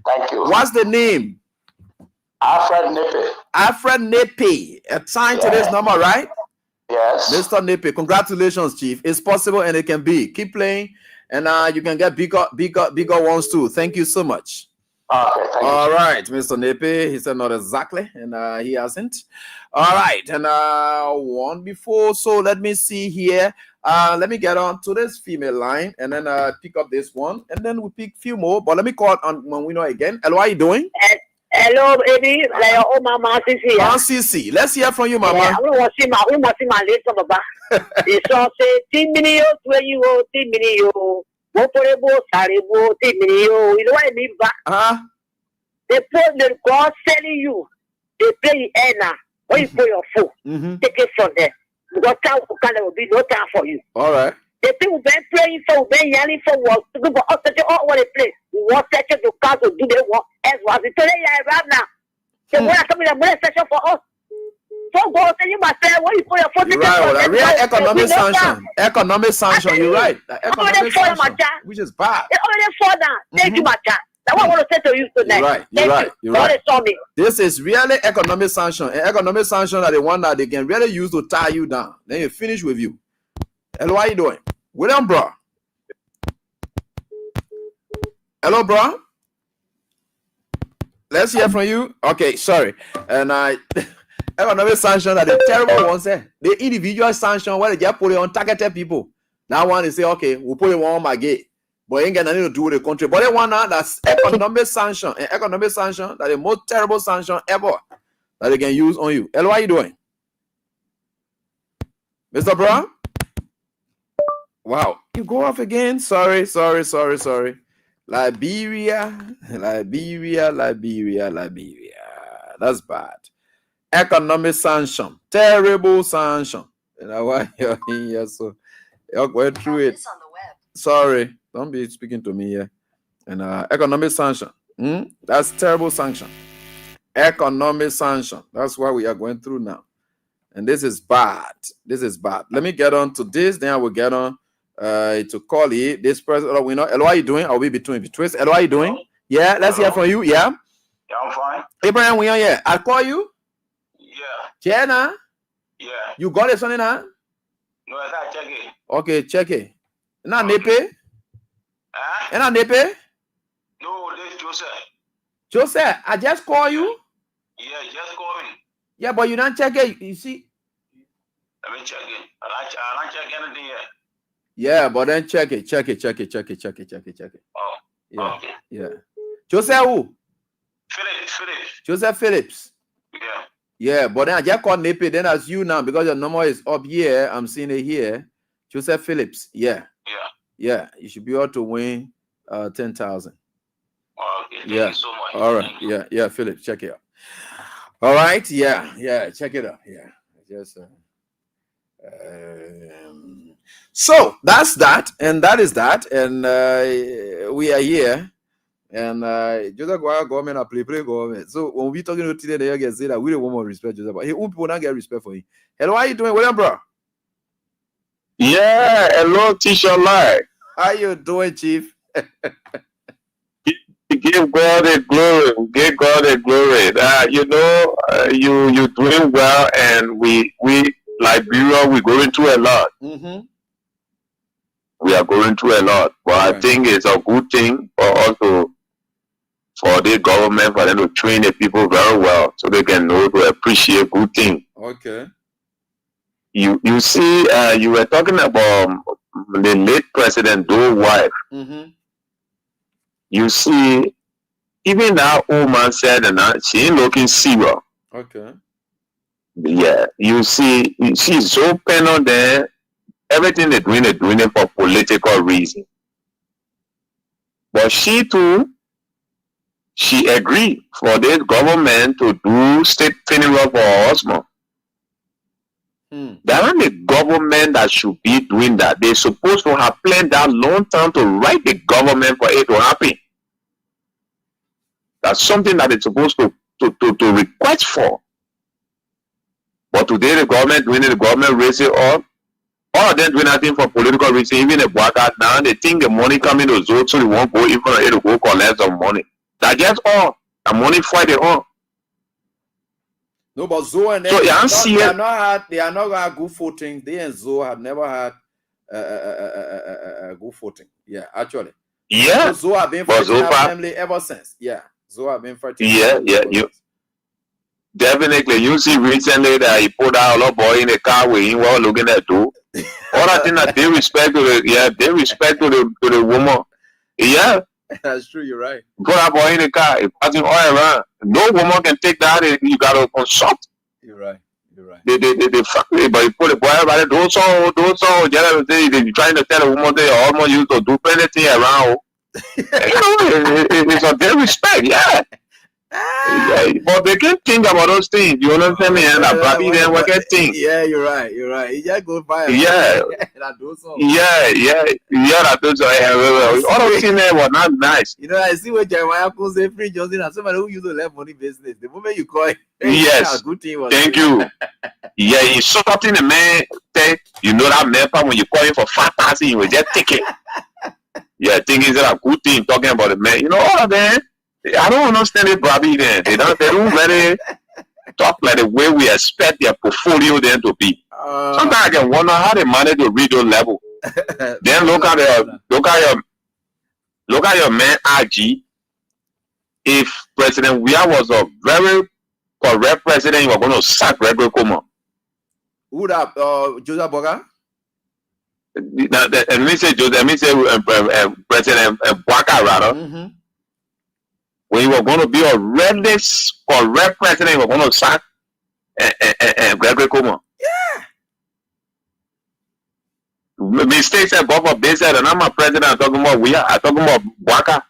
Thank you. What's the name? Alfred Nepe. Alfred Nepe. Assigned to this number, right? Yes. Mr. Nepe, congratulations, Chief. It's possible and it can be. Keep playing, and you can get bigger ones too. Thank you so much. Okay, thank you. All right, Mr. Nepe. He said not exactly, and he hasn't. All right, and one before. So let me see here. Let me get on to this female line, and then pick up this one, and then we pick a few more. But let me call on when we know again. Hello, how are you doing? Hello, baby. Like your old mama, Sisi. Sisi. Let's hear from you, Mama. Yeah, we want to see my little Baba. It's all say, 10 minutes, where you go, 10 minutes, you. You know what I mean? They put the God selling you. They pay you now. When you pay your phone, take it from there. Because time will be no time for you. All right. The people been praying for, been yelling for was to go up to all what they play. We want section to come to do their work as was. Today I have now. So when I come in the money section for us. So go tell you myself when you put your phone. Right, real economic sanction. Economic sanction, you're right. Economic sanction, which is bad. It's already for now. Thank you, my child. That's what I want to say to you tonight. You're right. This is really economic sanction. And economic sanction are the one that they can really use to tie you down. Then you finish with you. Hello, how you doing? William, bro. Hello, bro. Let's hear from you. Okay, sorry. And economic sanction are the terrible ones. The individual sanction where they just put it on targeted people. That one is say, okay, we'll put it on my gate. But it ain't got nothing to do with the country. But the one now that's economic sanction. And economic sanction that the most terrible sanction ever that they can use on you. Hello, how you doing? Mr. Brown? Wow. You go off again? Sorry. Liberia. That's bad. Economic sanction. Terrible sanction. You know why you're in here, so you're going through it. Sorry. Don't be speaking to me here. And economic sanction. That's terrible sanction. Economic sanction. That's what we are going through now. And this is bad. Let me get on to this. Then I will get on to call it. This person, we know. Hello, how you doing? I'll be between. Hello, how you doing? Yeah, let's hear from you. Yeah? Yeah, I'm fine. Abraham, we are here. I'll call you. Yeah. Jenna? Yeah. You got it, son, now? No, I can't check it. Okay, check it. Now, Nepe? And now, Nepe? No, this is Joseph. Joseph, I just call you? Yeah, just call me. Yeah, but you don't check it. You see? Let me check it. I don't check anything yet. Yeah, but then check it. Oh. Yeah. Okay. Yeah. Joseph who? Phillips. Joseph Phillips. Yeah. Yeah, but then I just called Nepe. Then as you now, because your number is up here, I'm seeing it here. Joseph Phillips. Yeah. Yeah. You should be able to win 10,000. Okay. Thank you so much. All right. Yeah, Phillips. Check it out. All right. Yeah. Check it out. Yeah. Just so that's that, and that is that, and we are here, and Joseph government are play government. So when we talking to today, they get say that we don't want more respect Joseph, but people don't get respect for him. Hello, how you doing, William, bro? Yeah, hello, Tisha Lai. How you doing, Chief? Give God the glory. Give God the glory. You're doing well, and we Liberia, we're going through a lot. Mm-hmm. We are going through a lot, but I think it's a good thing for the government, for them to train the people very well, so they can know to appreciate good things. Okay. You see, you were talking about the late President Doe's wife. Mm-hmm. You see, even that old man said that she ain't looking serious. Okay. Yeah, you see, she's so pen on there. Everything they're doing it for political reason. But she too, she agreed for this government to do state funeral for her husband. That ain't the government that should be doing that. They're supposed to have planned that long time to write the government for it to happen. That's something that they're supposed to request for. But today the government doing it, the government raise it up. All of them doing nothing for political reason. Even the Bwaka now, they think the money coming to Zoe, so they won't go even to go collect some money. That's just all. The money fight it all. No, but Zoe and them, they are not had good footing. They and Zoe have never had good footing. Yeah, actually. Yeah. So Zoe have been fighting our family ever since. Yeah. Zoe have been fighting. Yeah. Definitely, you see recently that he put out a little boy in the car with him while looking at too. All I think that they respect to the woman. Yeah. That's true, you're right. Put that boy in the car, he passing all around. No woman can take that, you gotta consult. You're right. They fuck me, but you put the boy around, don't so, they're trying to tell a woman they almost used to do anything around. It's a their respect, yeah. Yeah, but they can think about those things. You understand me? And probably then what can think. Yeah, you're right. You just go by. Yeah. That do so. That do so. All those things there were not nice. You know, I see what Jeremiah calls a free Johnson and somebody who used to let money business. The moment you call it, yes. Good thing was thank you. Yeah, you something the man take. You know that man when you call him for 5,000, you will just take it. Yeah, thinking it's a good thing talking about the man. You know, all of them, I don't understand it, Bobby. Then they don't really talk like the way we expect their portfolio then to be. Sometimes I can wonder how they manage to read those level. Then look at your man RG. If President Weah was a very correct president, you were going to sack Gregory Comer. Who that? Joseph Boga? Let me say President Bwaka rather. Mm-hmm. When you were going to be a really correct president, you were going to sack Gregory Comer. Yeah. Mistakes that Bob Bay said, and I'm a president. I'm talking about Bwaka.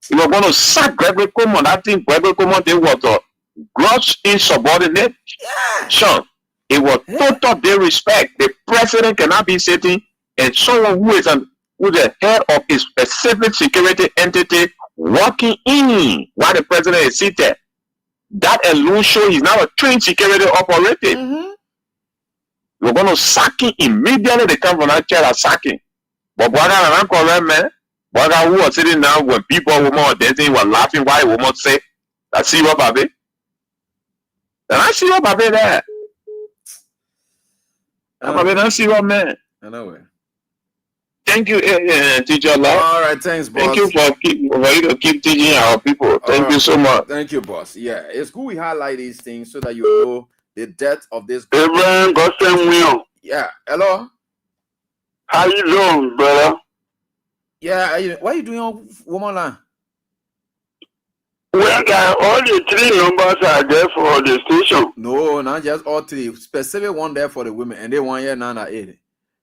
You were going to sack Gregory Comer. I think Gregory Comer was a gross insubordinate. Yeah. Sure. It was total disrespect. The president cannot be sitting and someone who is the head of a specific security entity walking in while the president is seated. That alone shows he's now a trained security operative. Mm-hmm. We're going to sack him immediately. They come from that chair and sack him. But Bwaga and correct man, Bwaga who was sitting down when people were more dancing, were laughing why he would not say, I see what Babe. And I see what Babe there. I don't see what man. I know it. Thank you, teacher. Love. All right, thanks, boss. Thank you for you to keep teaching our people. Thank you so much. Thank you, boss. Yeah, it's good we highlight these things so that you know the depth of this. Abraham Gossen. Yeah. Hello. How you doing, brother? Yeah. What are you doing, woman? Well, all the three numbers are there for the station. No, not just all three. Specific one there for the women, and they 1 year 9 or 8.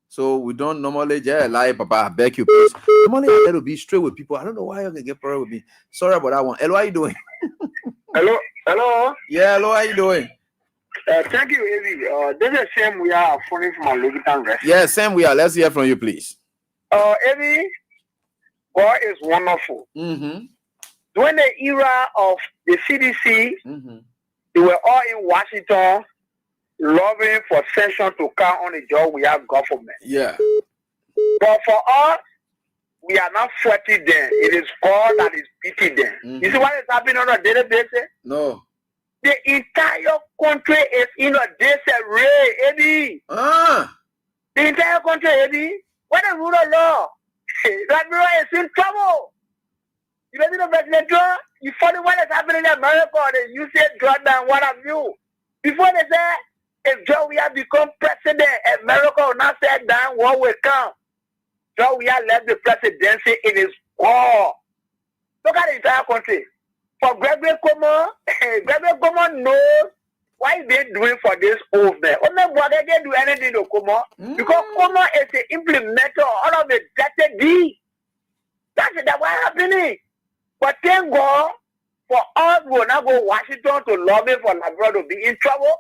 So we don't normally just lie, Papa. I beg you, please. Normally, I let to be straight with people. I don't know why you can get problem with me. Sorry about that one. Hello, how you doing? Hello. Yeah, hello, how you doing? Thank you, Evie. This is Sam. We are phoning from Logitan. Yeah, Sam. We are. Let's hear from you, please. Evie, God is wonderful. Mm-hmm. During the era of the CDC, they were all in Washington lobbying for sanction to come on the job we have government. Yeah. But for us, we are not fighting them. It is God that is beating them. You see what is happening on a daily basis? No. The entire country is in a disarray, Eddie. The entire country, Eddie. What a rule of law. That mirror is in trouble. You know the President Trump? You follow what is happening in America, you say Jordan, what have you? Before they say, if Joe we have become president, America will not set down what will come. Joe we have left the presidency in his war. Look at the entire country. For Gregory Comer, Gregory Comer knows what he's been doing for this oath there. They can do anything to Comer because Comer is the implementer of all of the dirty deeds. That's what's happening. But thank God for us, we will not go to Washington to lobby for Labrador to be in trouble.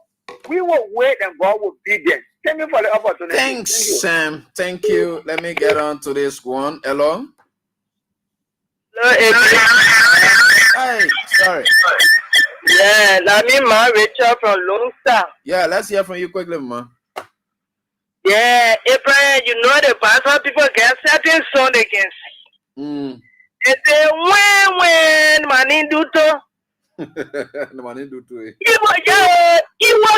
We will wait and God will be there. Thank you for the opportunity. Thanks, Sam. Thank you. Let me get on to this one. Hello? Hey, sorry. Yeah, I mean, my Rachel from Lone Star. Yeah, let's hear from you quickly, ma. Yeah, Abraham, you know the pastor people get certain song they can sing. They say, when money do to. Evil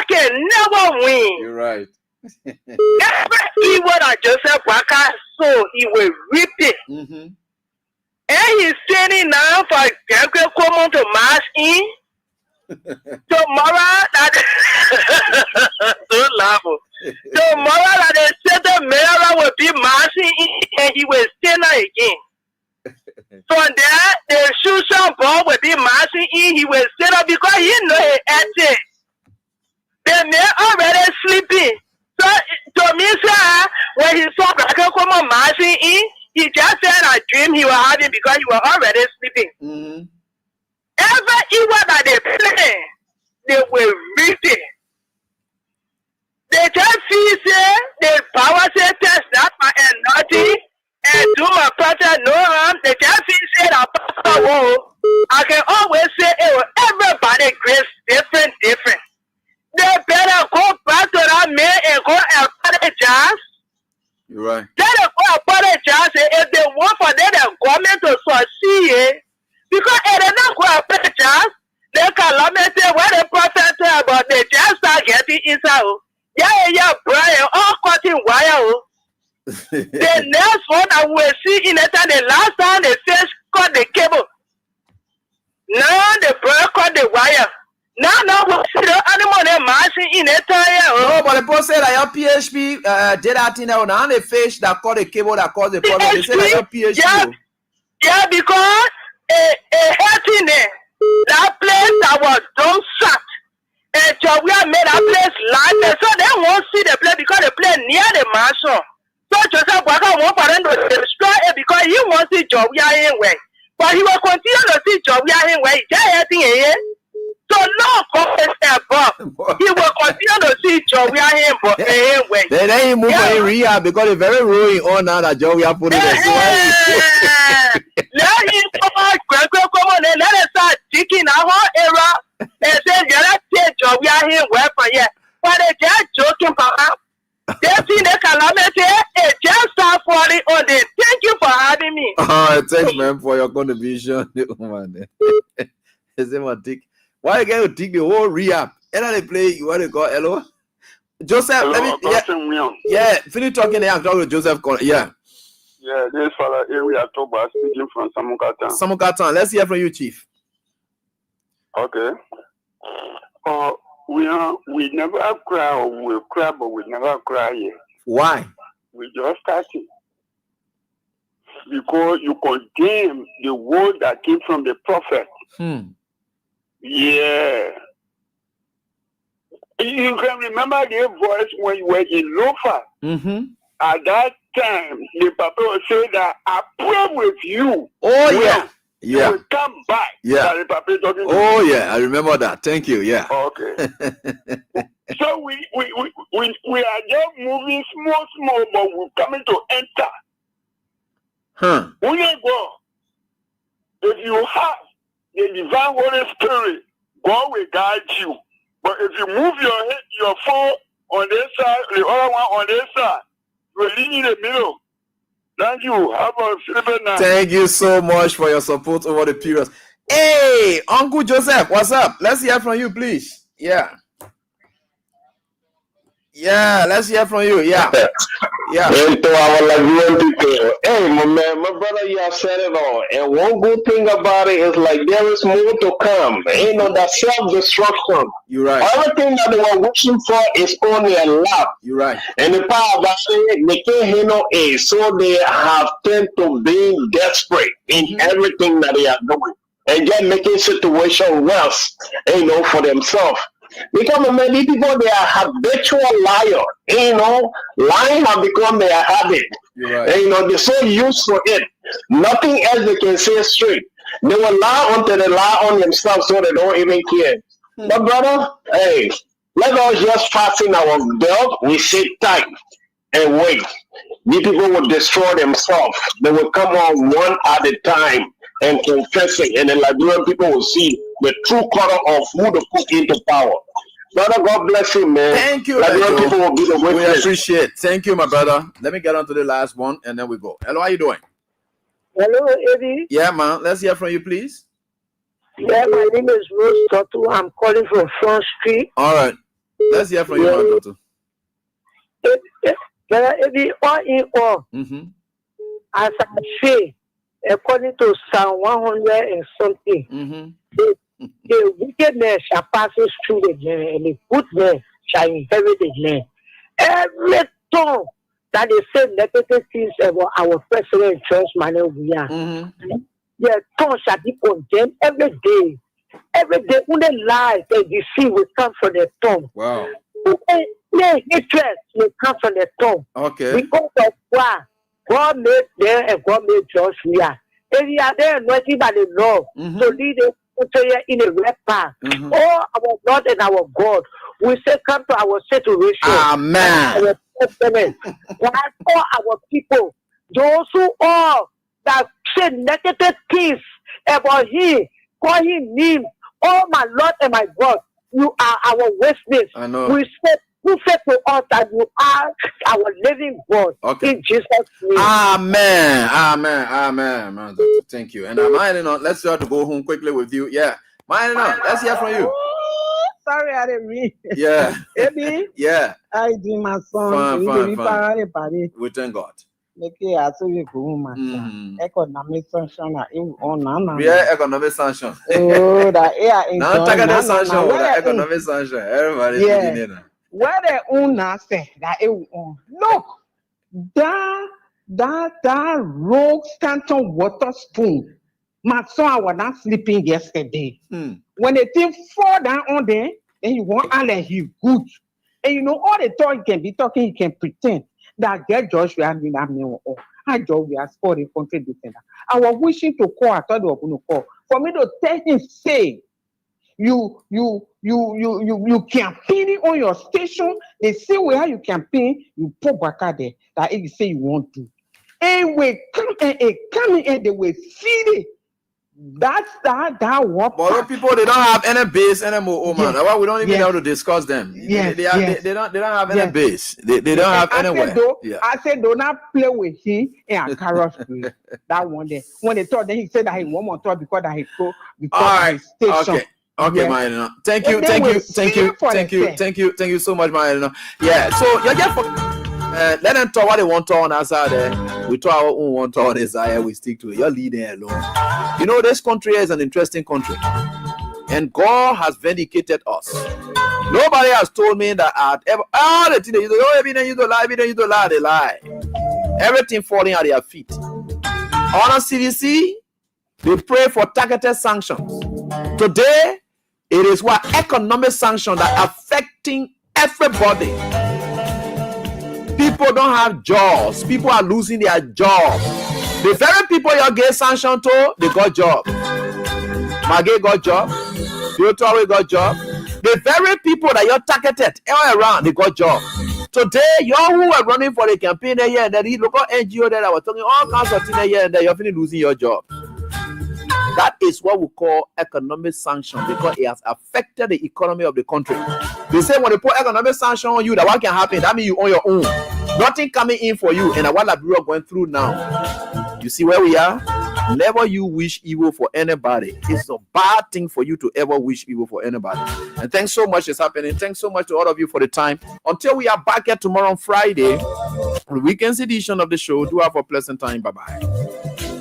can never win. You're right. Evil that Joseph Bwaka, so he will reap it. And he's standing now for Gregory Comer to march in. Tomorrow, don't laugh. Tomorrow, that they said the mayor will be marching in and he will stand again. So there, the Shushan ball will be marching in, he will stand up because he know he acting. The man already sleeping. So to me, sir, when he saw Gregory Comer marching in, he just said a dream he was having because he was already sleeping. Every evil that they play, they will read it. They just feel say the power say test that my energy and do my partner no harm. They just feel say that pastor whoa. I can always say everybody grace different. They better go back to that man and go and apologize. You're right. They go apologize if they want here. Because it is not quite a chance. They calamity where the prophet about the just start getting inside. Yeah, Brian, all cutting wire. The next one I will see in the last time the fish cut the cable. Now the Brian cut the wire. Now we see the animal marching in a tire. No, but the person said that your PHP did that thing now. Now the fish that caught the cable that caused the problem. They said that your PHP. Yeah, because a healthy name. That place that was done shut. And we have made that place live. So they won't see the place because the place near the mansion. So Joseph Waka won't for them to destroy it because he wants to see job we are in way. But he will continue to see job we are in way. So no comment above. He will continue to see job we are in way. Then he move in rehab because it's very ruining on now that job we are putting there. Let him come on and let us start digging our era and say, let's job we are here, weapon, yeah. But they just joking, Papa. They see the calamity, it just start falling on it. Thank you for having me. Thanks, man, for your contribution. Why you going to dig the whole rehab? And they play, you want to go, hello? Joseph, hello, let me, finish talking there and talk to Joseph. Yeah. Yeah, this fella here we are talking about speaking from Samukatan. Samukatan, let's hear from you, Chief. Okay. We never cry, or we'll cry, but we never cry yet. Why? We just started. Because you condemn the word that came from the prophet. Yeah. You can remember their voice when you were in Lofa. At that time, the papa will say that I pray with you. Oh, yeah. Yeah. You will come back. Yeah. The papa talking oh, yeah. I remember that. Thank you. Yeah. Okay. So we are just moving small, but we're coming to enter. When you go, if you have the divine Holy Spirit, God will guide you. But if you move your phone on this side, the other one on this side, we're in the middle. Thank you. Have a sleeping night. Thank you so much for your support over the period. Hey, Uncle Joseph, what's up? Let's hear from you, please. Yeah. Yeah, let's hear from you. Yeah. Yeah. And to our Liberian people, hey, my man, my brother, you have said it all. And one good thing about it is like there is more to come. You know, that self-destruction. You're right. Everything that they were wishing for is on their lap. You're right. And the power of it, they can't handle it. So they have tend to be desperate in everything that they are doing. And just making situation worse, you know, for themselves. Because many people, they are habitual liars. You know, lying have become their habit. Right. And, you know, they're so used to it. Nothing else they can say straight. They will lie until they lie on themselves so they don't even care. But brother, hey, let us just fasten our belt. We sit tight and wait. These people will destroy themselves. They will come on one at a time and confessing, and the Liberian people will see the true color of who to put into power. Brother, God bless you, man. Thank you. Liberian people will be the witness. We appreciate it. Thank you, my brother. Let me get on to the last one, and then we go. Hello, how you doing? Hello, Eddie. Yeah, man. Let's hear from you, please. Yeah, my name is Rose Toto. I'm calling from Front Street. All right. Let's hear from you, man, Toto. Eddie, all in all, as I say, according to Psalm 100 and something, the wickedness shall pass through the land, and the good men shall inherit the land. Every tongue that they say negative things about our president, Charles Manuel Williams, their tongue shall be condemned every day. Every day, when they lie, they deceive will come from their tongue. Wow. Their hatred will come from their tongue. Okay. Because of what? God made them and God made Joshua. And we are there anointed by the Lord to lead them in a right path. Oh, our Lord and our God, we say come to our situation. Amen. Our testament. All our people, those who all that say negative things about him, call him name. Oh, my Lord and my God, you are our witness. I know. We say who said to us that you are our living God. Okay. In Jesus' name. Amen. Amen. Amen. Man, thank you. And let's try to go home quickly with you. Yeah. Let's hear from you. Sorry, I didn't read. Yeah. Baby. Yeah. I did my son. Fine. We thank God. Yeah, economic sanction. Yeah, economic sanction. Oh, that Now targeted sanction. Economic sanction. Everybody's reading it. Where the una say that look, that rogue Stanton water spoon. My son, I was not sleeping yesterday. When the thing fall down on there, then you want Alan, he good. And you know, all the time he can be talking, he can pretend that get Josh we have been I Josh we are scoring country defender. I was wishing to call, I thought they were going to call. For me to tell him, say, you campaigning on your station, they say where you campaign, you put back out there that you say you want to. And we come and they will feed it. That's that what. But people they don't have any base anymore, man. That's why we don't even know how to discuss them. They don't have any base. They don't have anywhere. I said do not play with him and carrot that one day. When they thought, then he said that he won't talk because that he go because station. Okay, man. Thank you so much, man. Yeah. So you get let them talk what they want to on us out there. We talk our own want to on this area. We stick to it. You're leading alone. You know, this country is an interesting country, and God has vindicated us. Nobody has told me that I'd ever all the things you don't lie, they lie. Everything falling at their feet. On a CDC, they pray for targeted sanctions. Today, it is what economic sanctions that are affecting everybody. People don't have jobs. People are losing their jobs. The very people you get sanctioned to, they got job. Maggie got job. Yotowe got job. The very people that you're targeted all around, they got job. Today, you who are running for the campaign here and then the local NGO that I was talking all kinds of things here and then you're finally losing your job. That is what we call economic sanction because it has affected the economy of the country. They say when they put economic sanction on you, that what can happen? That means you on your own. Nothing coming in for you. And what we are going through now. You see where we are? Never you wish evil for anybody. It's a bad thing for you to ever wish evil for anybody. And thanks so much it's happening. Thanks so much to all of you for the time. Until we are back here tomorrow on Friday, the weekend's edition of the show. Do have a pleasant time. Bye-bye.